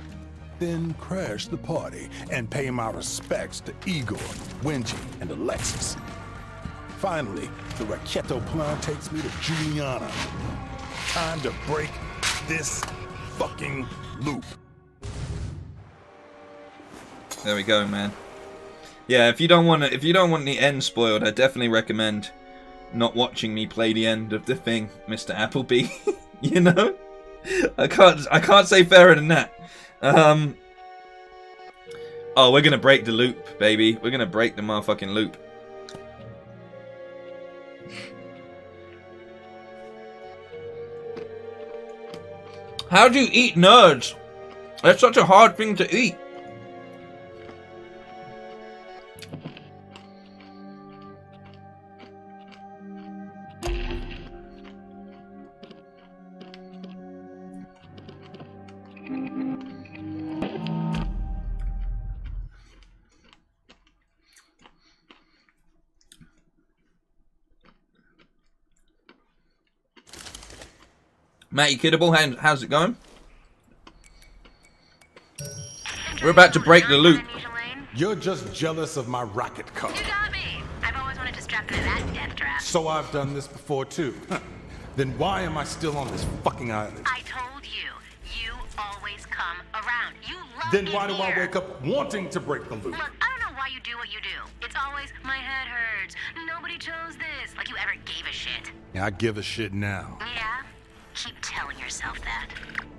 Then crash the party and pay my respects to Igor, Wenji, and Alexis. Finally, the Raqueto plan takes me to Juliana. Time to break this fucking loop. There we go, man. Yeah, if you don't want the end spoiled, I definitely recommend not watching me play the end of the thing, Mr. Appleby. You know? I can't say fairer than that. Oh, we're gonna break the loop, baby. We're gonna break the motherfucking loop. How do you eat nerds? That's such a hard thing to eat. Matty Kiddable, how's it going? We're about to break the loop. You're just jealous of my rocket car. You got me. I've always wanted to strap into that death trap. So I've done this before too. Then why am I still on this fucking island? I told you. You always come around. You love Then it why do I here. wake up wanting to break the loop? Look, I don't know why you do what you do. It's always, my head hurts. Nobody chose this. Like you ever gave a shit. I give a shit now. Yeah? Keep telling yourself that.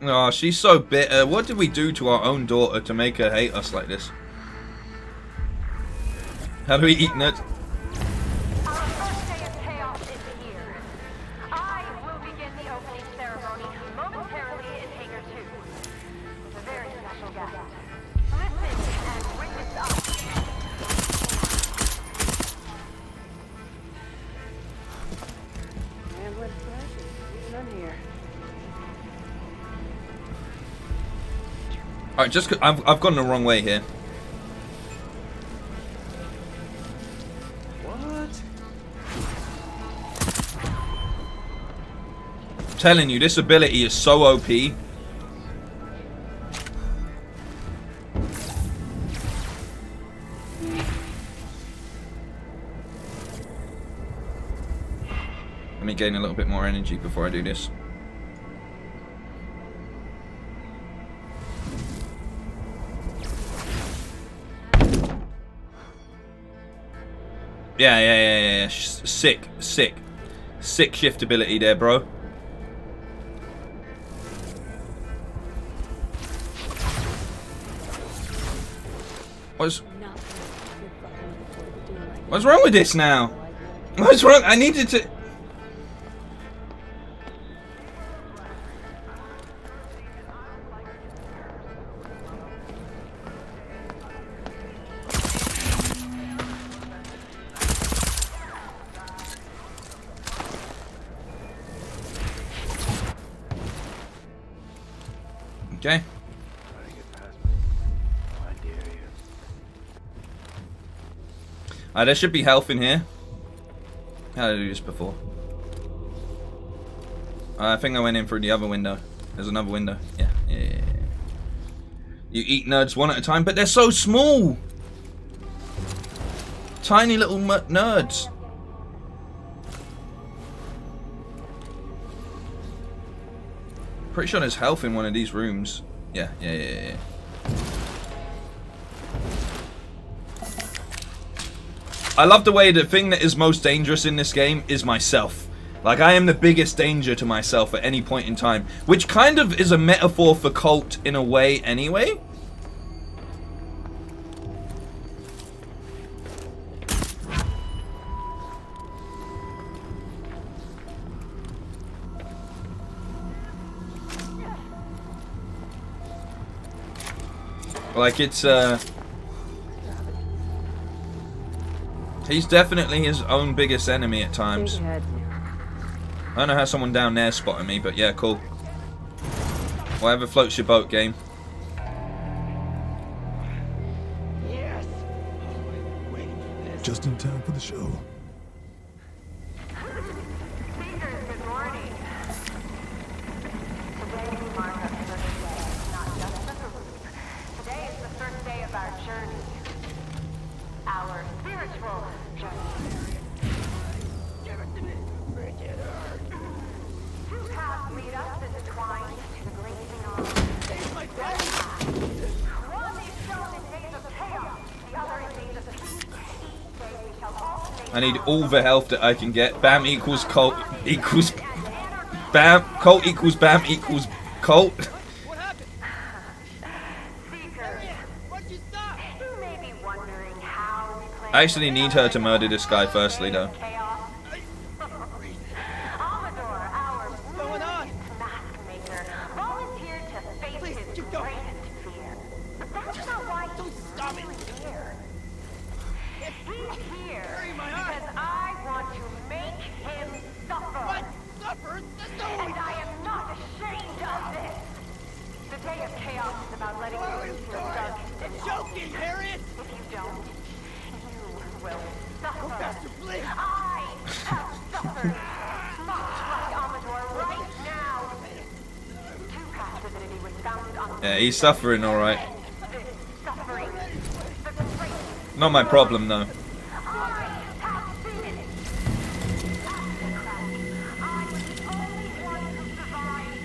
Oh, she's so bitter. What did we do to our own daughter to make her hate us like this? How do we eat nuts? Our first day of chaos is here. I will begin the opening ceremony momentarily in Hangar 2 with a very special guest. Listen and witness us. done here. Alright, just I've gone the wrong way here. What? I'm telling you, this ability is so OP. Let me gain a little bit more energy before I do this. Yeah. Sick shift ability there, bro. What's wrong with this now? What's wrong? I needed to... Okay. There should be health in here. How did I do this before? I think I went in through the other window. There's another window. Yeah. You eat nerds one at a time, but they're so small. Tiny little nerds. Pretty sure there's health in one of these rooms. Yeah. I love the way the thing that is most dangerous in this game is myself. Like, I am the biggest danger to myself at any point in time. Which kind of is a metaphor for Colt in a way anyway. Like, it's, he's definitely his own biggest enemy at times. I don't know how someone down there spotted me, but yeah, cool. Whatever floats your boat, game. Yes. Just in time for the show. Speakers, good morning. Today marks our first day, not just the group. Today is the first day of our journey. Our spiritual journey. Two paths lead us intertwined to the great beyond. One is shown in days of chaos, the other in days of peace. Each day we shall alternate. I need all the health that I can get. Bam equals Colt equals Bam. Colt equals Bam equals Colt. What happened? Seekers. You may be wondering how we plan I actually need her to murder this guy firstly, though. Amador, our brilliant mask maker, volunteered to face his greatest fear. But that's not why he's here. He's here because I want to make him suffer. And I am not ashamed of this. The day of chaos is about letting you into your darkest and joking, Harriet. If you don't, you will suffer. I have suffered. Much like Amador right now. Two path divinity was founded on Yeah, he's suffering alright. this suffering. The great Not my problem, though. I have finished. I was the only one who survived.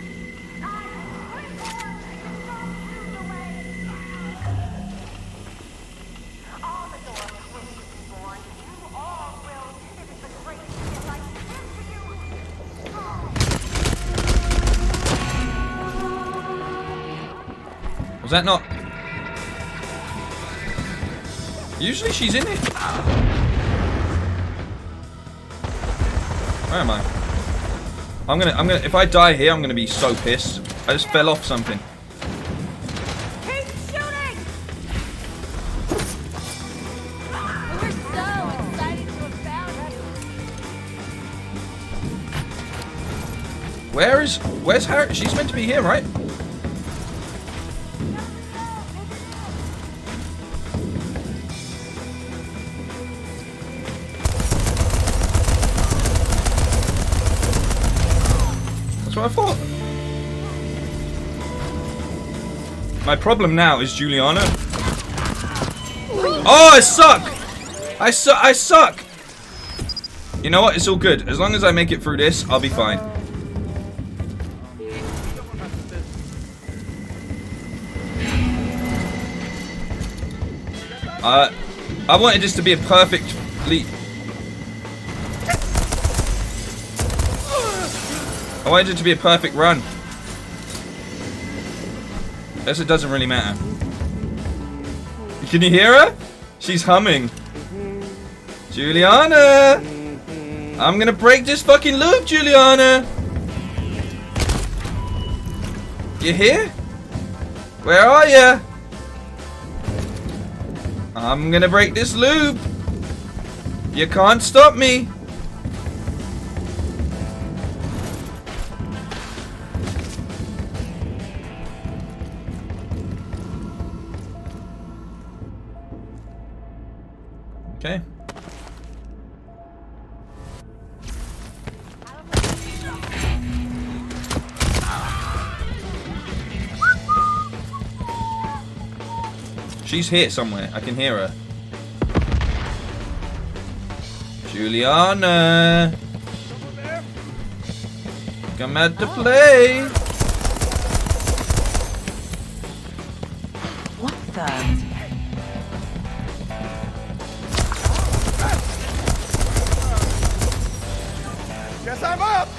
I was reborn to show you the way. Amador will be born. You all will. It is the greatest gift I can give to you. Was that not... Usually she's in it. Where am I? I'm gonna, if I die here, I'm gonna be so pissed. I just fell off something. Keep shooting! We're so excited to have found you. Where's Harry? She's meant to be here, right? That's what I thought. My problem now is Juliana. Oh, I suck! I suck! You know what? It's all good. As long as I make it through this, I'll be fine. I wanted this to be a perfect leap. I wanted it to be a perfect run. Guess it doesn't really matter. Can you hear her? She's humming. Juliana! I'm gonna break this fucking loop, Juliana! You here? Where are ya? I'm gonna break this loop. You can't stop me. Okay. She's here somewhere. I can hear her. Juliana. Come out to play. What the? Guess I'm up!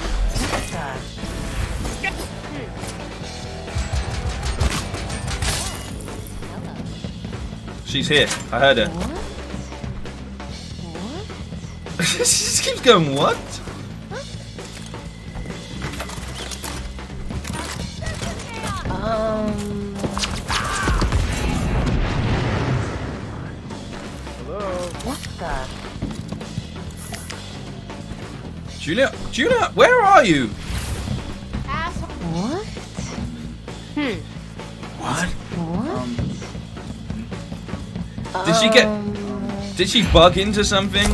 She's here. I heard her. What? She just keeps going, what? What the? Julia, where are you? What? What? What? Did she bug into something?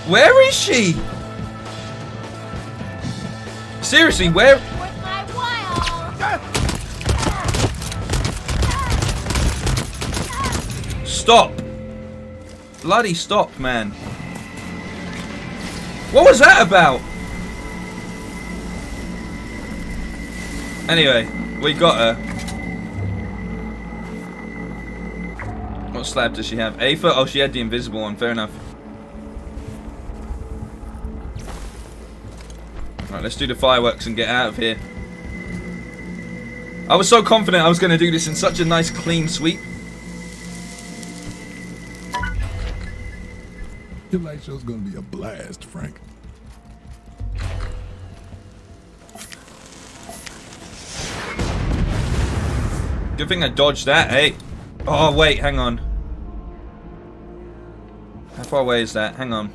Where is she? Seriously, where? Stop. Bloody stop, man. What was that about? Anyway, we got her. What slab does she have? Aether? Oh, she had the invisible one. Fair enough. Alright, let's do the fireworks and get out of here. I was so confident I was going to do this in such a nice clean sweep. Your light show's gonna be a blast, Frank. Good thing I dodged that, hey. Oh, wait, hang on. How far away is that? Hang on.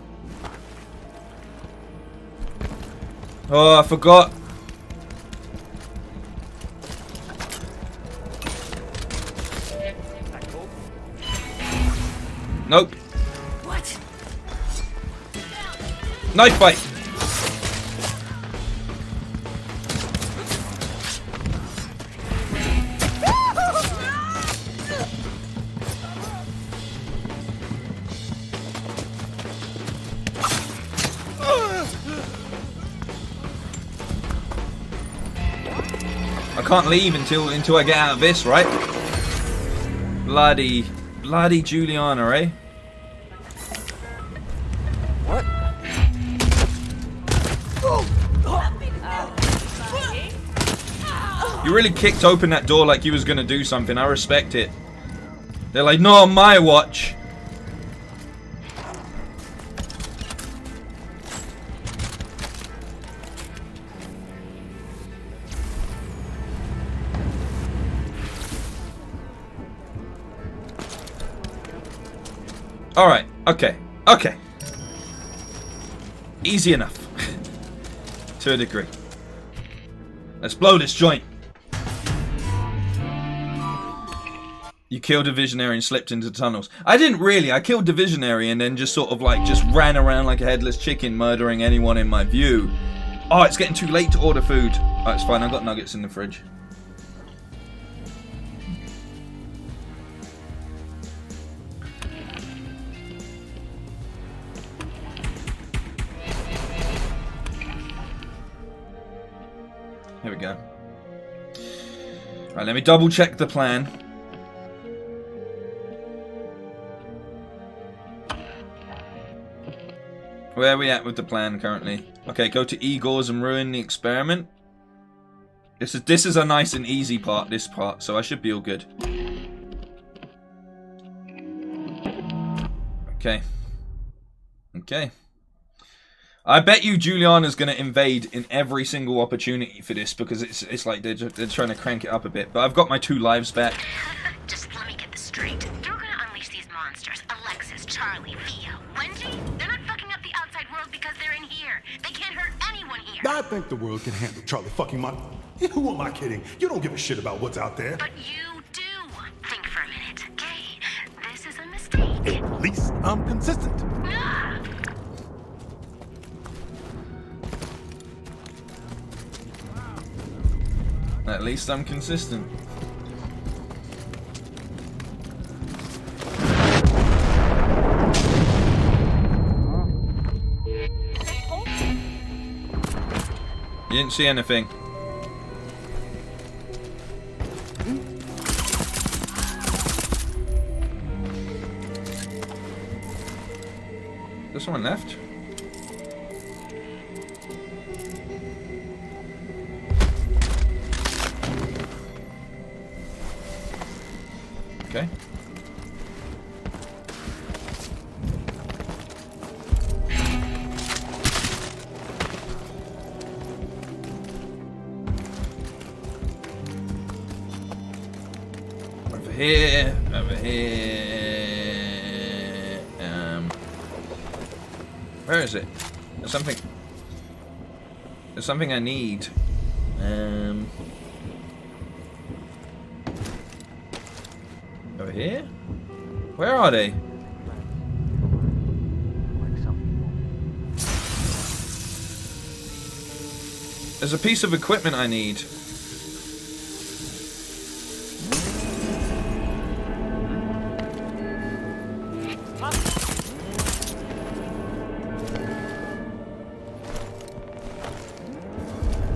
Oh, I forgot. Nope. What? Knife fight. I can't leave until I get out of this, right? Bloody Juliana, eh? What? You really kicked open that door like you was gonna do something. I respect it. They're like, no, on my watch. Alright, okay. Okay. Easy enough. To a degree. Let's blow this joint. You killed a visionary and slipped into tunnels. I didn't really. I killed the visionary and then just sort of like just ran around like a headless chicken, murdering anyone in my view. Oh, it's getting too late to order food. Oh, it's fine. I've got nuggets in the fridge. Here we go. Alright, let me double check the plan. Where are we at with the plan currently? Okay, go to Igor's and ruin the experiment. This is a nice and easy part, this part, so I should be all good. Okay. Okay. I bet you Juliana's gonna invade in every single opportunity for this because it's like they're trying to crank it up a bit. But I've got my 2 lives back. Just let me get this straight. You're gonna unleash these monsters. Alexis, Charlie, Vio, Wendy. They're not fucking up the outside world because they're in here. They can't hurt anyone here. I think the world can handle Charlie fucking my... Who am I kidding? You don't give a shit about what's out there. But you do. Think for a minute, okay? This is a mistake. At least I'm consistent. Ah! At least I'm consistent. You didn't see anything. There's someone left. Okay. Over here, over here. Where is it? There's something. There's something I need. Over here? Where are they? There's a piece of equipment I need.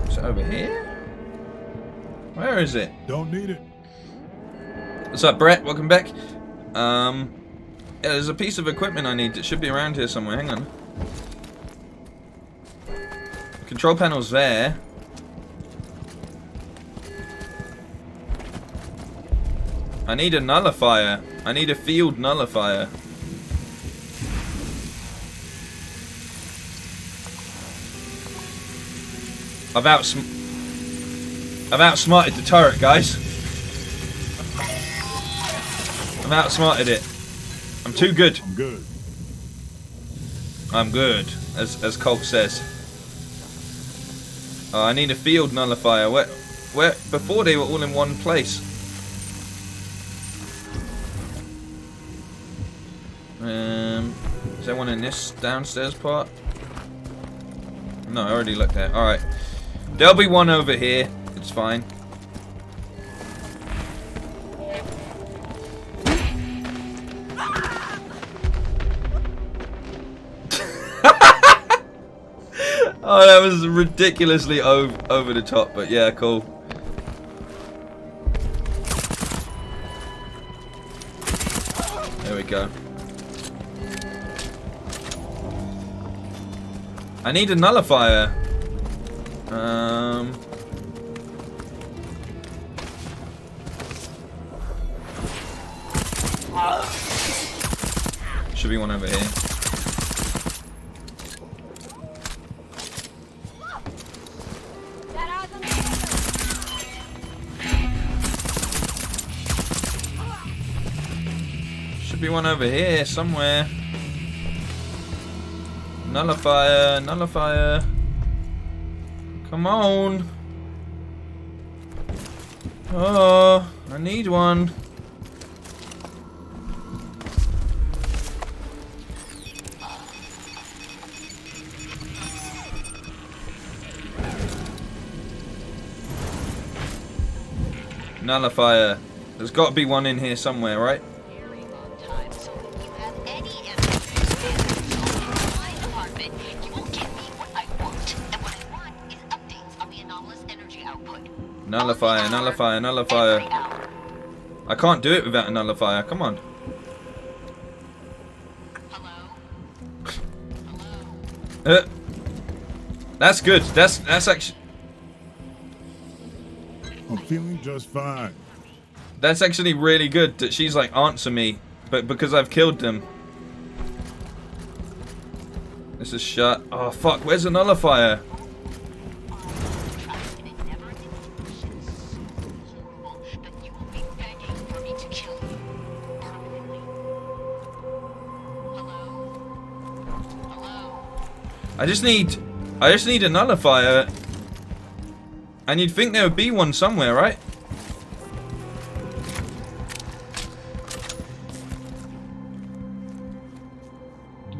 Is it over here? Where is it? Don't need it. What's up, Brett? Welcome back. Yeah, there's a piece of equipment I need. It should be around here somewhere. Hang on. The control panel's there. I need a nullifier. I need a field nullifier. I've outsmarted the turret, guys. I've outsmarted it. I'm too good. I'm good. I'm good, as Colt says. Oh, I need a field nullifier. Where? Before they were all in one place. Is there one in this downstairs part? No, I already looked at it. Alright. There'll be one over here. It's fine. Oh, that was ridiculously over the top, but yeah, cool. There we go. I need a nullifier. Should be one over here. Should be one over here somewhere. Nullifier, nullifier. Come on. Oh, I need one. Nullifier. There's got to be one in here somewhere, right? Nullifier, nullifier, nullifier. I can't do it without a nullifier. Come on. That's good. That's actually. I'm feeling just fine. That's actually really good that she's like, answer me, but because I've killed them. This is shut. Oh fuck, where's the nullifier? I just need a nullifier. And you'd think there would be one somewhere, right?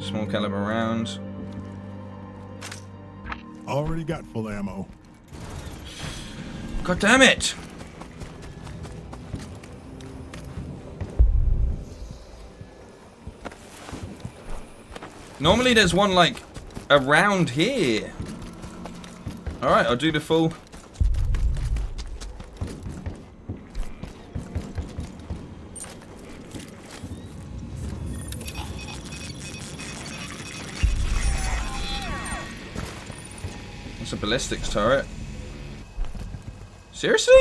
Small caliber rounds. Already got full ammo. God damn it! Normally there's one like around here. Alright, I'll do the full. It's a ballistics turret. Seriously?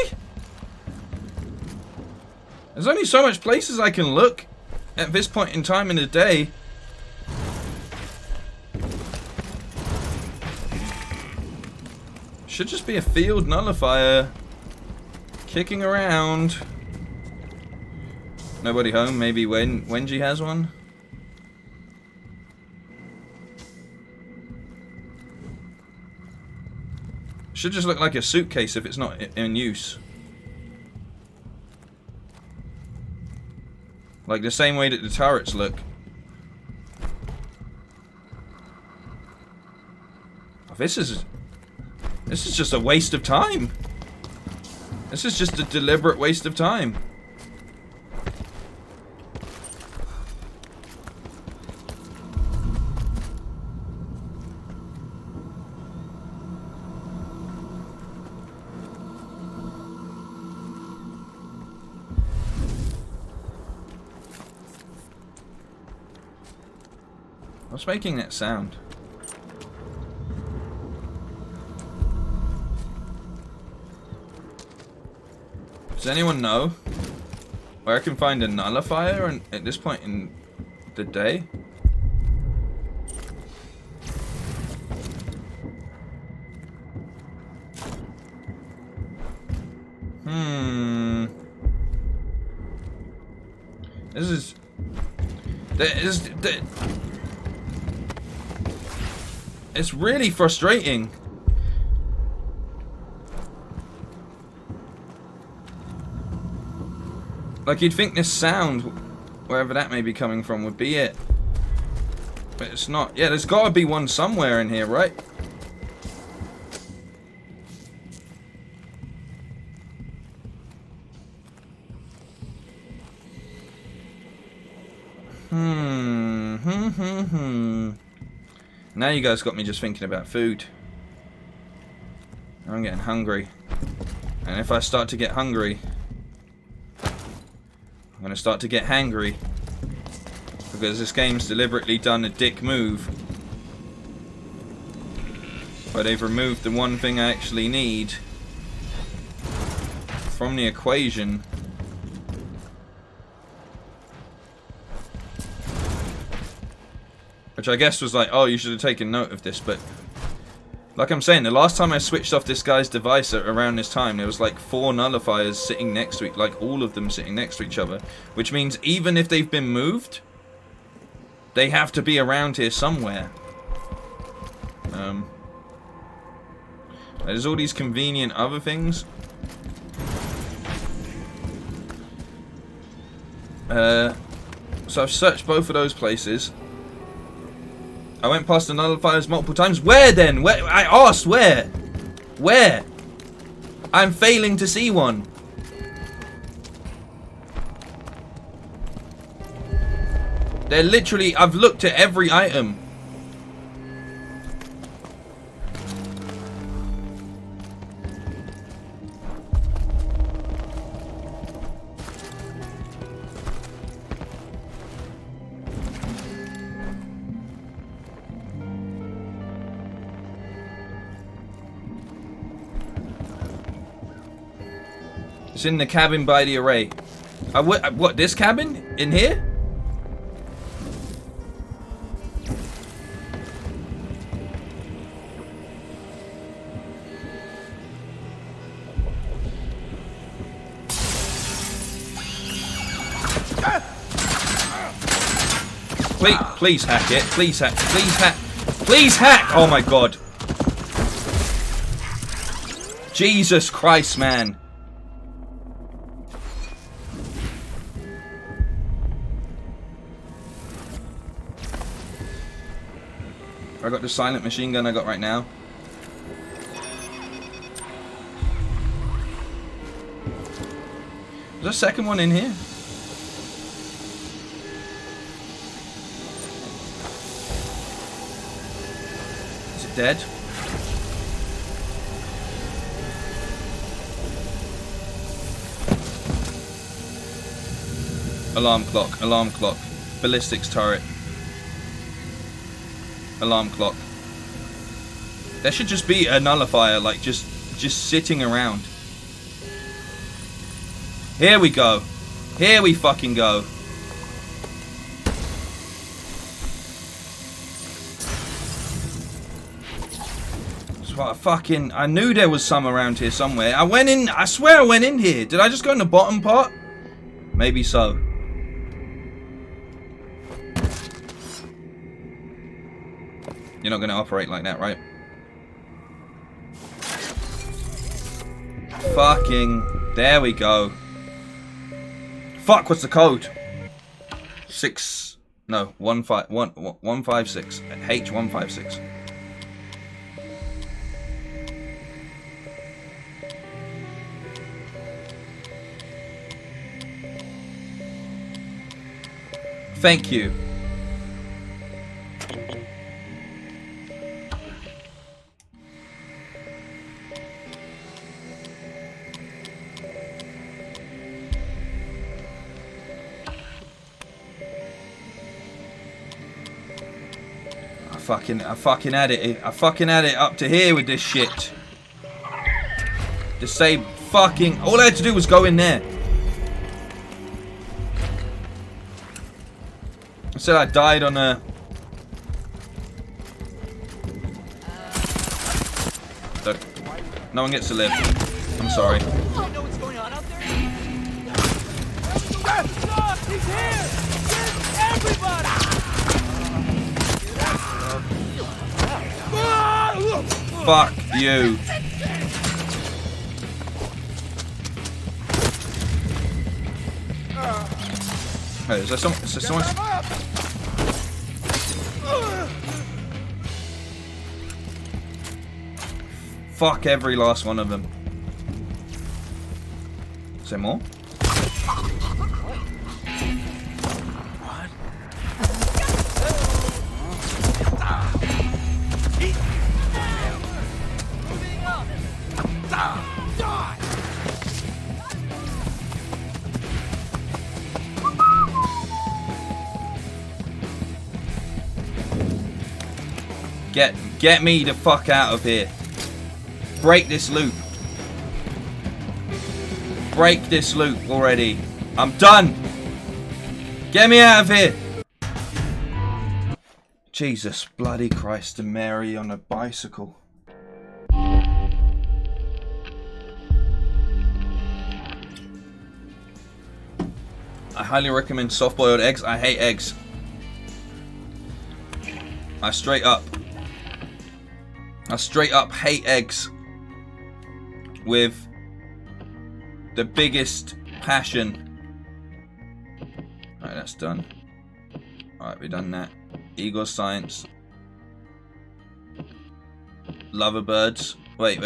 There's only so much places I can look at this point in time in the day. Should just be a field nullifier kicking around. Nobody home. Maybe Wenji has one. Should just look like a suitcase if it's not in use. Like the same way that the turrets look. Oh, this is just a waste of time. This is just a deliberate waste of time. What's making that sound? Does anyone know where I can find a nullifier at this point in the day? It's really frustrating. Like you'd think this sound, wherever that may be coming from, would be it. But it's not. Yeah, there's got to be one somewhere in here, right? Now you guys got me just thinking about food. I'm getting hungry. And if I start to get hungry, I'm going to start to get hangry. Because this game's deliberately done a dick move. Where they've removed the one thing I actually need from the equation. Which I guess was like, oh, you should have taken note of this, but Like I'm saying, the last time I switched off this guy's device around this time, there was like 4 nullifiers sitting next to it, like all of them sitting next to each other. Which means even if they've been moved, they have to be around here somewhere. There's all these convenient other things. So I've searched both of those places. I went past the nullifiers multiple times. Where then? Where? I asked where? Where? I'm failing to see one. They're literally... I've looked at every item. It's in the cabin by the array. What, this cabin? In here? Please hack it. Please hack. Please hack. Please hack! Oh my god. Jesus Christ, man. I got the silent machine gun I got right now. There's a second one in here. Is it dead? Alarm clock, alarm clock. Ballistics turret. Alarm clock. There should just be a nullifier, like just sitting around. Here we go. Here we fucking go. That's what I knew there was some around here somewhere. I went in. I swear I went in here. Did I just go in the bottom part? Maybe so. You're not going to operate like that, right? Fucking... There we go. Fuck, what's the code? 6... No, 156. H156. Thank you. I fucking had it. I fucking had it up to here with this shit. Just say fucking... All I had to do was go in there. I said I died on a... Look, no one gets to live. I'm sorry. You know what's going on out there? He's here! Get everybody! Fuck you. Hey, is there someone? Fuck every last one of them. Is there more? Get me the fuck out of here. Break this loop. Break this loop already. I'm done. Get me out of here. Jesus bloody Christ and Mary on a bicycle. I highly recommend soft-boiled eggs. I hate eggs. I straight up hate eggs with the biggest passion. Alright, that's done. Alright, we've done that. Eagle Science. Loverbirds. Wait.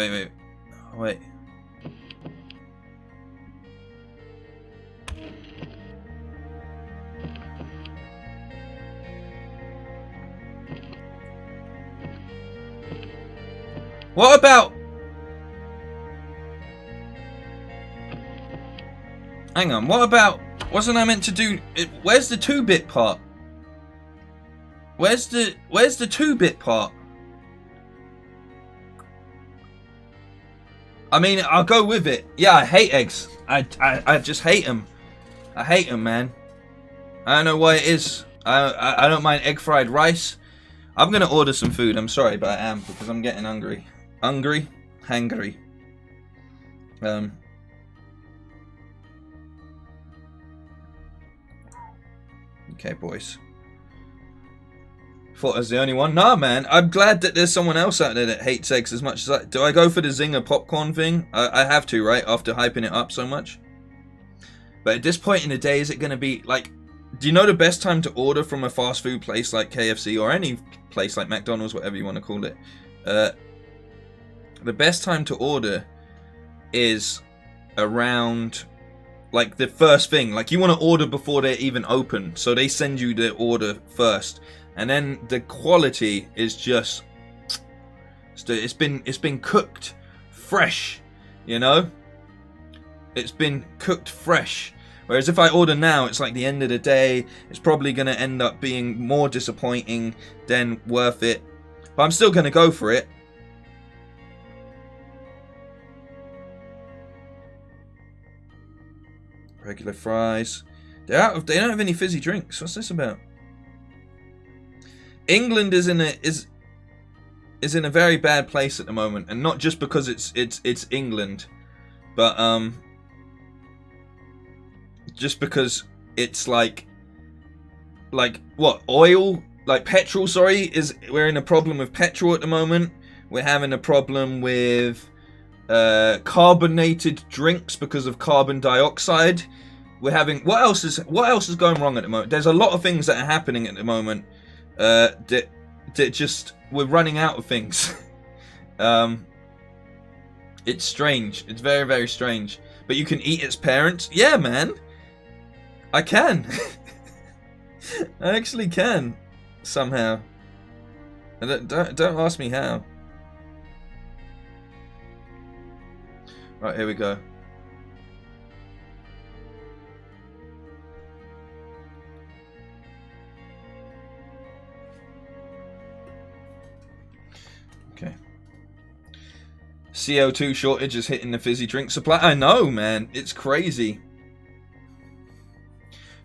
What about... Hang on, what about... Wasn't I meant to do... Where's the 2-bit part? Where's the 2-bit part? I mean, I'll go with it. Yeah, I hate eggs. I just hate them. I hate them, man. I don't know why it is. I don't mind egg fried rice. I'm gonna order some food. I'm sorry, but I am, because I'm getting hungry. Hangry. Okay, boys. Thought I was the only one. Nah, man. I'm glad that there's someone else out there that hates eggs as much as I... Do I go for the Zinger popcorn thing? I have to, right? After hyping it up so much. But at this point in the day, is it going to be, like... Do you know the best time to order from a fast food place like KFC or any place like McDonald's, whatever you want to call it? The best time to order is around... Like the first thing. Like you want to order before they're even open. So they send you the order first. And then the quality is just, it's been cooked fresh, you know? It's been cooked fresh. Whereas if I order now, it's like the end of the day. It's probably going to end up being more disappointing than worth it. But I'm still going to go for it. Regular fries. They don't have any fizzy drinks. What's this about? England is in a very bad place at the moment, and not just because it's England, but just because it's like what, oil, like petrol, sorry, we're in a problem with petrol at the moment. We're having a problem with carbonated drinks because of carbon dioxide. We're having what else is going wrong at the moment? There's a lot of things that are happening at the moment. That just we're running out of things. It's strange. It's very, very strange. But you can eat its parents. Yeah, man. I can. I actually can. Somehow. Don't ask me how. Right, here we go. Okay. CO2 shortage is hitting the fizzy drink supply. I know, man. It's crazy.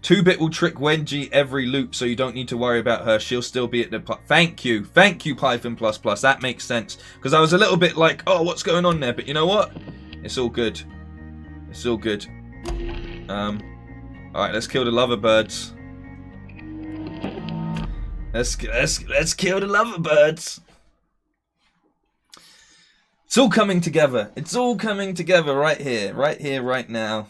2-bit will trick Wengie every loop, so you don't need to worry about her. She'll still be at the... Thank you, Python++. That makes sense. Because I was a little bit like, oh, what's going on there? But you know what? It's all good. It's all good. Alright, let's kill the loverbirds. Let's kill the loverbirds. It's all coming together. It's all coming together right here, right now.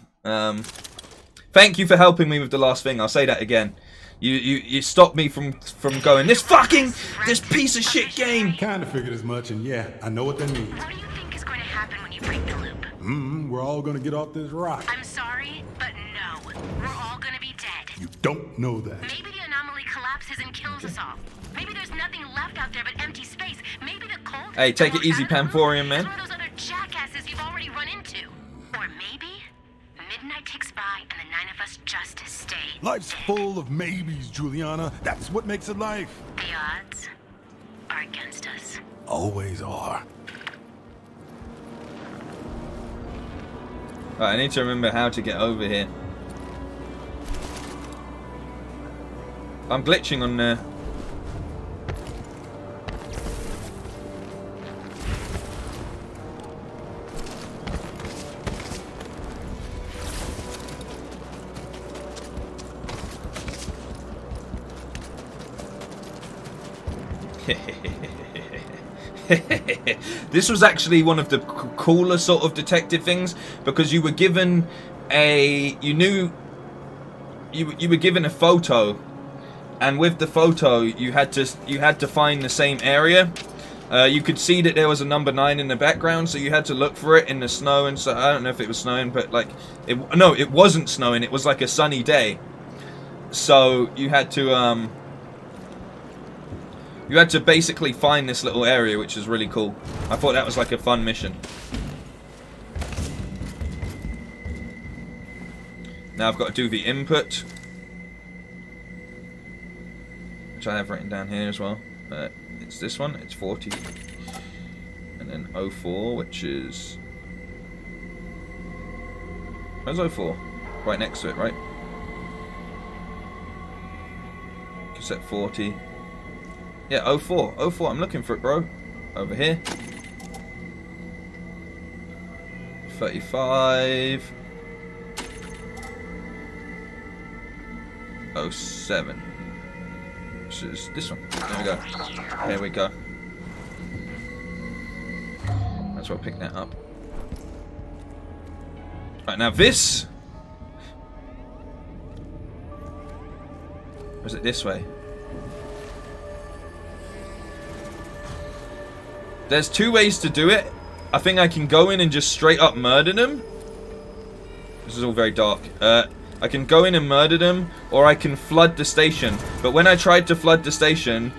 Thank you for helping me with the last thing. I'll say that again. You stopped me from going this piece of shit game. Kind of figured as much, and yeah, I know what that means. What do you think is going to happen when you break the loop? We're all gonna get off this rock. I'm sorry, but no. We're all gonna be dead. You don't know that. Maybe the anomaly collapses and kills us all. Maybe there's nothing left out there but empty space. Maybe the Colt... Hey, take it easy, Panthorian, man. One of those other jackasses you've already run into. Or maybe midnight ticks by and the 9 of us just stay Life's dead. full of maybes, Juliana. That's what makes it life. The odds are against us. Always are. Right, I need to remember how to get over here. I'm glitching on there. This was actually one of the cooler sort of detective things, because you were given a, you were given a photo, and with the photo you had to find the same area. You could see that there was a number 9 in the background, so you had to look for it in the snow. And so I don't know if it was snowing, but like no, it wasn't snowing. It was like a sunny day. So you had to basically find this little area, which is really cool. I thought that was like a fun mission. Now I've got to do the input, which I have written down here as well. It's this one, it's 40. And then 04, which is... Where's 04? Right next to it, right? Cassette 40. Yeah, 04. 04, I'm looking for it, bro. Over here. 35. 07. Which is this one. There we go. There we go. That's why I picked that up. Right, now this... Or is it this way? There's 2 ways to do it. I think I can go in and just straight up murder them. This is all very dark. I can go in and murder them, or I can flood the station. But when I tried to flood the station,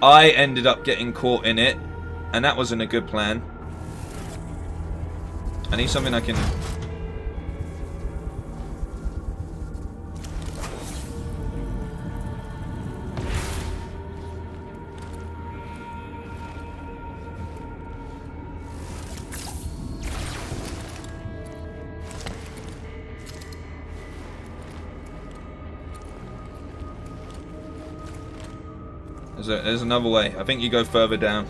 I ended up getting caught in it, and that wasn't a good plan. I need something I can... There's another way. I think you go further down.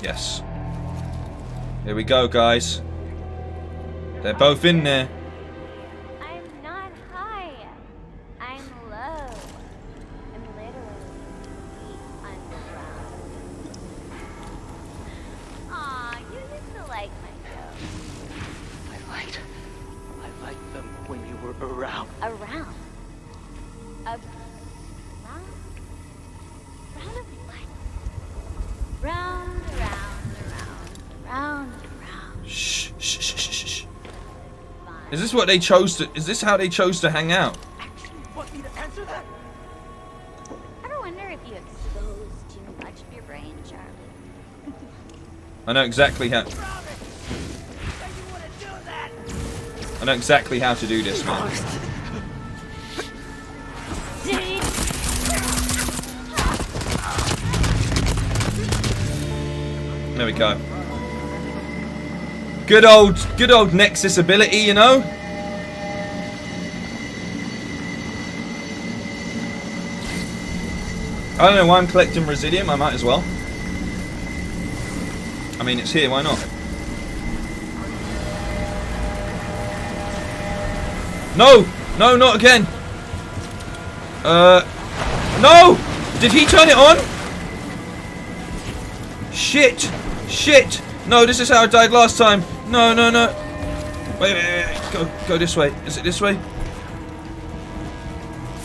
Yes. Here we go, guys. They're both in there. I'm not high. I'm low. I'm literally deep underground. Aw, you used to like my jokes. I liked them when you were around. Around? Around? Round of what? Round, round. Shh, shh, shh, shh, shh. Is this what they chose to... Is this how they chose to hang out? Actually, you want me to answer that? Ever wonder if you exposed too much of your brain, Charlie? I know exactly how... I know exactly how to do this, man. There we go. Good old Nexus ability, you know? I don't know why I'm collecting Residium, I might as well. I mean, it's here, why not? No! No, not again! No! Did he turn it on? Shit! Shit! No, this is how I died last time. No, no, no. Wait. Go this way. Is it this way?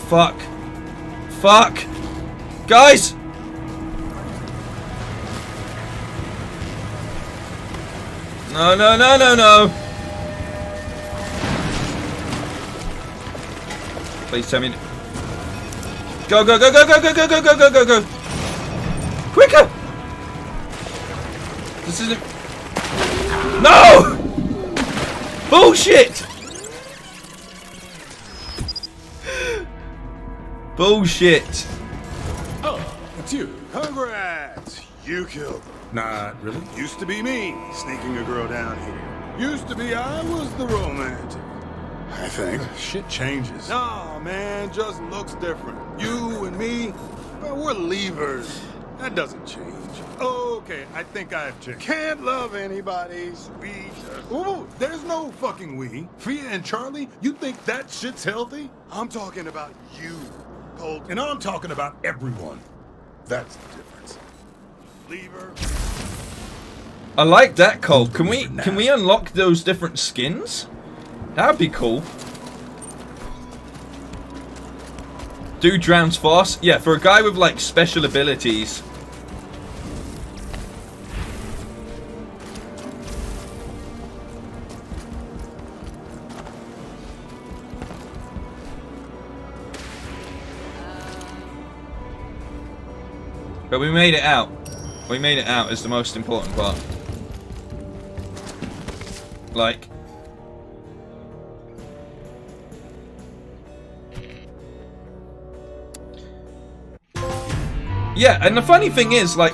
Fuck. Fuck! Guys! No, no, no, no, no! Please tell me. Go, go, go, go, go, go, go, go, go, go, go, go! Quicker! This isn't. No! Bullshit! Bullshit! Oh, it's you. Congrats! You killed them. Not really. Used to be me, sneaking a girl down here. Used to be I was the romantic. I think. Shit changes. No, man, just looks different. You and me, well, we're leavers. That doesn't change. Okay. Okay, I think I have chicken. Can't love anybody's we. Ooh, there's no fucking we. Fia and Charlie, you think that shit's healthy? I'm talking about you, Colt. And I'm talking about everyone. That's the difference. Leave her. I like that, Colt. Can we unlock those different skins? That'd be cool. Dude drowns fast. Yeah, for a guy with like special abilities. But we made it out. We made it out is the most important part. Like... Yeah, and the funny thing is, like,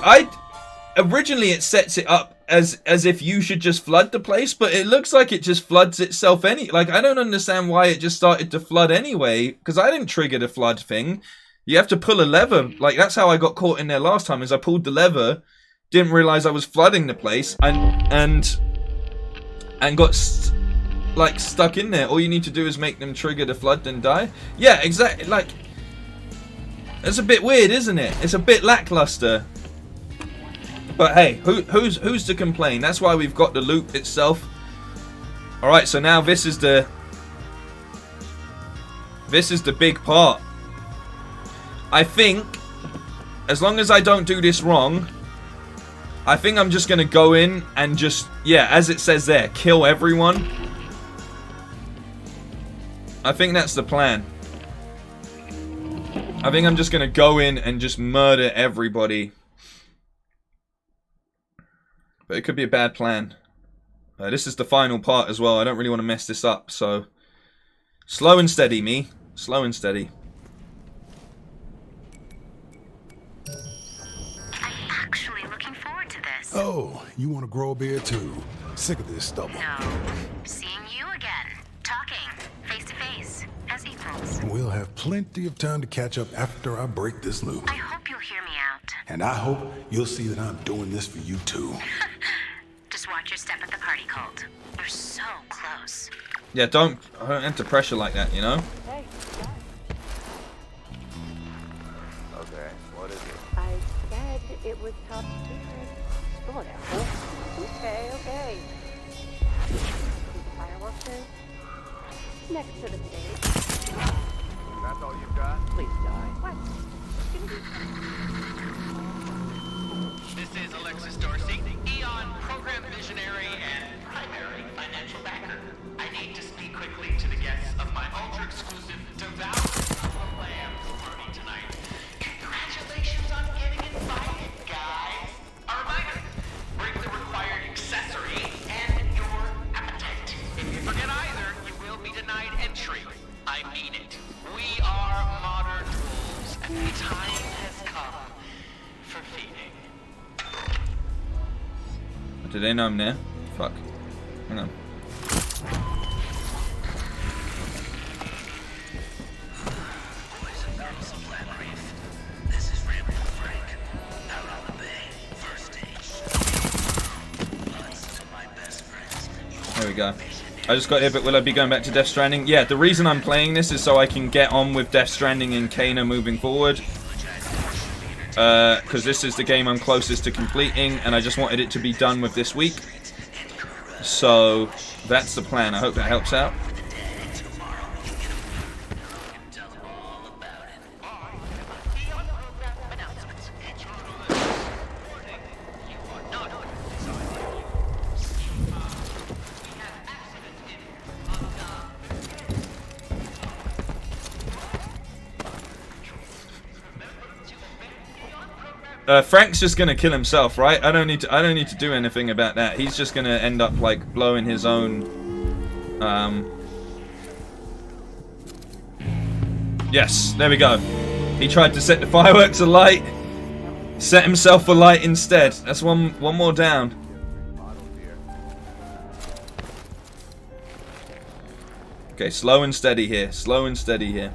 originally it sets it up as if you should just flood the place, but it looks like it just floods itself like, I don't understand why it just started to flood anyway, because I didn't trigger the flood thing. You have to pull a lever. Like, that's how I got caught in there last time, is I pulled the lever, didn't realize I was flooding the place, and got stuck in there. All you need to do is make them trigger the flood and die. Yeah, exactly. Like, it's a bit weird, isn't it? It's a bit lackluster. But hey, who's to complain? That's why we've got the loop itself. All right, so now this is the big part. I think, as long as I don't do this wrong, I think I'm just gonna go in and just, yeah, as it says there, kill everyone. I think that's the plan. I think I'm just gonna go in and just murder everybody. But it could be a bad plan. This is the final part as well. I don't really want to mess this up, so... Slow and steady, me. Slow and steady. I'm actually looking forward to this. Oh, you want to grow a beard too? Sick of this stubble. No. Seeing you again. Talking. Face to face. As equals. We'll have plenty of time to catch up after I break this loop. I hope you'll hear me out. And I hope you'll see that I'm doing this for you too. Just watch your step at the party, Colt. You're so close. Yeah, don't enter pressure like that, you know? Hey, guys. Okay, what is it? I said it was top secret. Slow down. Okay. Fireworks is next to the stage. That's all you've got? Please die. What? This is Alexis Dorsey, Eon program visionary and primary financial backer. I need to speak quickly to the guests of my ultra-exclusive Devour Bamalam party tonight. Congratulations on getting invited, guys. A reminder, bring the required accessory and your appetite. If you forget either, you will be denied entry. I mean it. We are modern wolves, and the time has come for feeding. Do they know I'm there? Fuck. Hang on. Boys and girls of Blackreef, this is Frank, out on the bay, first stage. Lots of my best friends. There we go. I just got here, but will I be going back to Death Stranding? Yeah, the reason I'm playing this is so I can get on with Death Stranding and Kano moving forward. Because this is the game I'm closest to completing, and I just wanted it to be done with this week. So, that's the plan. I hope that helps out. Frank's just gonna kill himself, right? I don't need to do anything about that. He's just gonna end up like blowing his own. Yes, there we go. He tried to set the fireworks alight, set himself alight instead. That's one more down. Okay, slow and steady here. Slow and steady here.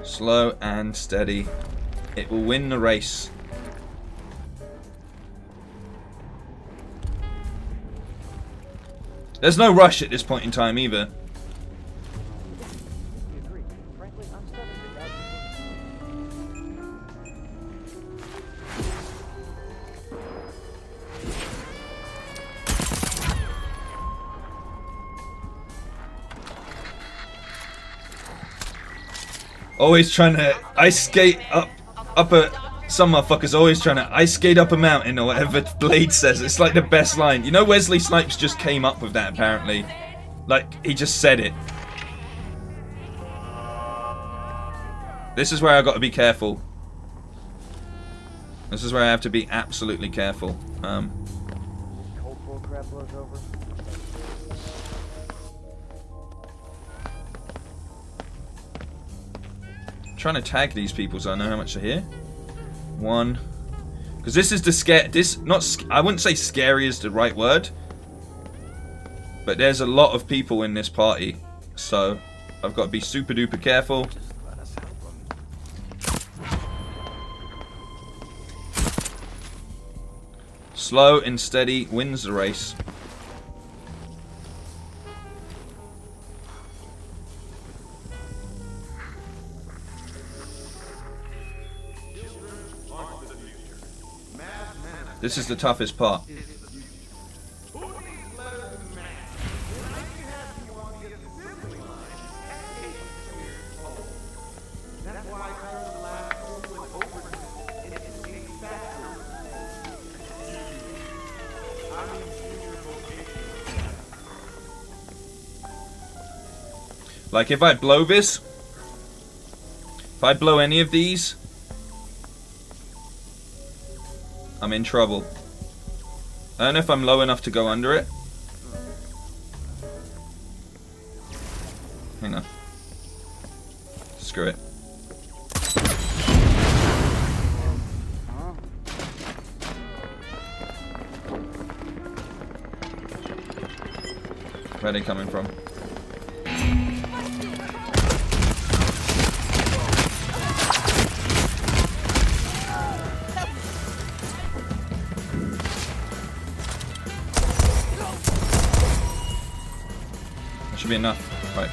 Slow and steady It will win the race. There's no rush at this point in time either. Always trying to ice skate up a... Some motherfuckers always trying to ice skate up a mountain or whatever Blade says. It's like the best line. You know Wesley Snipes just came up with that apparently. Like, he just said it. This is where I got to be careful. This is where I have to be absolutely careful. Trying to tag these people so I know how much are here. 1, because this is the scare. This I wouldn't say scary is the right word, but there's a lot of people in this party, so I've got to be super duper careful. Slow and steady wins the race. This is the toughest part. Like if I blow this, if I blow any of these, I'm in trouble. I don't know if I'm low enough to go under it. Hang on. Screw it. Where are they coming from? Should be enough. Right.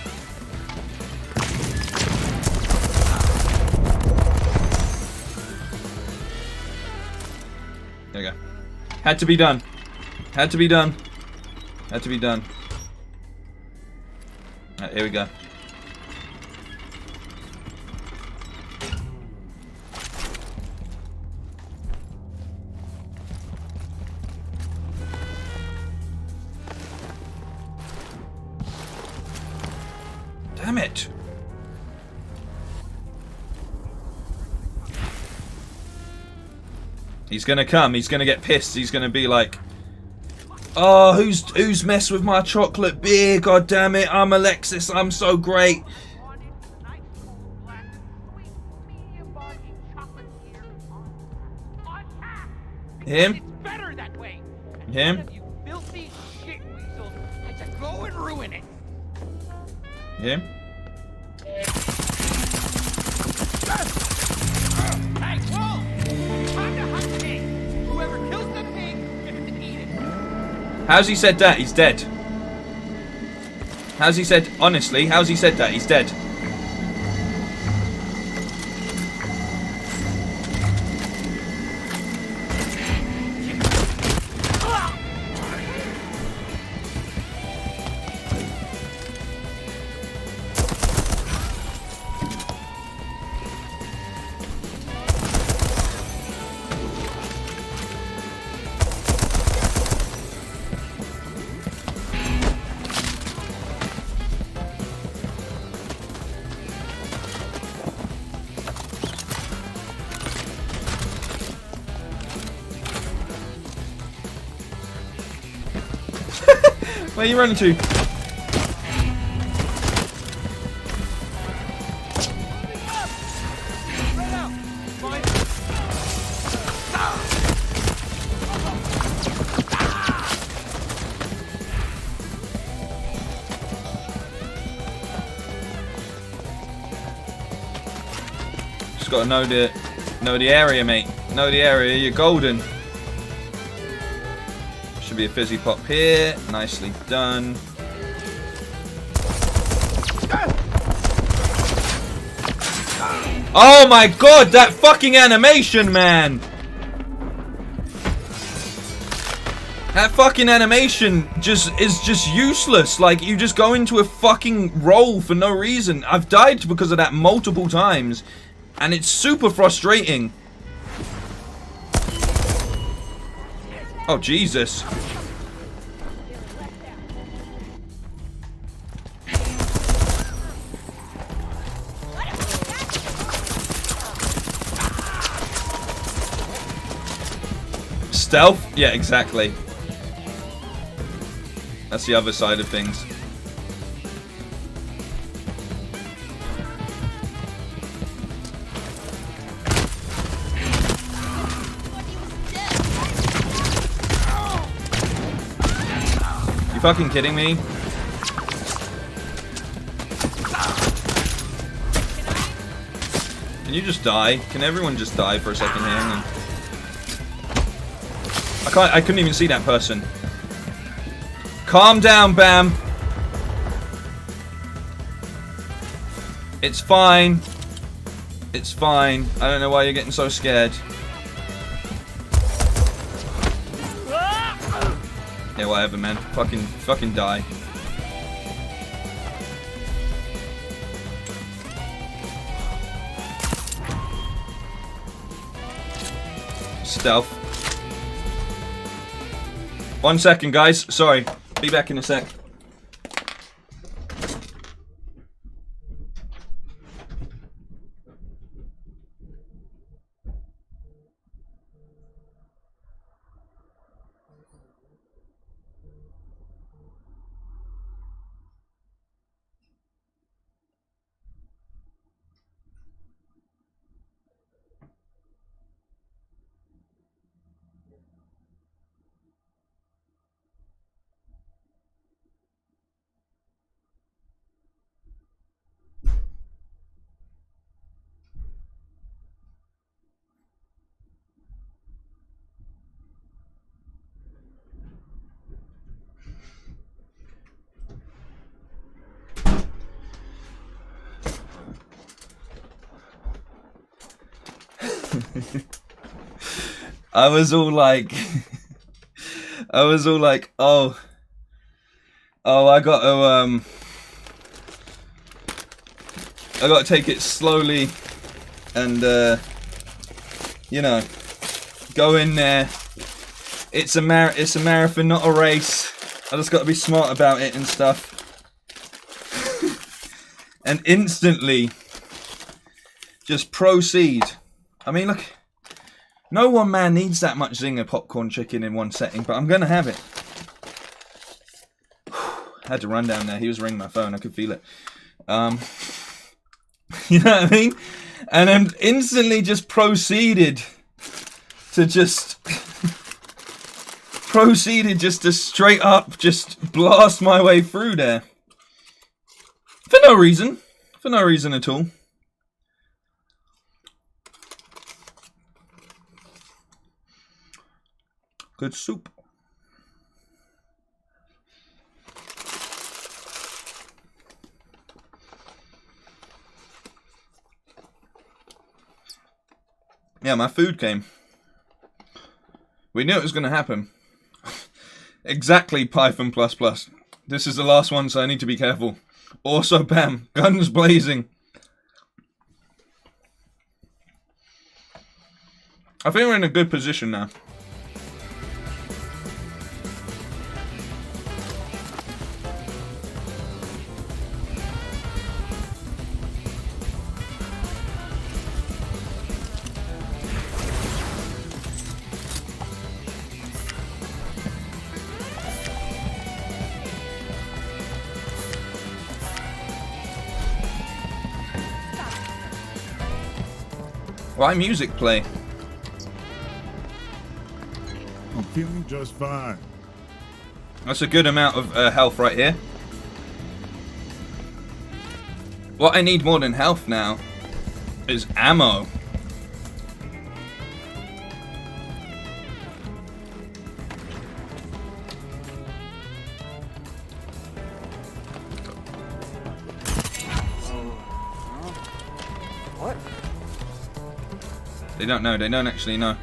There we go. Had to be done. Had to be done. Had to be done. Alright, here we go. Damn it! He's gonna come, he's gonna get pissed, he's gonna be like, oh, who's messed with my chocolate beer, god damn it, I'm Alexis, I'm so great. Him? Him? Him? How's he said that? He's dead. How's he said, honestly, how's he said that? He's dead. Where are you running to? Just gotta know Know the area, mate. Know the area. You're golden. Should be a fizzy pop here. Nicely done. Oh my god, that fucking animation, man! That fucking animation is just useless. Like, you just go into a fucking roll for no reason. I've died because of that multiple times, and it's super frustrating. Oh, Jesus. Stealth? Yeah, exactly. That's the other side of things. You fucking kidding me? Can you just die? Can everyone just die for a second here? I couldn't even see that person. Calm down, Bam. It's fine. It's fine. I don't know why you're getting so scared. Yeah, whatever, man. Fucking die. Stealth. 1 second, guys. Sorry. Be back in a sec. I was all like, oh, I got to take it slowly, and you know, go in there. It's a marathon, not a race. I just got to be smart about it and stuff. And instantly, just proceed. I mean, look. No one man needs that much zinger popcorn chicken in one setting, but I'm gonna have it. I had to run down there. He was ringing my phone. I could feel it. You know what I mean? And then instantly just proceeded to straight up just blast my way through there. For no reason. For no reason at all. Good soup. Yeah, my food came. We knew it was going to happen. Exactly, Python++. This is the last one, so I need to be careful. Also, Bam, guns blazing. I think we're in a good position now. Why music play? I'm feeling just fine. That's a good amount of health right here. What I need more than health now is ammo. They don't know. They don't actually know.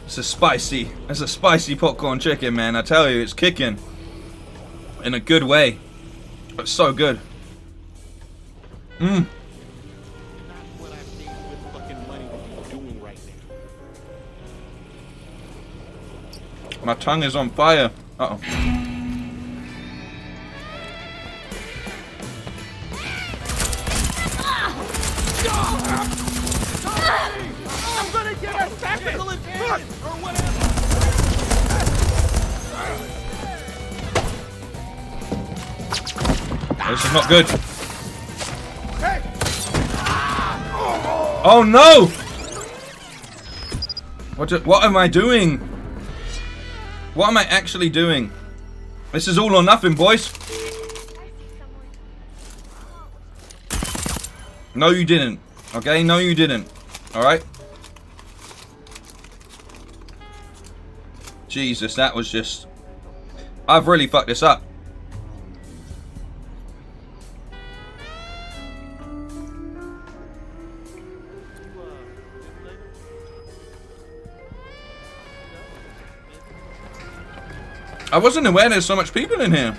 It's a spicy popcorn chicken, man. I tell you, it's kicking in a good way. It's so good. Mmm. My tongue is on fire. Uh-oh. I'm gonna get a tactical advantage or whatever. This is not good. Oh no! What am I doing? What am I actually doing? This is all or nothing, boys. No, you didn't. Okay? No, you didn't. Alright? Jesus, that was just... I've really fucked this up. I wasn't aware there's so much people in here.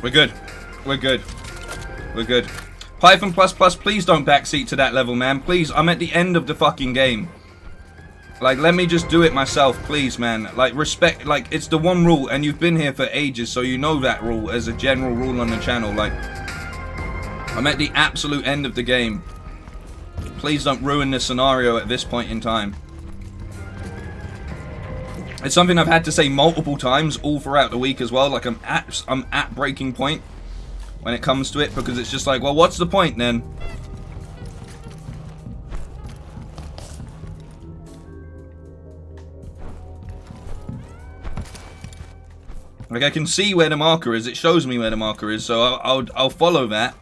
We're good. We're good. We're good. Python++, please don't backseat to that level, man. Please, I'm at the end of the fucking game. Like, let me just do it myself, please, man. Like, respect, like, it's the one rule, and you've been here for ages, so you know that rule as a general rule on the channel. Like, I'm at the absolute end of the game. Please don't ruin the scenario at this point in time. It's something I've had to say multiple times all throughout the week as well. Like, I'm at breaking point when it comes to it, because it's just like, well, what's the point then? Like, I can see where the marker is. It shows me where the marker is, so I'll follow that.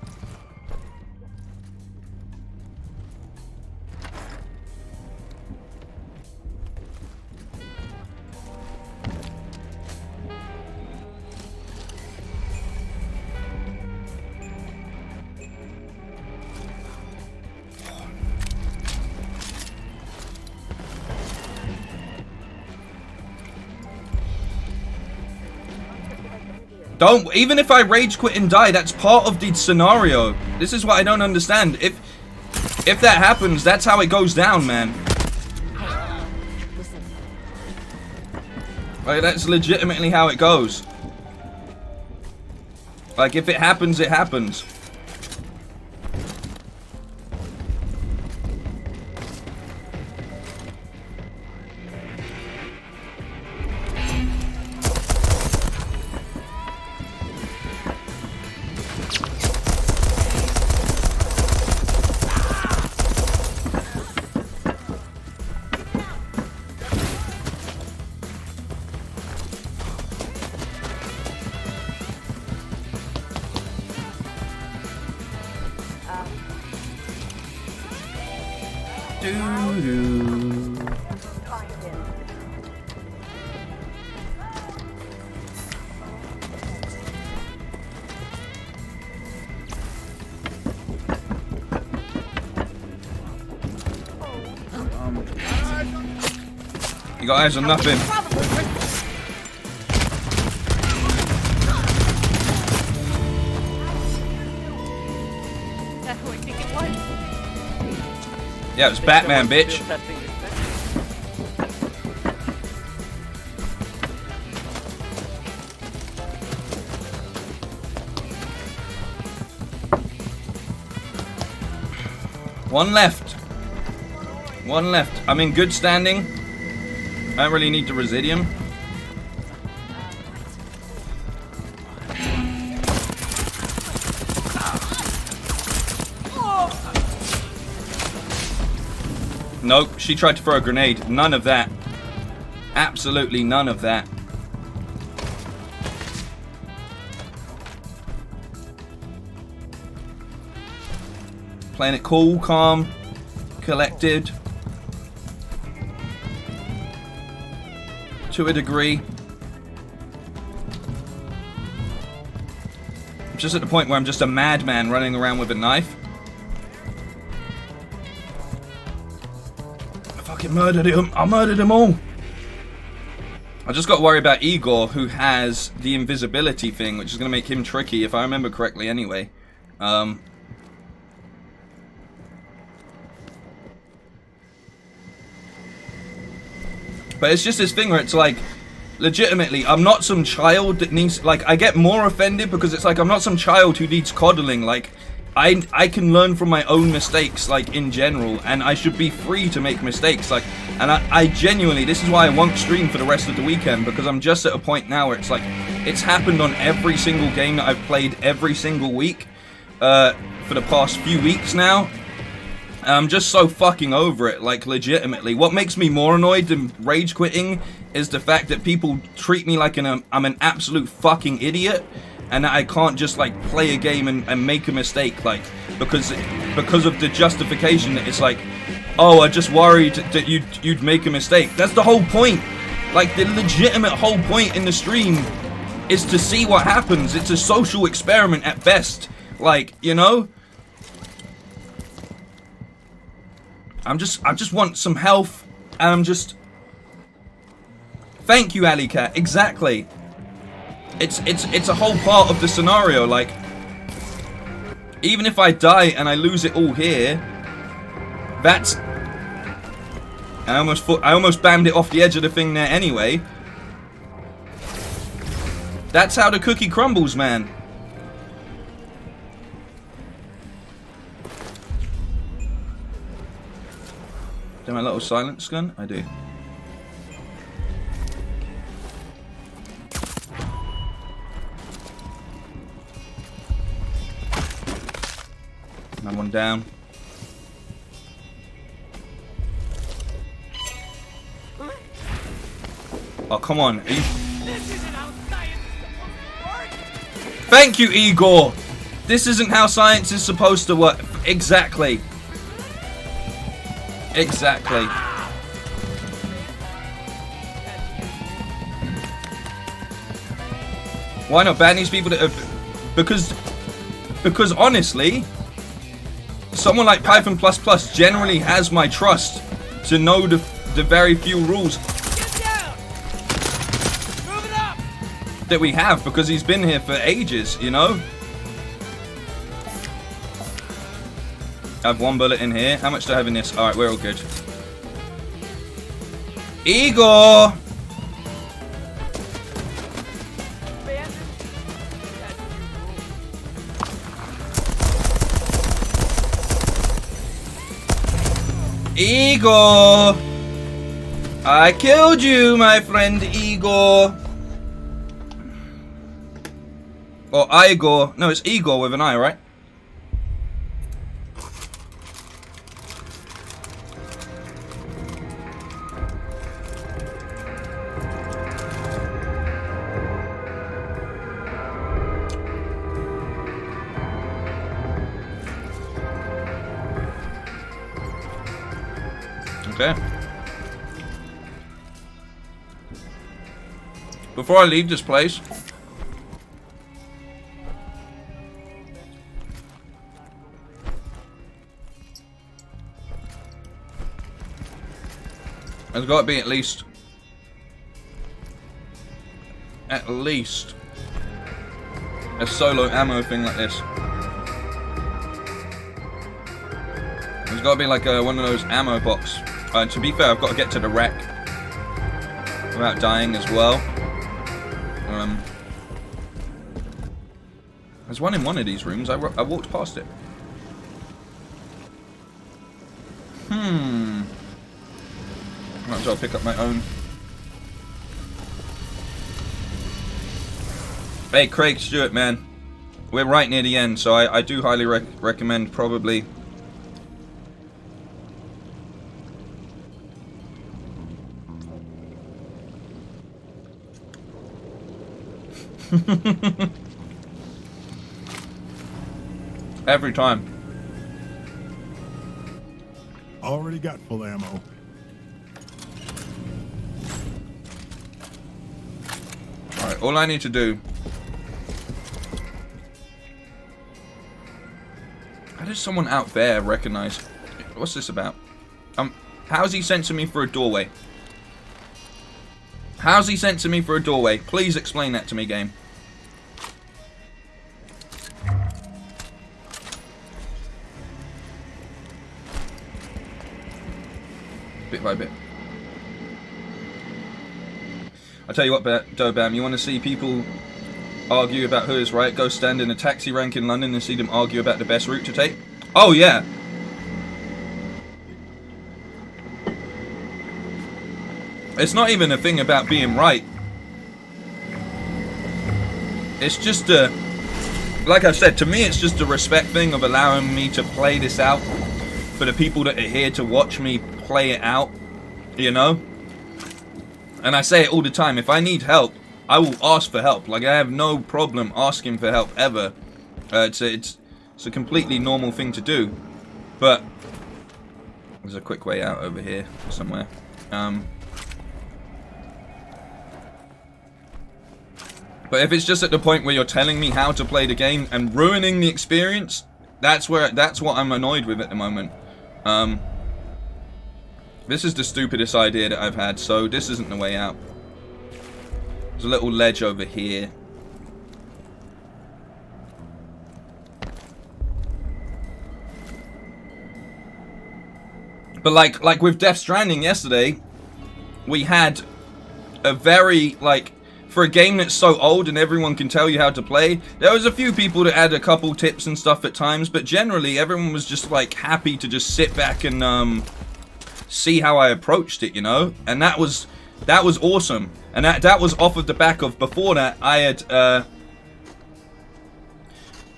Don't, even if I rage quit and die, that's part of the scenario. This is what I don't understand. If that happens, that's how it goes down, man. Like, that's legitimately how it goes. Like, if it happens, it happens. You got eyes on nothing. That's who I think it was. Yeah, it's Batman, bitch. One left. One left. I'm in good standing. I don't really need the Residium. Nope, she tried to throw a grenade. None of that. Absolutely none of that. Playing it cool, calm, collected. To a degree. I'm just at the point where I'm just a madman running around with a knife. I fucking murdered him. I murdered them all. I just got to worry about Igor, who has the invisibility thing, which is going to make him tricky, if I remember correctly anyway. But it's just this thing where it's like, legitimately, I'm not some child that needs, like, I get more offended because it's like, I'm not some child who needs coddling. Like, I can learn from my own mistakes, like, in general, and I should be free to make mistakes. Like, and I genuinely, this is why I won't stream for the rest of the weekend, because I'm just at a point now where it's like, it's happened on every single game that I've played every single week, for the past few weeks now. I'm just so fucking over it, like, legitimately. What makes me more annoyed than rage quitting is the fact that people treat me like I'm an absolute fucking idiot, and that I can't just, like, play a game and make a mistake, like, because of the justification that it's like, oh, I just worried that you'd make a mistake. That's the whole point. Like, the legitimate whole point in the stream is to see what happens. It's a social experiment at best. Like, you know? I just want some health, and I'm just... Thank you, Alley Cat. Exactly. It's a whole part of the scenario. Like, even if I die and I lose it all here, that's... I almost bammed it off the edge of the thing there anyway. That's how the cookie crumbles, man. Do my little silence gun? I do. Another one down. Oh, come on. Are you... Thank you, Igor! This isn't how science is supposed to work. Exactly. Exactly. Why not ban these people that have... Because honestly, someone like Python++ generally has my trust to know the very few rules that we have, because he's been here for ages, you know? I have one bullet in here. How much do I have in this? Alright, we're all good. Igor! Igor! I killed you, my friend Igor! Or Igor. No, it's Igor with an I, right? Okay. Before I leave this place, there's got to be at least a solo ammo thing like this. There's got to be like one of those ammo box. To be fair, I've got to get to the wreck without dying as well. There's one in one of these rooms. I walked past it. Might as well pick up my own. Hey, Craig Stewart, man. We're right near the end, so I do highly recommend probably Every time. Already got full ammo. Alright, all I need to do... How does someone out there recognize... What's this about? How's he sensing me for a doorway? How's he sensing me for a doorway? Please explain that to me, game. Bit by bit. I tell you what, Bam, you want to see people argue about who is right? Go stand in a taxi rank in London and see them argue about the best route to take? Oh, yeah. It's not even a thing about being right. It's just a... Like I said, to me it's just a respect thing of allowing me to play this out for the people that are here to watch me play it out, you know? And I say it all the time, if I need help, I will ask for help. Like, I have no problem asking for help, ever. It's a completely normal thing to do. But there's a quick way out over here somewhere. But if it's just at the point where you're telling me how to play the game and ruining the experience, that's what I'm annoyed with at the moment. This is the stupidest idea that I've had, so this isn't the way out. There's a little ledge over here. But like with Death Stranding yesterday, we had a very, like, for a game that's so old and everyone can tell you how to play, there was a few people that had a couple tips and stuff at times, but generally everyone was just like happy to just sit back and see how I approached it, you know? And that was awesome. And that was off of the back of, before that I had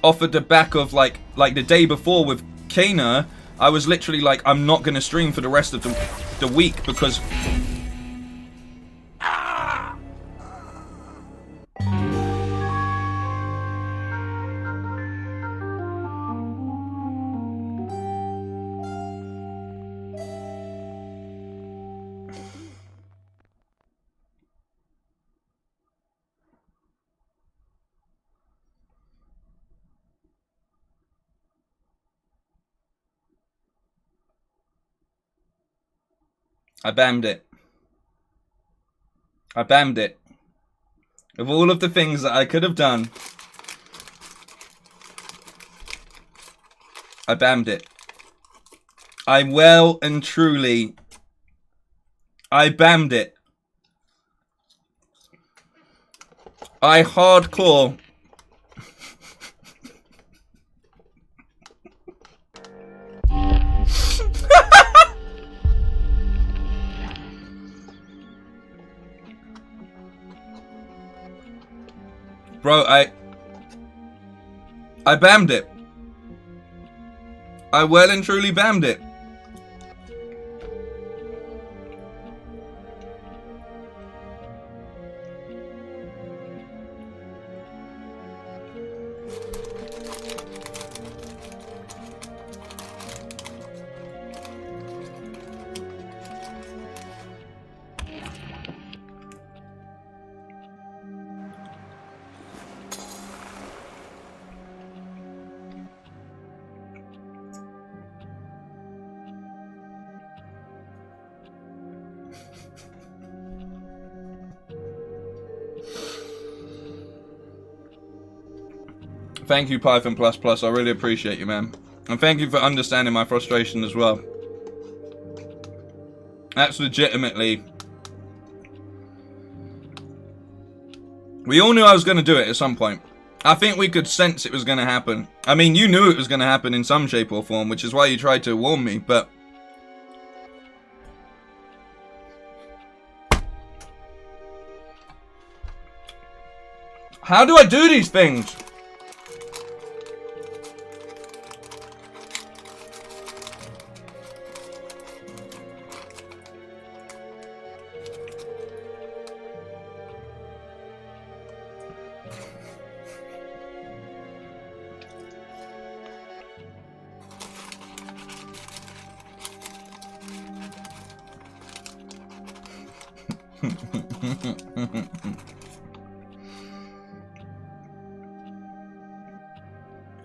off of the back of like the day before with Kana, I was literally like, I'm not gonna stream for the rest of the week because I bammed it. I bammed it. Of all of the things that I could have done, I bammed it. I well and truly, I bammed it. I hardcore. Bro, I bammed it. I well and truly bammed it. Thank you, Python++. I really appreciate you, man. And thank you for understanding my frustration as well. That's legitimately... We all knew I was going to do it at some point. I think we could sense it was going to happen. I mean, you knew it was going to happen in some shape or form, which is why you tried to warn me, but... How do I do these things?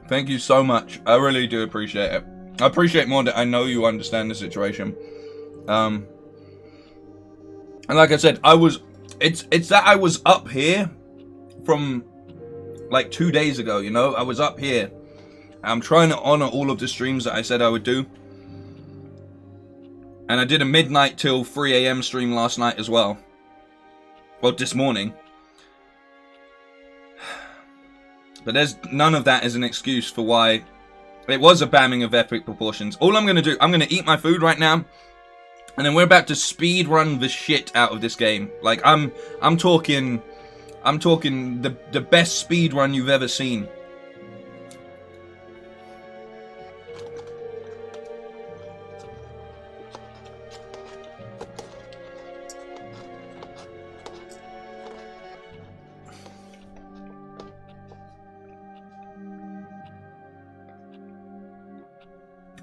Thank you so much. I really do appreciate it. I appreciate more that I know you understand the situation. And like I said, it's that I was up here from like 2 days ago, you know? I was up here. I'm trying to honor all of the streams that I said I would do. And I did a midnight till 3 a.m. stream last night as well. Well, this morning. But there's none of that as an excuse for why it was a bamming of epic proportions. All I'm going to do, I'm going to eat my food right now. And then we're about to speed run the shit out of this game. Like, I'm talking the best speed run you've ever seen.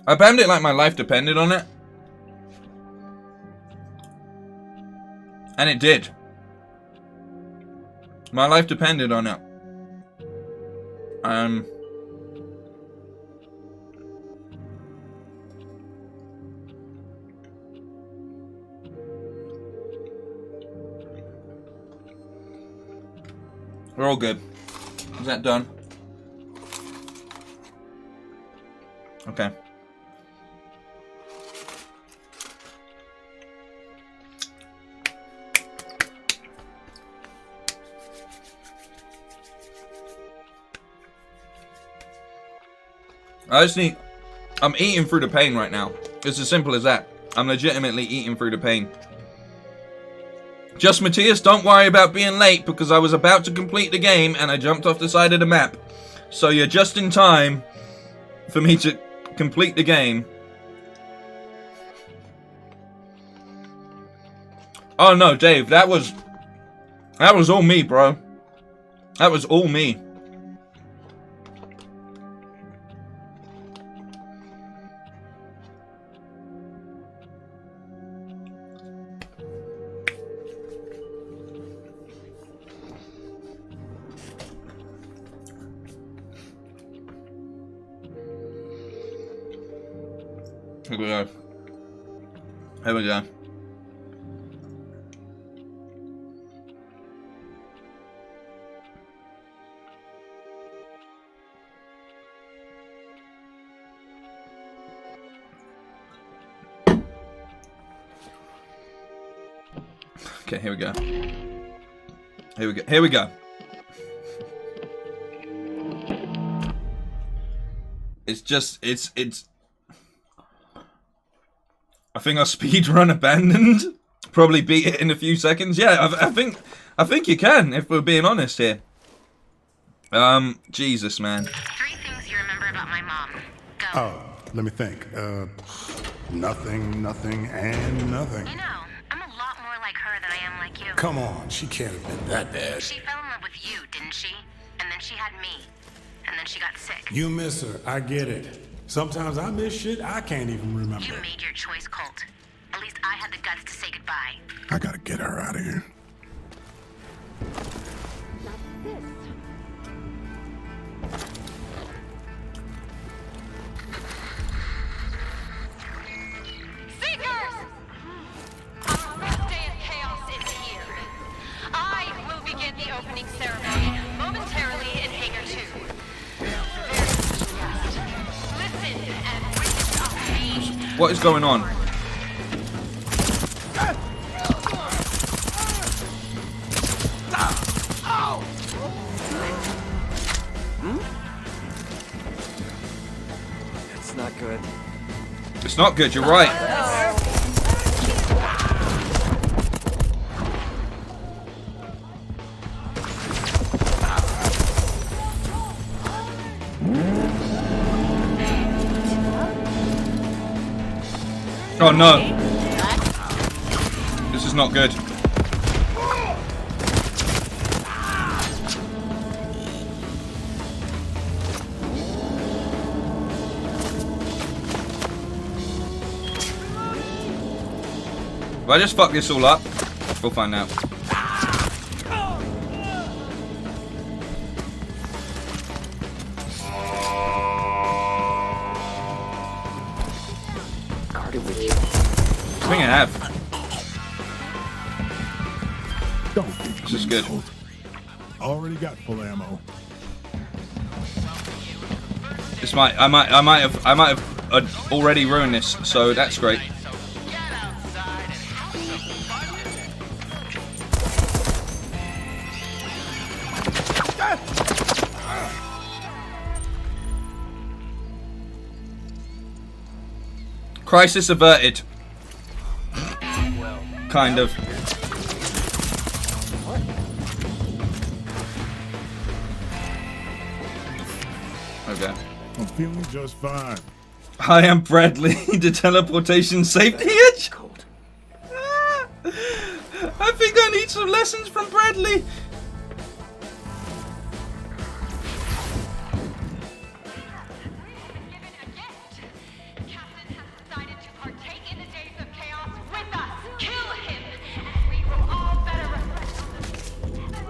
I banned it like my life depended on it. And it did. My life depended on it. We're all good. Is that done? Okay. I'm eating through the pain right now. It's as simple as that. I'm legitimately eating through the pain. Just Matthias, don't worry about being late because I was about to complete the game and I jumped off the side of the map. So you're just in time for me to complete the game. Oh no, Dave, that was all me, bro. That was all me. Here we go. Here we go. Okay, here we go. Here we go. Here we go. It's just, it's I think our speedrun abandoned. Probably beat it in a few seconds. Yeah, I think you can, if we're being honest here. Jesus, man. 3 things you remember about my mom. Go. Oh, let me think. Nothing, and nothing. You know, I'm a lot more like her than I am like you. Come on, she can't have been that bad. She fell in love with you, didn't she? And then she had me. And then she got sick. You miss her, I get it. Sometimes I miss shit I can't even remember. You made your choice, Colt. At least I had the guts to say goodbye. I gotta get her out of here. Seekers! Our first day of chaos is here. I will begin the opening ceremony momentarily in Hangar 2. Listen and witness our pain. What is going on? It's not good. It's not good, you're right. Oh no. This is not good. If I just fuck this all up. We'll find out. I think I have. This is good. Already got full ammo. This I might have already ruined this, so that's great. Crisis averted. Kind of. Okay. I'm feeling just fine. I am Bradley, the teleportation safety edge. I think I need some lessons from Bradley.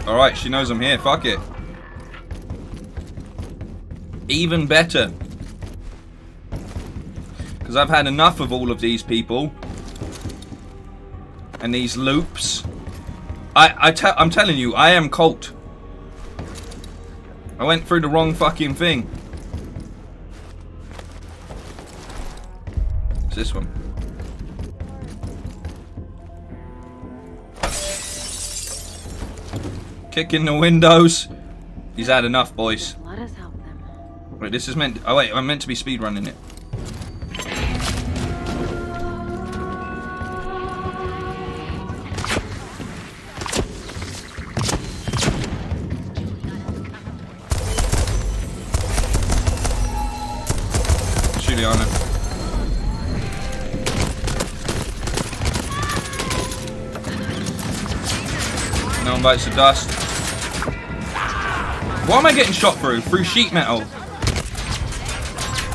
Alright, she knows I'm here. Fuck it. Even better. Because I've had enough of all of these people. And these loops. I'm telling you, I am Colt. I went through the wrong fucking thing. It's this one. Kicking the windows. He's had enough, boys. Let us help them. Wait, this is meant. Oh wait, I'm meant to be speedrunning it. Juliana. No one bites the dust. What am I getting shot through? Through sheet metal.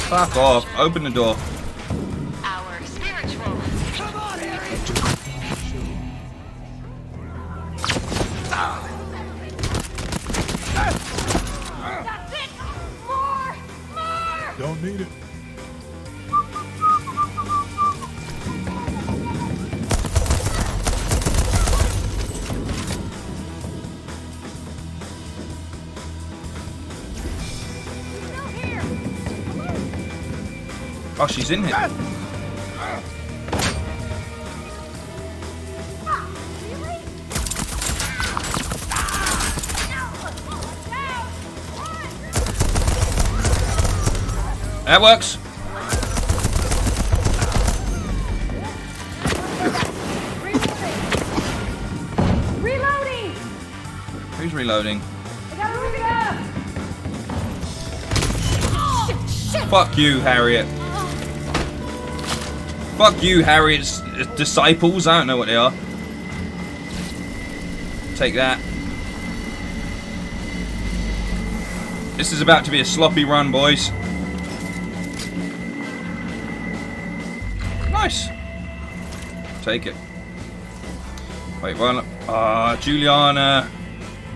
Fuck off. Open the door. Our spiritual. Come on, That's it! More! More! Don't need it. Oh, she's in here. That works. Reloading! Who's reloading? I gotta move it up! Shit! Fuck you, Harriet. Fuck you, Harriet's disciples. I don't know what they are. Take that. This is about to be a sloppy run, boys. Nice. Take it. Wait, well, Juliana.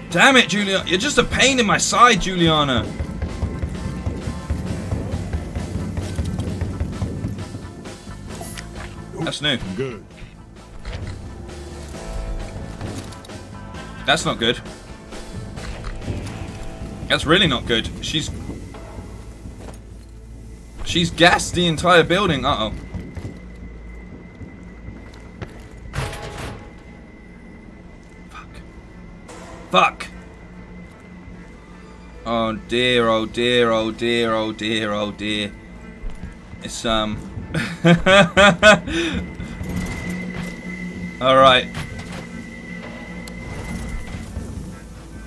Damn it, Juliana. You're just a pain in my side, Juliana. That's new. Good. That's not good. That's really not good. She's gassed the entire building. Uh-oh. Fuck. Oh dear, oh dear, oh dear, oh dear, oh dear. It's Alright.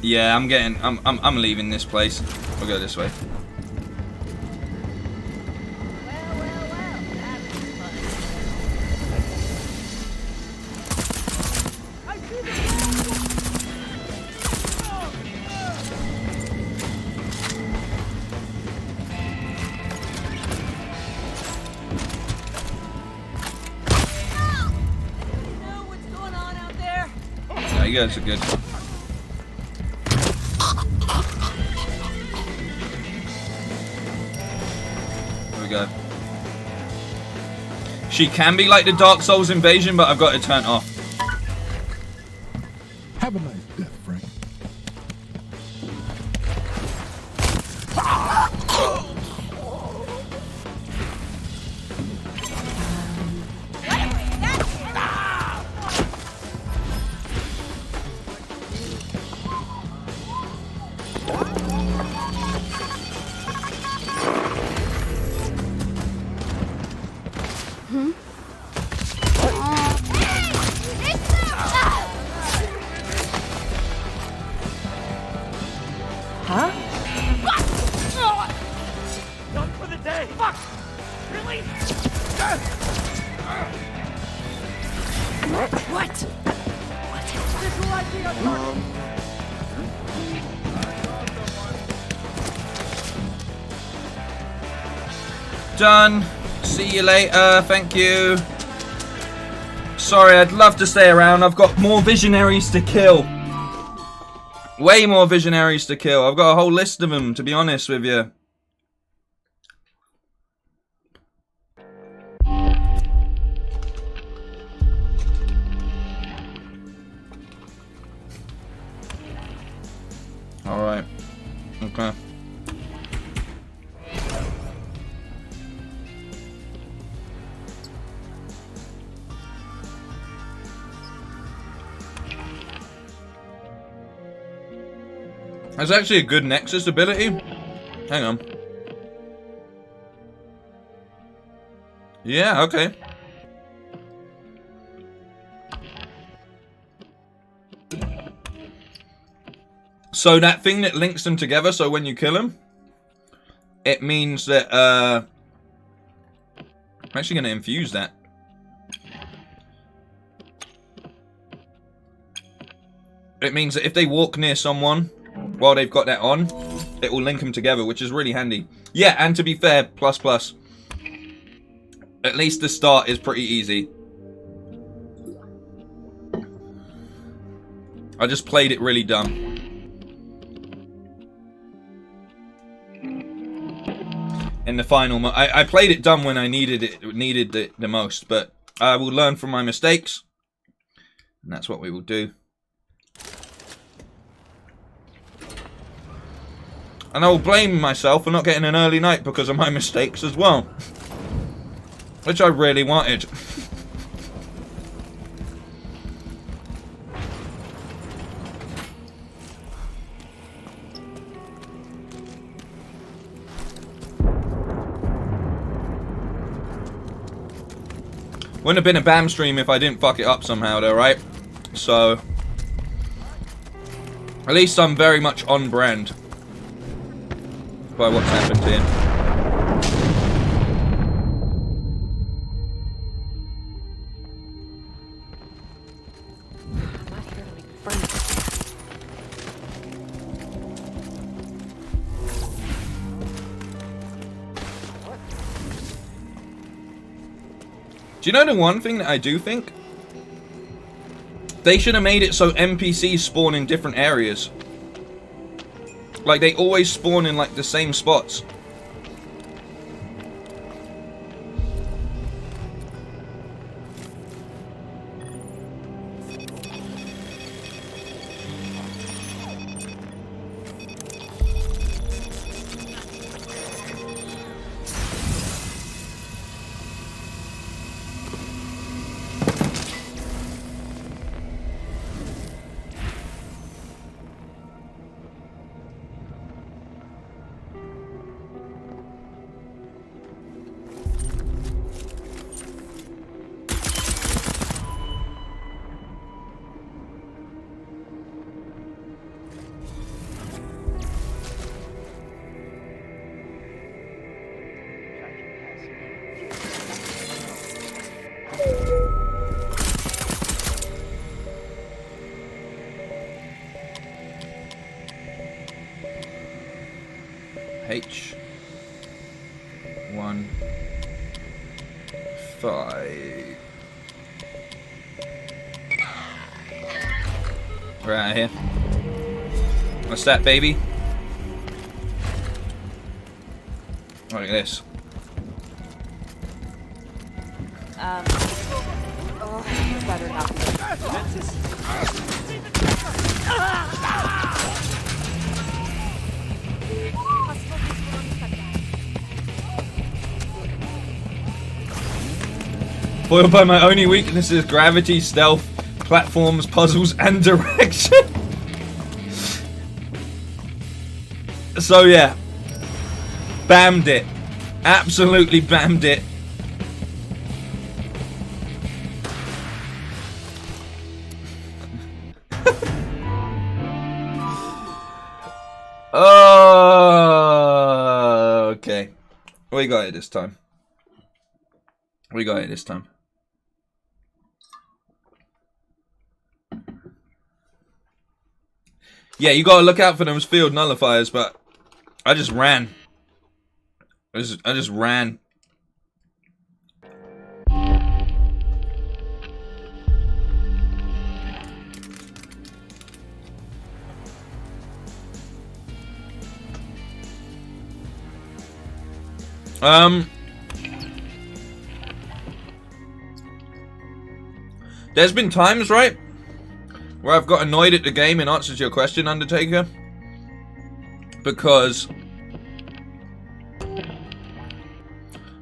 Yeah, I'm leaving this place. We'll go this way. you guys are good. Here we go. She can be like the Dark Souls invasion, but I've got it turned off. Have a nice death, Frank. Done for the day. Fuck! Really? What? Visual ID on target. Done. See you later. Thank you. Sorry, I'd love to stay around. I've got more visionaries to kill. Way more visionaries to kill. I've got a whole list of them, to be honest with you. Alright. Okay. That's actually a good Nexus ability. Hang on. Yeah, okay. So that thing that links them together, so when you kill them, it means that, I'm actually going to infuse that. It means that if they walk near someone while they've got that on, it will link them together, which is really handy. Yeah, and to be fair, plus plus. At least the start is pretty easy. I just played it really dumb. In the final, I played it dumb when I needed it the most, but I will learn from my mistakes, and that's what we will do. And I will blame myself for not getting an early night because of my mistakes as well, which I really wanted. Wouldn't have been a BAM stream if I didn't fuck it up somehow though, right? So, at least I'm very much on brand by what's happened here. Do you know the one thing that I do think? They should have made it so NPCs spawn in different areas. Like, they always spawn in, like, the same spots. H15. We're out of here. What's that, baby? Look at this. Oh, this better not be. Foiled by my only weaknesses: gravity, stealth, platforms, puzzles, and direction. So yeah, bammed it. Absolutely bammed it. Oh, okay. We got it this time. We got it this time. Yeah, you gotta look out for those field nullifiers, but I just ran. I just ran. There's been times, right, where I've got annoyed at the game in answer to your question, Undertaker, because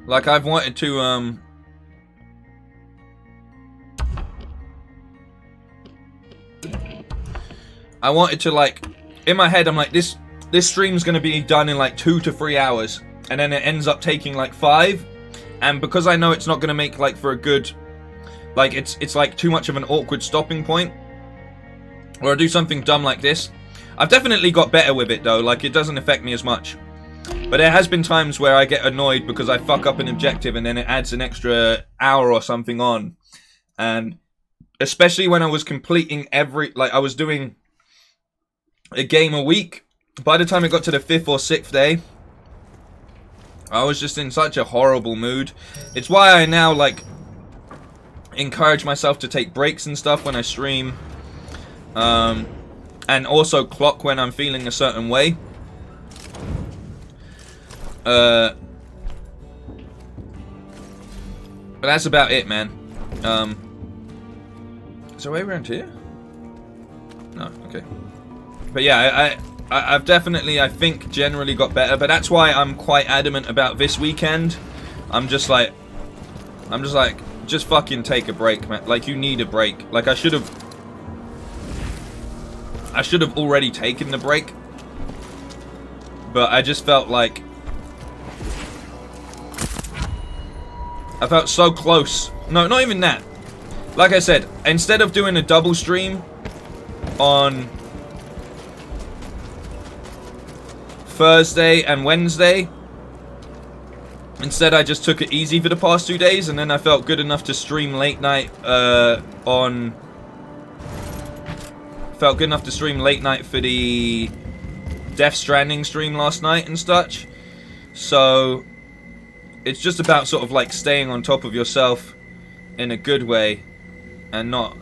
like I've wanted to I wanted to, like, in my head I'm like, this stream's gonna be done in like 2 to 3 hours, and then it ends up taking like 5, and because I know it's not gonna make like for a good, like, it's like too much of an awkward stopping point, or I do something dumb like this. I've definitely got better with it though, like it doesn't affect me as much. But there has been times where I get annoyed because I fuck up an objective and then it adds an extra hour or something on. And especially when I was completing I was doing a game a week. By the time it got to the 5th or 6th day, I was just in such a horrible mood. It's why I now, like, encourage myself to take breaks and stuff when I stream, and also clock when I'm feeling a certain way. But that's about it, man. Is there a way around here? No, okay. But yeah, I've definitely, I think, generally got better, but that's why I'm quite adamant about this weekend. I'm just like, just fucking take a break, man. Like, you need a break. Like, I should have already taken the break, but I just felt like I felt so close. No, not even that. Like I said, instead of doing a double stream on Thursday and Wednesday, instead I just took it easy for the past 2 days, and then I felt good enough to stream late night felt good enough to stream late night for the Death Stranding stream last night and such. So it's just about sort of like staying on top of yourself in a good way, and not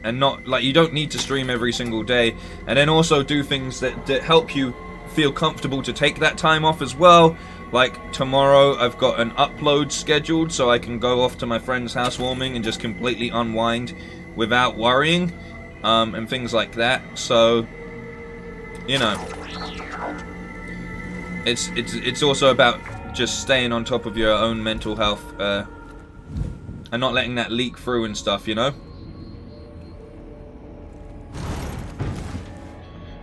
and not, like, you don't need to stream every single day, and then also do things that help you feel comfortable to take that time off as well. Like tomorrow I've got an upload scheduled, so I can go off to my friend's housewarming and just completely unwind without worrying, and things like that. So, you know, it's also about just staying on top of your own mental health, and not letting that leak through and stuff, you know.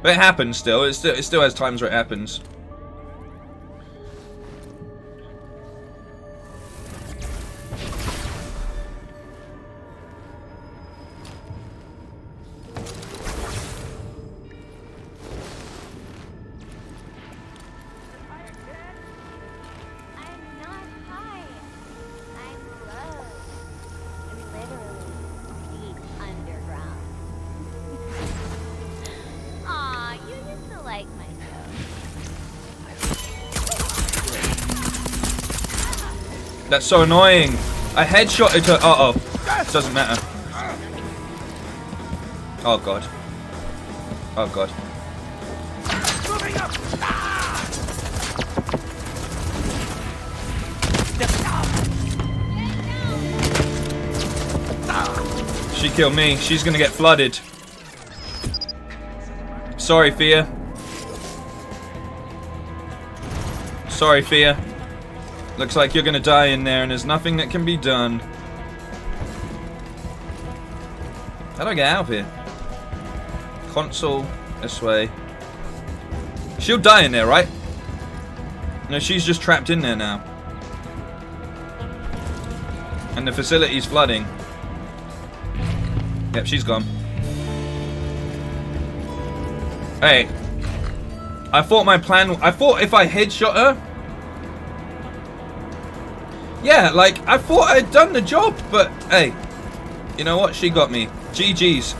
But it happens still. It still has times where it happens. That's so annoying. I headshotted her. Uh-oh. Doesn't matter. Oh god. Oh god. Moving up! She killed me. She's gonna get flooded. Sorry, Fia. Sorry, Fia. Looks like you're gonna die in there and there's nothing that can be done. How do I get out of here? Console, this way. She'll die in there, right? No, she's just trapped in there now. And the facility's flooding. Yep, she's gone. Hey. I thought my plan... I thought if I headshot her... Yeah, like, I thought I'd done the job, but hey. You know what? She got me. GG's.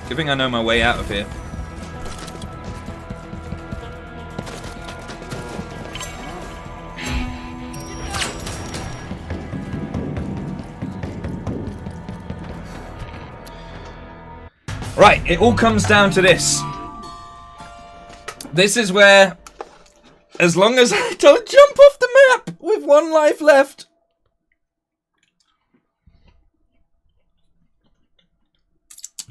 Good thing I know my way out of here. Right, it all comes down to this. This is where, as long as I don't jump off the map with 1 life left.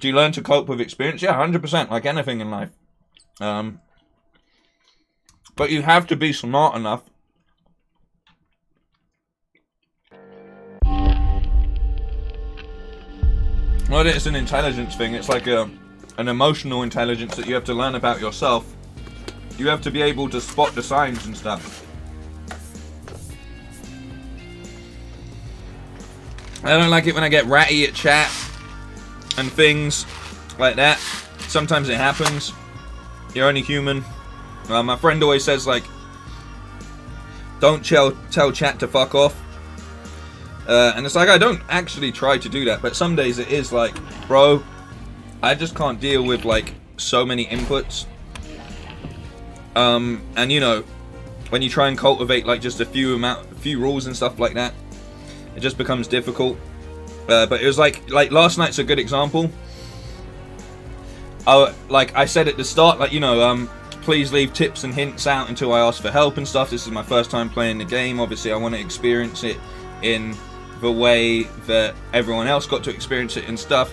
Do you learn to cope with experience? Yeah, 100%, like anything in life. But you have to be smart enough. Well, it's an intelligence thing. It's like an emotional intelligence that you have to learn about yourself. You have to be able to spot the signs and stuff. I don't like it when I get ratty at chat and things like that. Sometimes it happens. You're only human. My friend always says, like, don't tell chat to fuck off. And it's like, I don't actually try to do that, but some days it is like, bro, I just can't deal with like so many inputs. And you know, when you try and cultivate like just a few rules and stuff like that, it just becomes difficult. But it was like last night's a good example. Like I said at the start, like, you know, please leave tips and hints out until I ask for help and stuff. This is my first time playing the game. Obviously, I want to experience it in the way that everyone else got to experience it and stuff.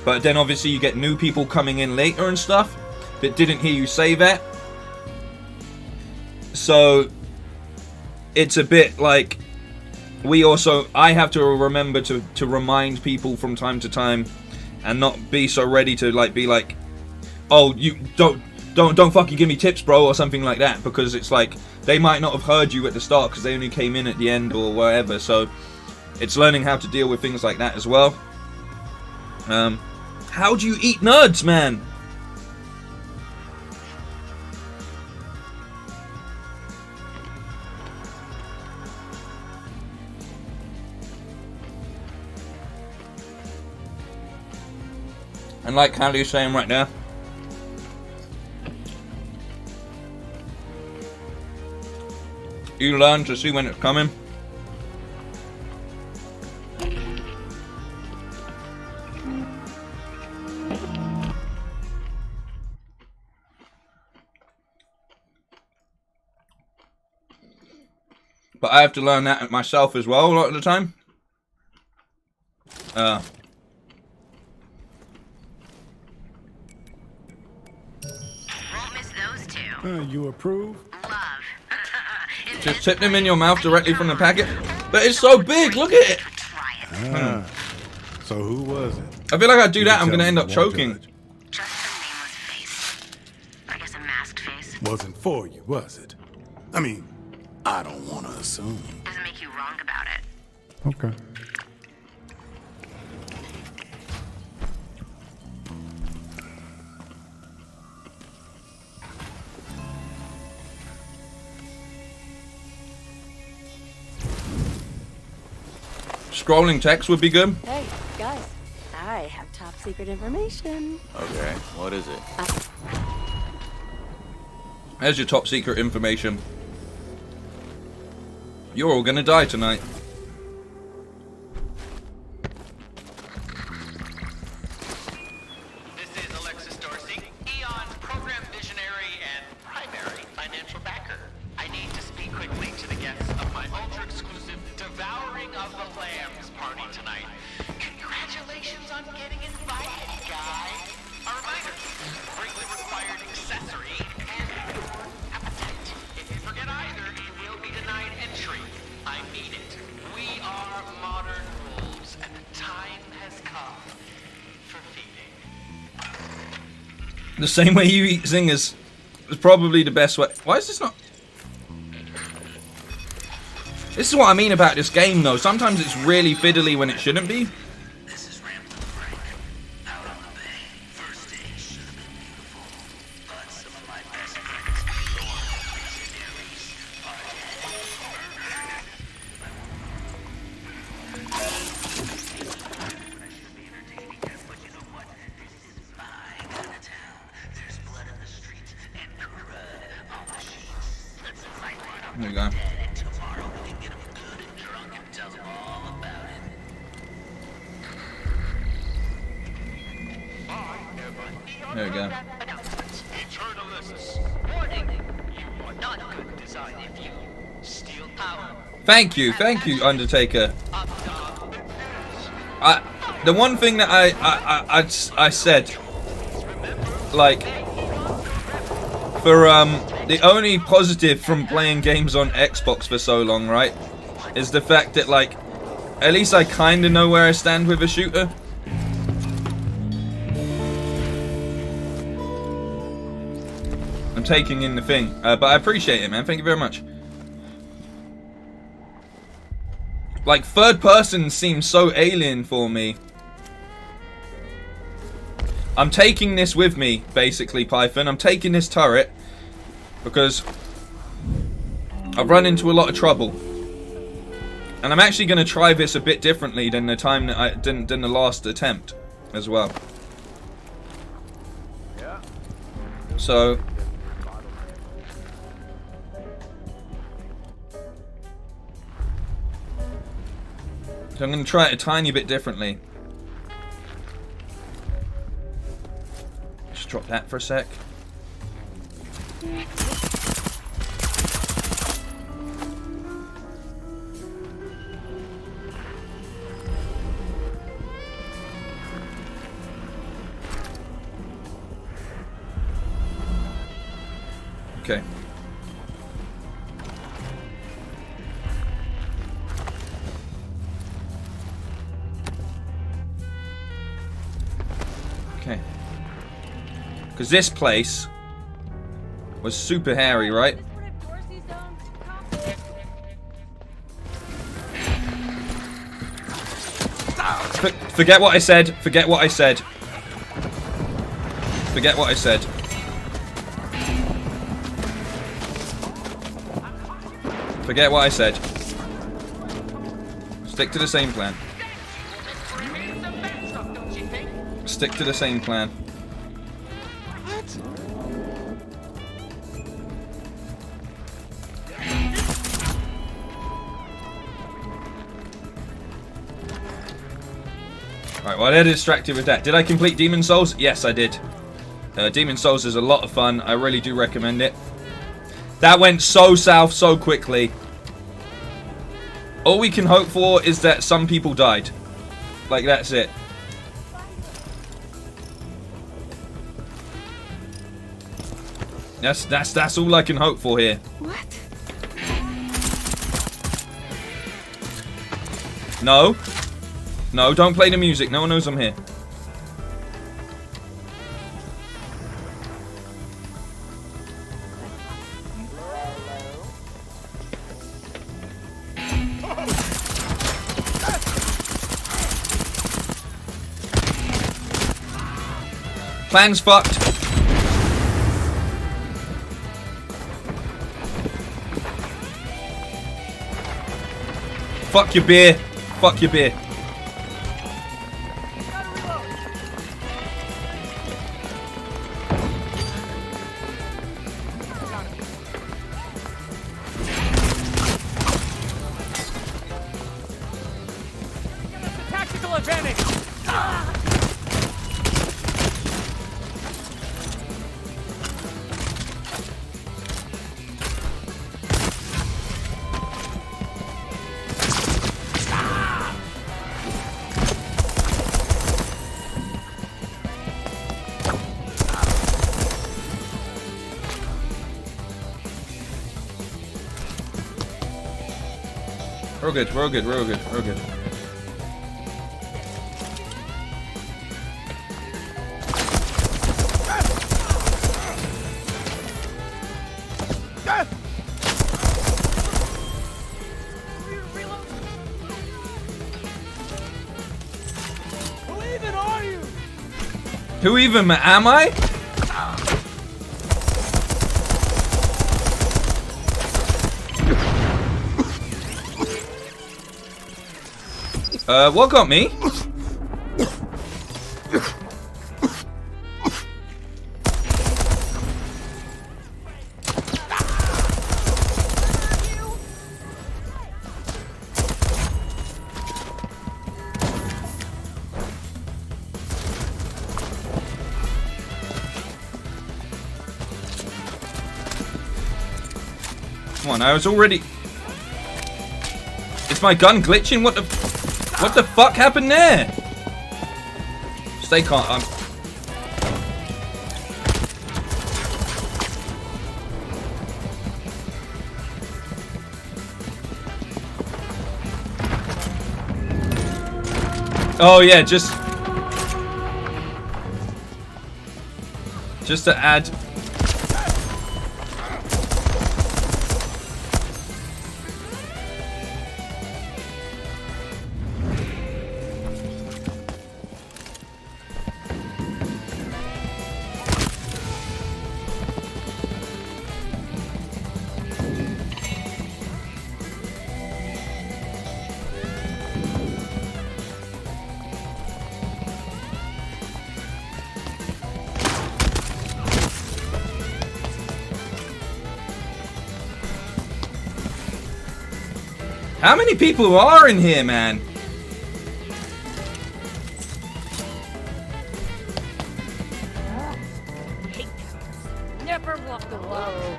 But then obviously you get new people coming in later and stuff that didn't hear you say that. So it's a bit like I have to remember to remind people from time to time and not be so ready to like be like, oh, you don't fucking give me tips, bro, or something like that, because it's like they might not have heard you at the start because they only came in at the end or whatever. So it's learning how to deal with things like that as well. How do you eat nerds, man? And like Callie's saying right now, you learn to see when it's coming. But I have to learn that myself as well a lot of the time. Won't miss those two. You approve? Love. Just tip them in your mouth directly from the packet. But it's so big, look at it. Try it. So who was it? I feel like I do that, I'm gonna end up choking. Just a nameless face. I guess a masked face. Wasn't for you, was it? I mean, I don't want to assume. Doesn't make you wrong about it. Okay. Scrolling text would be good. Hey, guys, I have top secret information. Okay, what is it? There's your top secret information. You're all gonna die tonight. of the Lamb's party tonight. Congratulations on getting invited, guy. A reminder, bring the required accessory and your appetite. If you forget either, you will be denied entry. I mean it. We are modern wolves, and the time has come for feeding. The same way you eat zingers is probably the best way. Why is this not? This is what I mean about this game, though. Sometimes it's really fiddly when it shouldn't be. This is Frank. Out on the bay. First day should have been beautiful, but some of my best friends, your visionaries, are dead. I should be entertaining them, but you know what? This is my kind of town. There's blood in the streets and crud on the sheets. Let's fight one up. There we go. And tomorrow we can get them good and drunk and tell them all about it. There we go. Eternalists, warning! You are not good design if you steal power. Thank you, Undertaker. The one thing that I said, like, for the only positive from playing games on Xbox for so long, right, is the fact that, like, at least I kind of know where I stand with a shooter. I'm taking in the thing, but I appreciate it, man. Thank you very much. Like, third person seems so alien for me. I'm taking this with me, basically, Python. I'm taking this turret because I've run into a lot of trouble. And I'm actually going to try this a bit differently than the time that than the last attempt as well. So I'm going to try it a tiny bit differently. Just drop that for a sec. Okay. Okay. Because this place was super hairy, right? Forget what I said. Forget what I said. Forget what I said. Forget what I said. Stick to the same plan. Stick to the same plan. Alright, well, they're distracted with that. Did I complete Demon Souls? Yes, I did. Demon Souls is a lot of fun. I really do recommend it. That went so south so quickly. All we can hope for is that some people died. Like, that's it. That's all I can hope for here. What? No. No, don't play the music. No one knows I'm here. Plan's fucked. Fuck your beer. Fuck your beer. Tactical advantage! We're all good. We're all good. We're all good. We're all good. Who even am I? What got me? Come on, I was already... Is my gun glitching? What the fuck happened there? Stay calm. Oh yeah, just to add. How many people are in here, man? Never walk alone.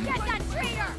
Get that traitor!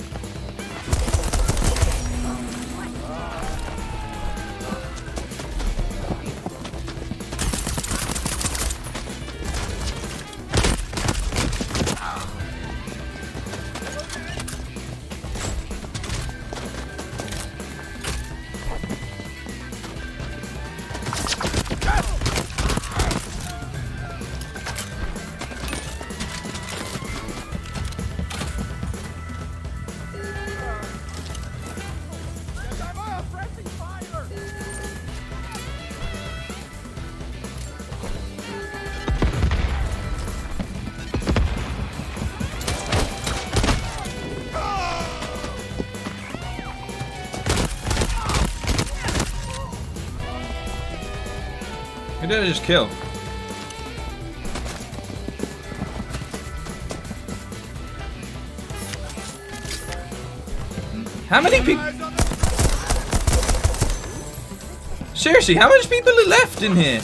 Who did I just kill? How many people? Seriously, how much people are left in here?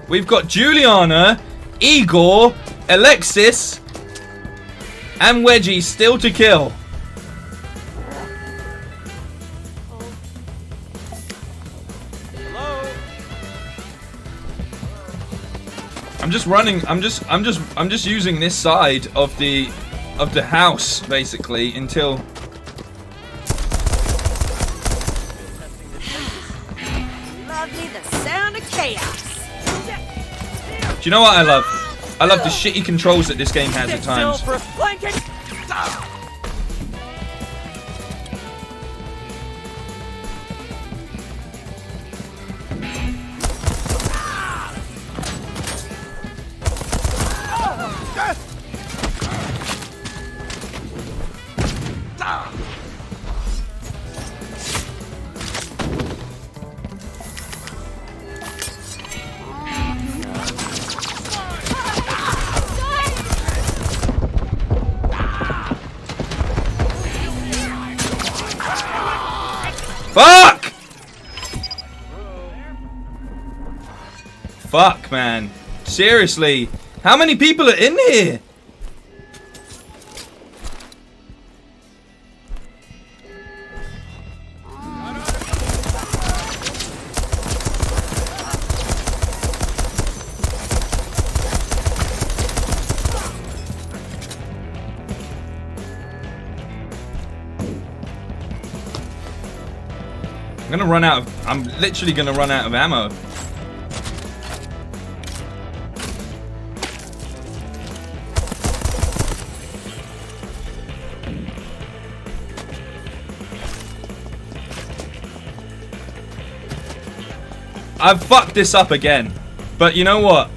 We've got Juliana, Igor, Alexis, and Wedgie still to kill. Hello? I'm just running. I'm just using this side of the house basically until. Love me the sound of chaos. Do you know what I love? I love the shitty controls that this game has at times. Fuck! Fuck, man. Seriously. How many people are in here? I'm literally gonna run out of ammo. I've fucked this up again, but you know what?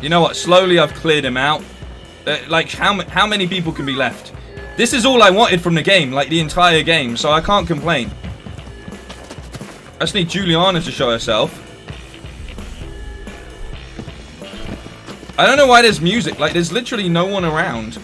You know what? Slowly I've cleared him out. Like, how many people can be left? This is all I wanted from the game, like the entire game, so I can't complain. I just need Juliana to show herself. I don't know why there's music, like there's literally no one around.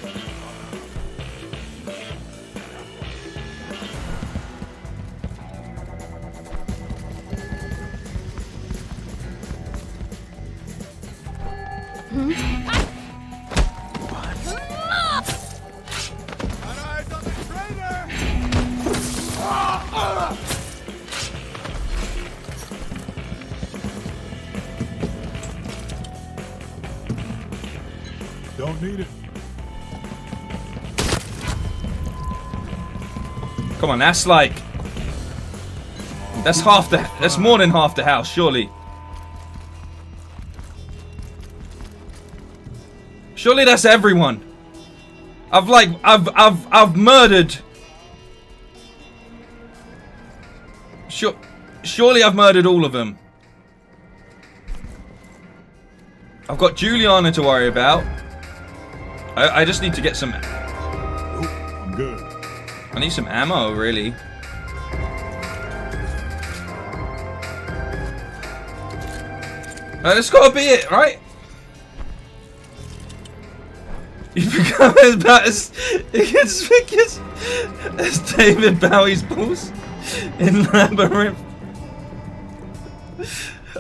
Don't need it. Come on, that's like... That's half the... That's more than half the house, surely. Surely that's everyone. I've murdered... Surely I've murdered all of them. I've got Juliana to worry about. I just need to get some... I'm good. I need some ammo, really. That's gotta be it, right? You become as bad as David Bowie's balls in Labyrinth.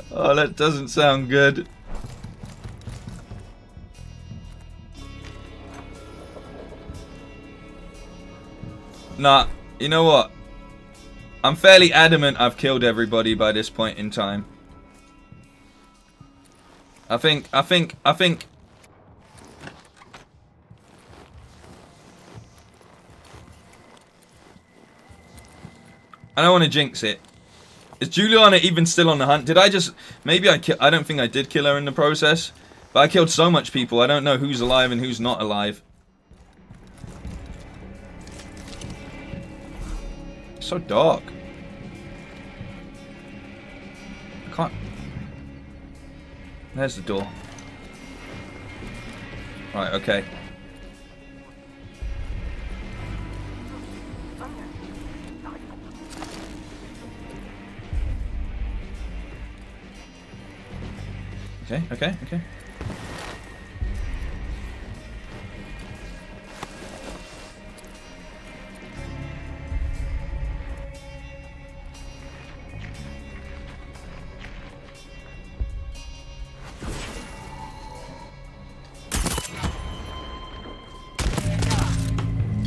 Oh, that doesn't sound good. Nah, you know what? I'm fairly adamant I've killed everybody by this point in time. I think... I don't want to jinx it. Is Juliana even still on the hunt? Did I just... Maybe I don't think I did kill her in the process. But I killed so much people, I don't know who's alive and who's not alive. So dark. I can't... There's the door. Right, okay. Okay.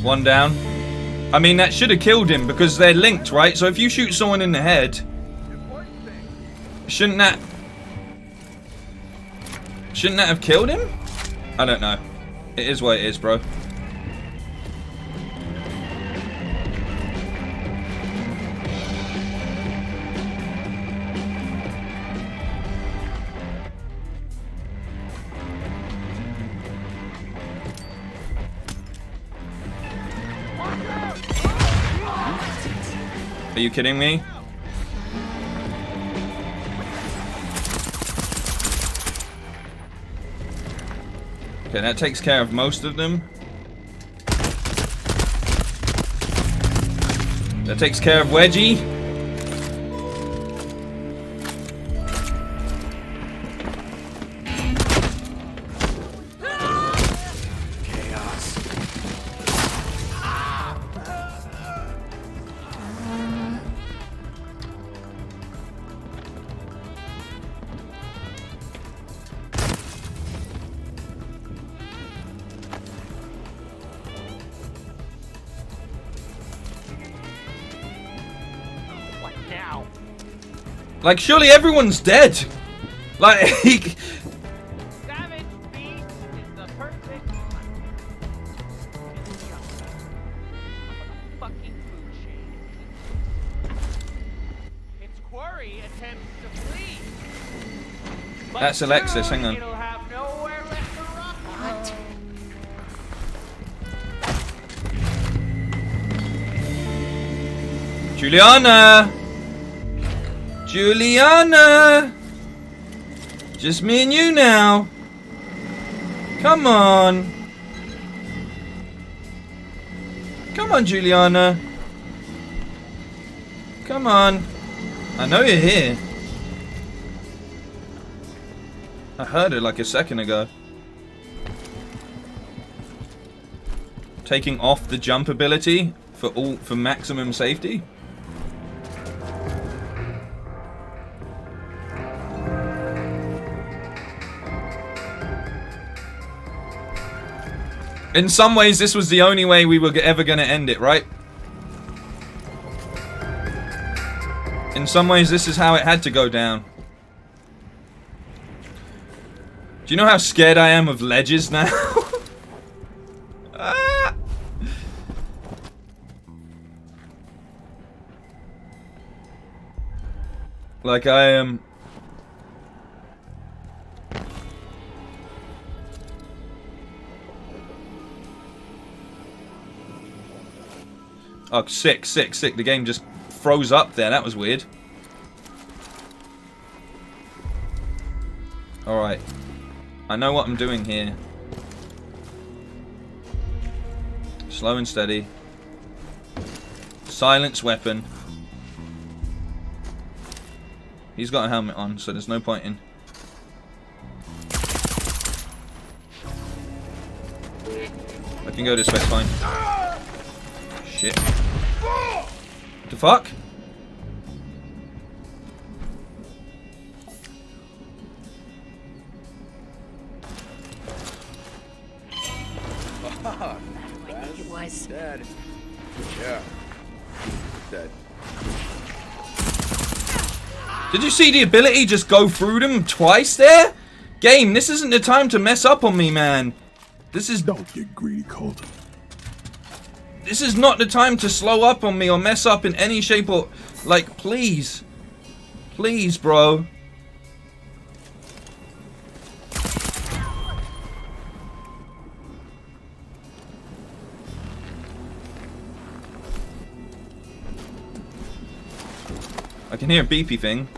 One down. I mean, that should have killed him because they're linked, right? So if you shoot someone in the head, shouldn't that have killed him? I don't know. It is what it is, bro. Are you kidding me? Okay, that takes care of most of them. That takes care of Wedgie. Like, surely everyone's dead. Like, Savage Beast is the perfect fucking food chain. Its quarry attempts to flee. But that's Alexis, hang on. it'll have nowhere left to run. What? Juliana! Juliana! Just me and you now. Come on. Come on, Juliana. Come on. I know you're here. I heard it like a second ago. Taking off the jump ability for maximum safety. In some ways, this was the only way we were ever going to end it, right? In some ways, this is how it had to go down. Do you know how scared I am of ledges now? Ah! Like I am... Oh, sick. The game just froze up there. That was weird. Alright. I know what I'm doing here. Slow and steady. Silence weapon. He's got a helmet on, so there's no point in... I can go this way, it's fine. Shit. The fuck? I think it was. Dead. Yeah. Dead. Did you see the ability just go through them twice there? Game, this isn't the time to mess up on me, man. This is... Don't get greedy, Colt. This is not the time to slow up on me or mess up in any shape or... Like, please. Please, bro. I can hear a beepy thing.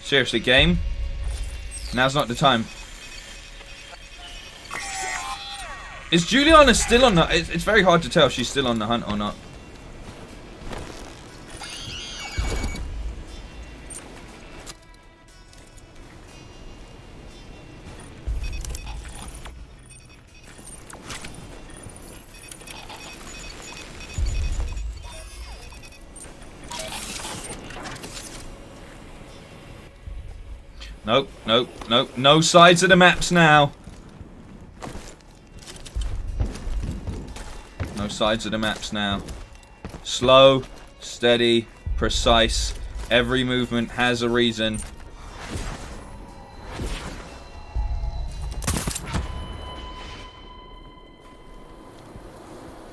Seriously, game? Now's not the time. Is Juliana still on the... It's very hard to tell if she's still on the hunt or not. Nope, nope, nope. No sides of the maps now. No sides of the maps now. Slow, steady, precise. Every movement has a reason.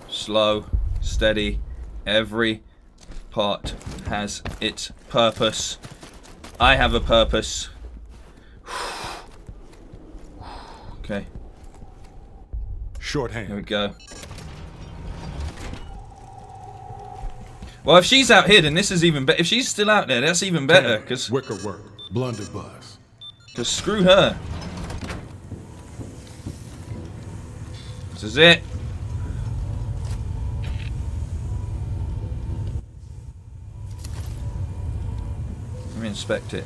Slow, steady. Every part has its purpose. I have a purpose. Okay. Shorthand. Here we go. Well, if she's out here, then this is even better. If she's still out there, that's even better. Because wicker work, blunderbuss. Because screw her. This is it. inspect it.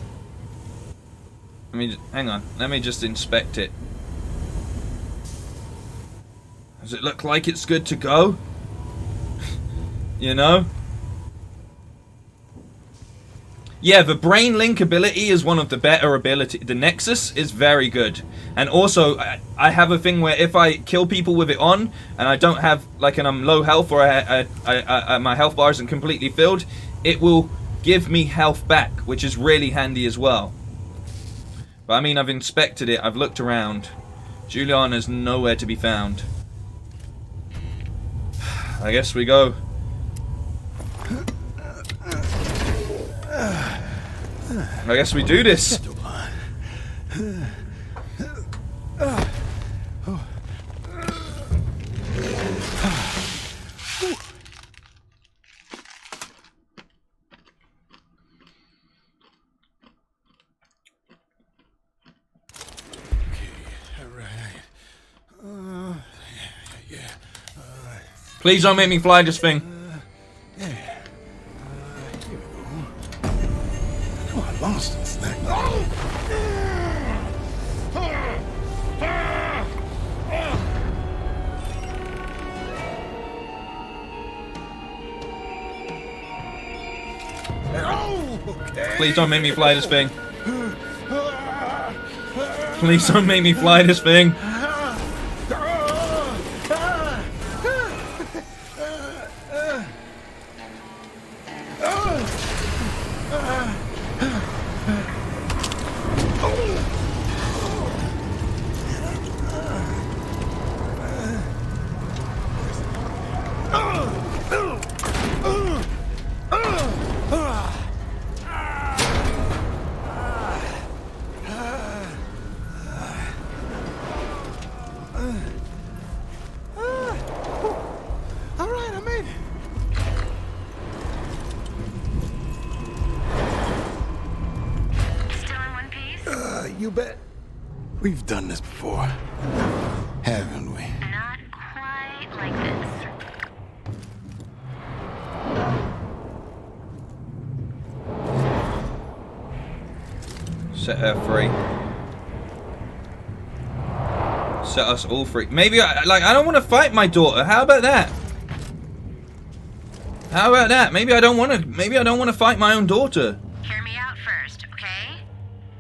Hang on. Let me just inspect it. Does it look like it's good to go? You know? Yeah, the brain link ability is one of the better ability. The Nexus is very good. And also, I have a thing where if I kill people with it on, and I don't have, like, and I'm low health, or my health bar isn't completely filled, it will give me health back, which is really handy as well. But I mean, I've inspected it, I've looked around. Juliana's nowhere to be found. I guess we go. I guess we do this. Please don't make me fly this thing. I lost this thing. Please don't make me fly this thing. Please don't make me fly this thing. You bet. We've done this before, haven't we? Not quite like this. Set her free. Set us all free. Maybe I don't want to fight my daughter. How about that? How about that? Maybe I don't want to fight my own daughter. Hear me out first, okay?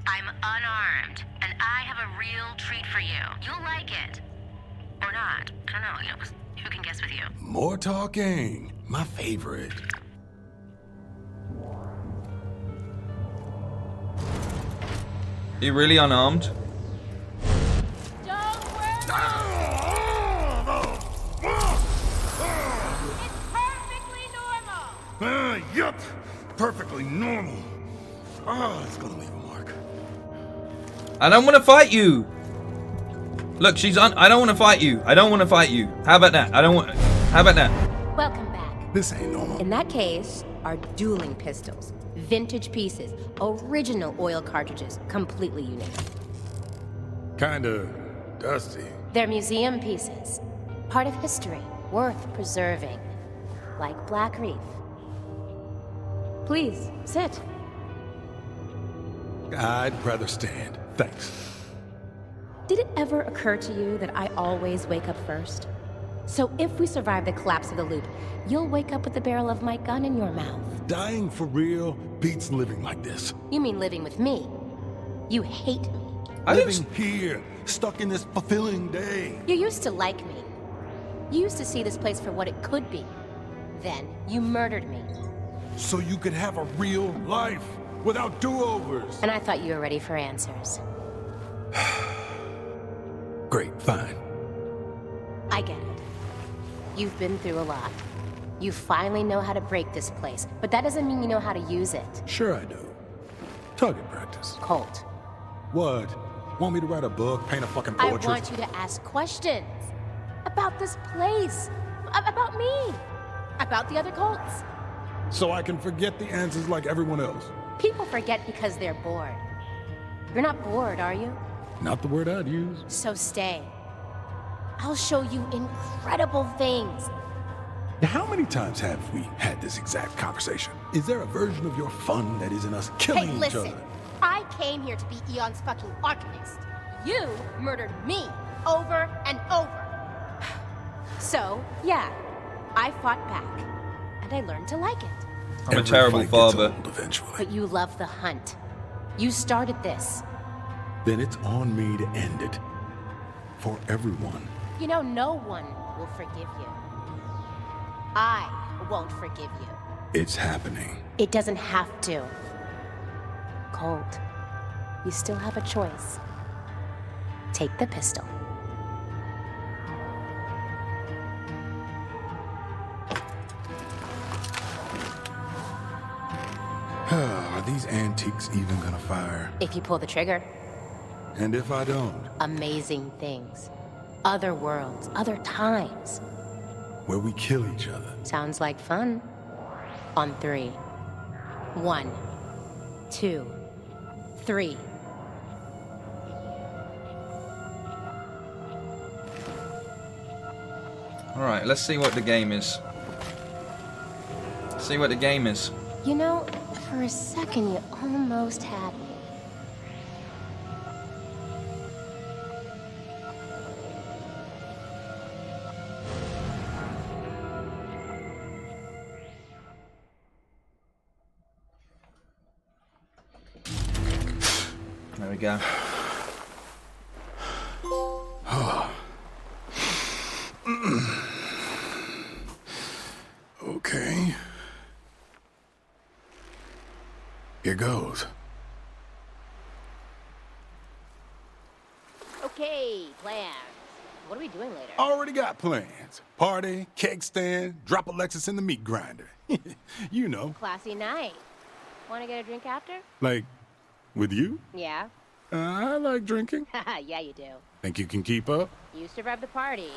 I'm unarmed, and I have a real treat for you. You'll like it. Or not. I don't know, who can guess with you? More talking. My favorite. You really unarmed? Don't worry. It's perfectly normal. Yup. Perfectly normal. It's gonna leave a mark. I don't want to fight you. Look, I don't want to fight you. I don't want to fight you. How about that? How about that? Welcome back. This ain't normal. In that case, are dueling pistols, vintage pieces, original oil cartridges, completely unique. Kinda dusty. They're museum pieces, part of history, worth preserving, like Blackreef. Please, sit. I'd rather stand. Thanks. Did it ever occur to you that I always wake up first? So if we survive the collapse of the loop, you'll wake up with the barrel of my gun in your mouth. Dying for real beats living like this. You mean living with me? You hate me. Living here, stuck in this fulfilling day. You used to like me. You used to see this place for what it could be. Then you murdered me. So you could have a real life without do-overs. And I thought you were ready for answers. Great, fine. I get it. You've been through a lot. You finally know how to break this place, but that doesn't mean you know how to use it. Sure I do. Target practice. Colt. What? Want me to write a book, paint a fucking portrait? I want you to ask questions. About this place. About me. About the other Colts. So I can forget the answers like everyone else. People forget because they're bored. You're not bored, are you? Not the word I'd use. So stay. I'll show you incredible things. Now, how many times have we had this exact conversation? Is there a version of your fun that isn't us killing Hey, each listen. other? I came here to be Eon's fucking archivist. You murdered me over and over. So, yeah, I fought back. And I learned to like it. I'm a Every terrible fight gets father. old eventually. But you love the hunt. You started this. Then it's on me to end it. For everyone. You know, no one will forgive you. I won't forgive you. It's happening. It doesn't have to. Colt, you still have a choice. Take the pistol. Are these antiques even gonna fire? If you pull the trigger. And if I don't? Amazing things. Other worlds, other times. Where we kill each other. Sounds like fun. On 3. 1, 2, 3. Alright, let's see what the game is. See what the game is. You know, for a second you almost had me. There we go. Okay. Here goes. Okay, plans. What are we doing later? Already got plans. Party, cake stand, drop Alexis in the meat grinder. You know. Classy night. Want to get a drink after? Like, with you? Yeah. I like drinking. Haha, yeah you do. Think you can keep up? You survive the party.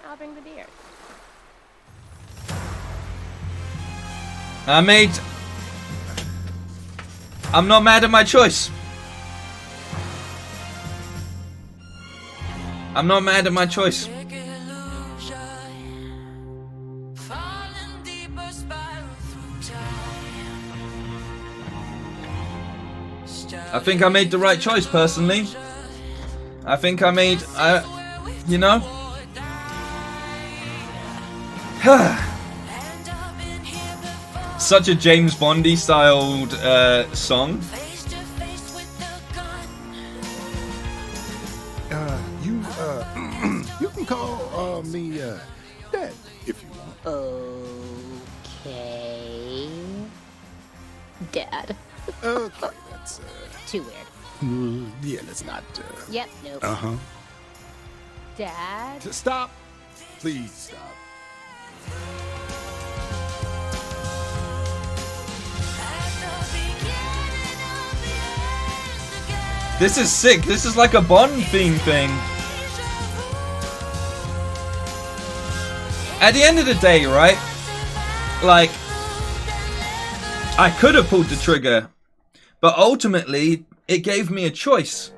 I'll bring the beer. I'm not mad at my choice. I'm not mad at my choice. I think I made the right choice, personally. I think I made, you know? Such a James Bondy styled song. You can call me Dad if you want. Okay. Dad. Okay, that's Too weird. yeah, let's not. Yep, nope. Uh-huh. Dad? Stop. Please stop. This is sick. This is like a Bond theme thing. At the end of the day, right? Like, I could have pulled the trigger, but ultimately, it gave me a choice.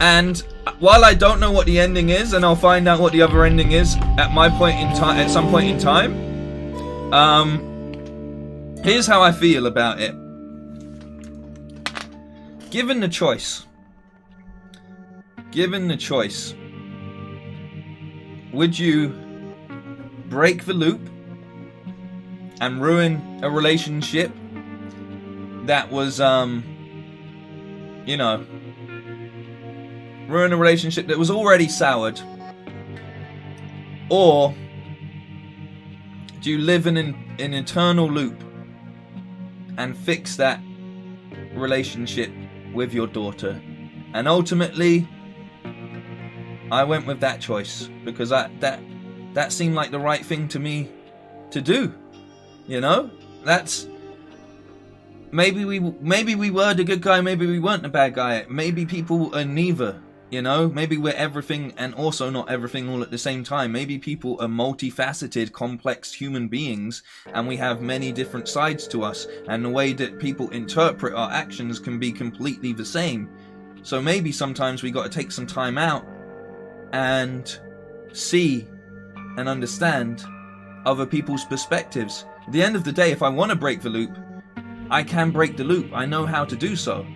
And while I don't know what the ending is, and I'll find out what the other ending is at my point in time, at some point in time. Here's how I feel about it. Given the choice, would you break the loop and ruin a relationship that was, you know, ruin a relationship that was already soured? Or do you live in an eternal loop and fix that relationship with your daughter? And ultimately, I went with that choice because that seemed like the right thing to me to do. You know, that's maybe we were the good guy, maybe we weren't the bad guy. Maybe people are neither. You know, maybe we're everything and also not everything all at the same time. Maybe people are multifaceted, complex human beings, and we have many different sides to us, and the way that people interpret our actions can be completely the same. So maybe sometimes we got to take some time out and see and understand other people's perspectives. At the end of the day, if I want to break the loop, I can break the loop. I know how to do so.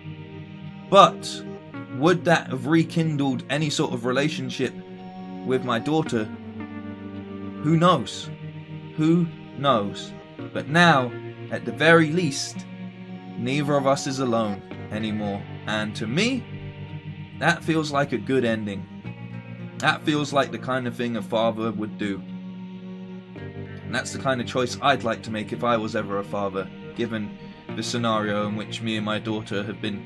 But would that have rekindled any sort of relationship with my daughter? Who knows? Who knows? But now, at the very least, neither of us is alone anymore. And to me, that feels like a good ending. That feels like the kind of thing a father would do. And that's the kind of choice I'd like to make if I was ever a father, given the scenario in which me and my daughter have been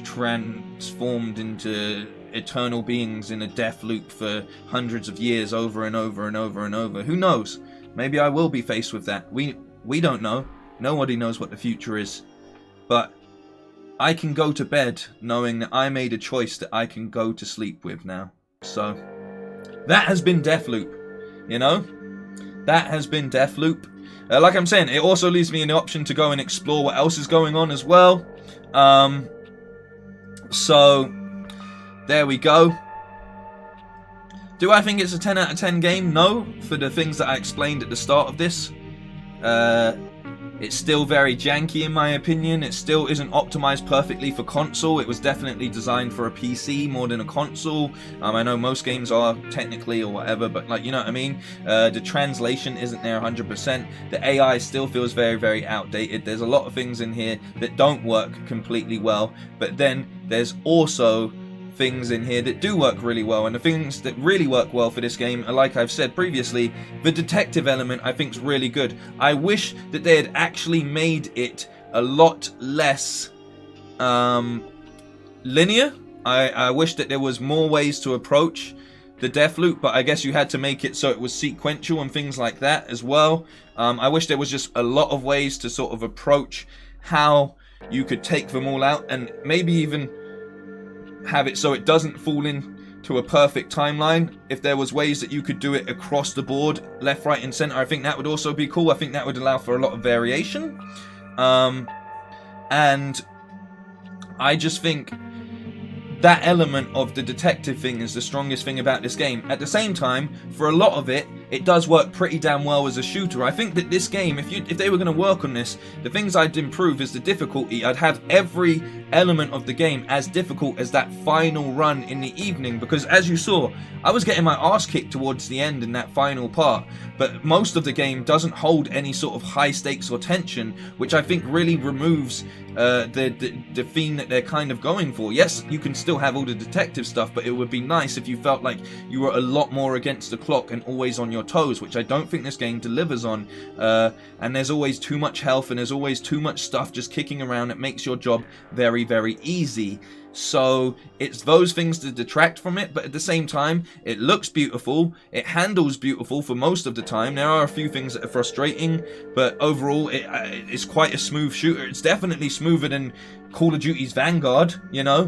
transformed into eternal beings in a death loop for hundreds of years, over and over and over and over. Who knows? Maybe I will be faced with that. We don't know. Nobody knows what the future is. But I can go to bed knowing that I made a choice that I can go to sleep with now. So that has been Deathloop, you know? That has been Deathloop. Like I'm saying, it also leaves me an option to go and explore what else is going on as well. So there we go. Do I think it's a 10 out of 10 game? No, for the things that I explained at the start of this. It's still very janky in my opinion. It still isn't optimized perfectly for console. It was definitely designed for a PC more than a console. I know most games are technically or whatever, but like, you know what I mean? The translation isn't there 100%. The AI still feels very, very outdated. There's a lot of things in here that don't work completely well, but then there's also things in here that do work really well, and the things that really work well for this game are, like I've said previously, the detective element I think is really good. I wish that they had actually made it a lot less linear. I wish that there was more ways to approach the death loop, but I guess you had to make it so it was sequential and things like that as well. I wish there was just a lot of ways to sort of approach how you could take them all out, and maybe even have it so it doesn't fall into a perfect timeline. If there was ways that you could do it across the board, left, right and center, I think that would also be cool. I think that would allow for a lot of variation. And I just think that element of the detective thing is the strongest thing about this game. At the same time, for a lot of it, it does work pretty damn well as a shooter. I think that this game, if they were going to work on this, the things I'd improve is the difficulty. I'd have every element of the game as difficult as that final run in the evening, because as you saw, I was getting my ass kicked towards the end in that final part, but most of the game doesn't hold any sort of high stakes or tension, which I think really removes the theme that they're kind of going for. Yes, you can still have all the detective stuff, but it would be nice if you felt like you were a lot more against the clock and always on your toes, which I don't think this game delivers on. And there's always too much health and there's always too much stuff just kicking around that makes your job very, very easy. So it's those things that detract from it, but at the same time, it looks beautiful, it handles beautiful for most of the time. There are a few things that are frustrating, but overall it's quite a smooth shooter. It's definitely smoother than Call of Duty's Vanguard, you know,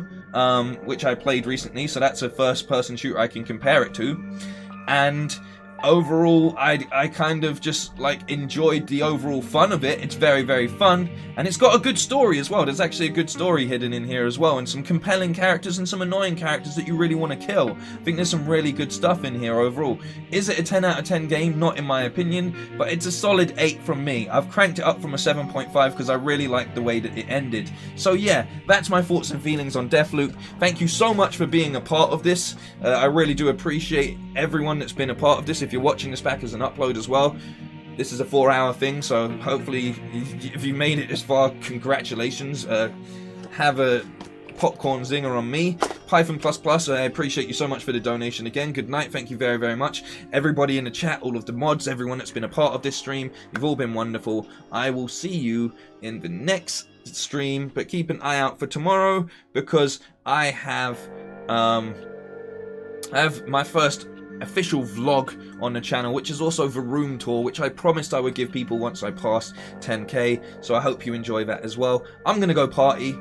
which I played recently, so that's a first-person shooter I can compare it to. And overall, I kind of just like enjoyed the overall fun of it. It's very, very fun, and it's got a good story as well. There's actually a good story hidden in here as well, and some compelling characters and some annoying characters that you really want to kill. I think there's some really good stuff in here overall. Is it a 10 out of 10 game? Not in my opinion, but it's a solid 8 from me. I've cranked it up from a 7.5 because I really liked the way that it ended. So yeah, that's my thoughts and feelings on Deathloop. Thank you so much for being a part of this. I really do appreciate everyone that's been a part of this. If you're watching this back as an upload as well, this is a 4-hour thing, so hopefully if you made it this far, congratulations. Have a popcorn zinger on me. Python++, I appreciate you so much for the donation again. Good night, thank you very, very much. Everybody in the chat, all of the mods, everyone that's been a part of this stream, you've all been wonderful. I will see you in the next stream, but keep an eye out for tomorrow, because I have my first official vlog on the channel, which is also the room tour, which I promised I would give people once I passed 10k, so I hope you enjoy that as well. I'm gonna go party,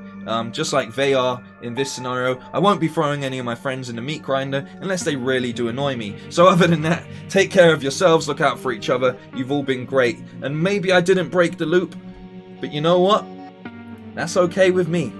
just like they are in this scenario. I won't be throwing any of my friends in the meat grinder unless they really do annoy me. So other than that, take care of yourselves, look out for each other. You've all been great, and maybe I didn't break the loop, but you know what? That's okay with me.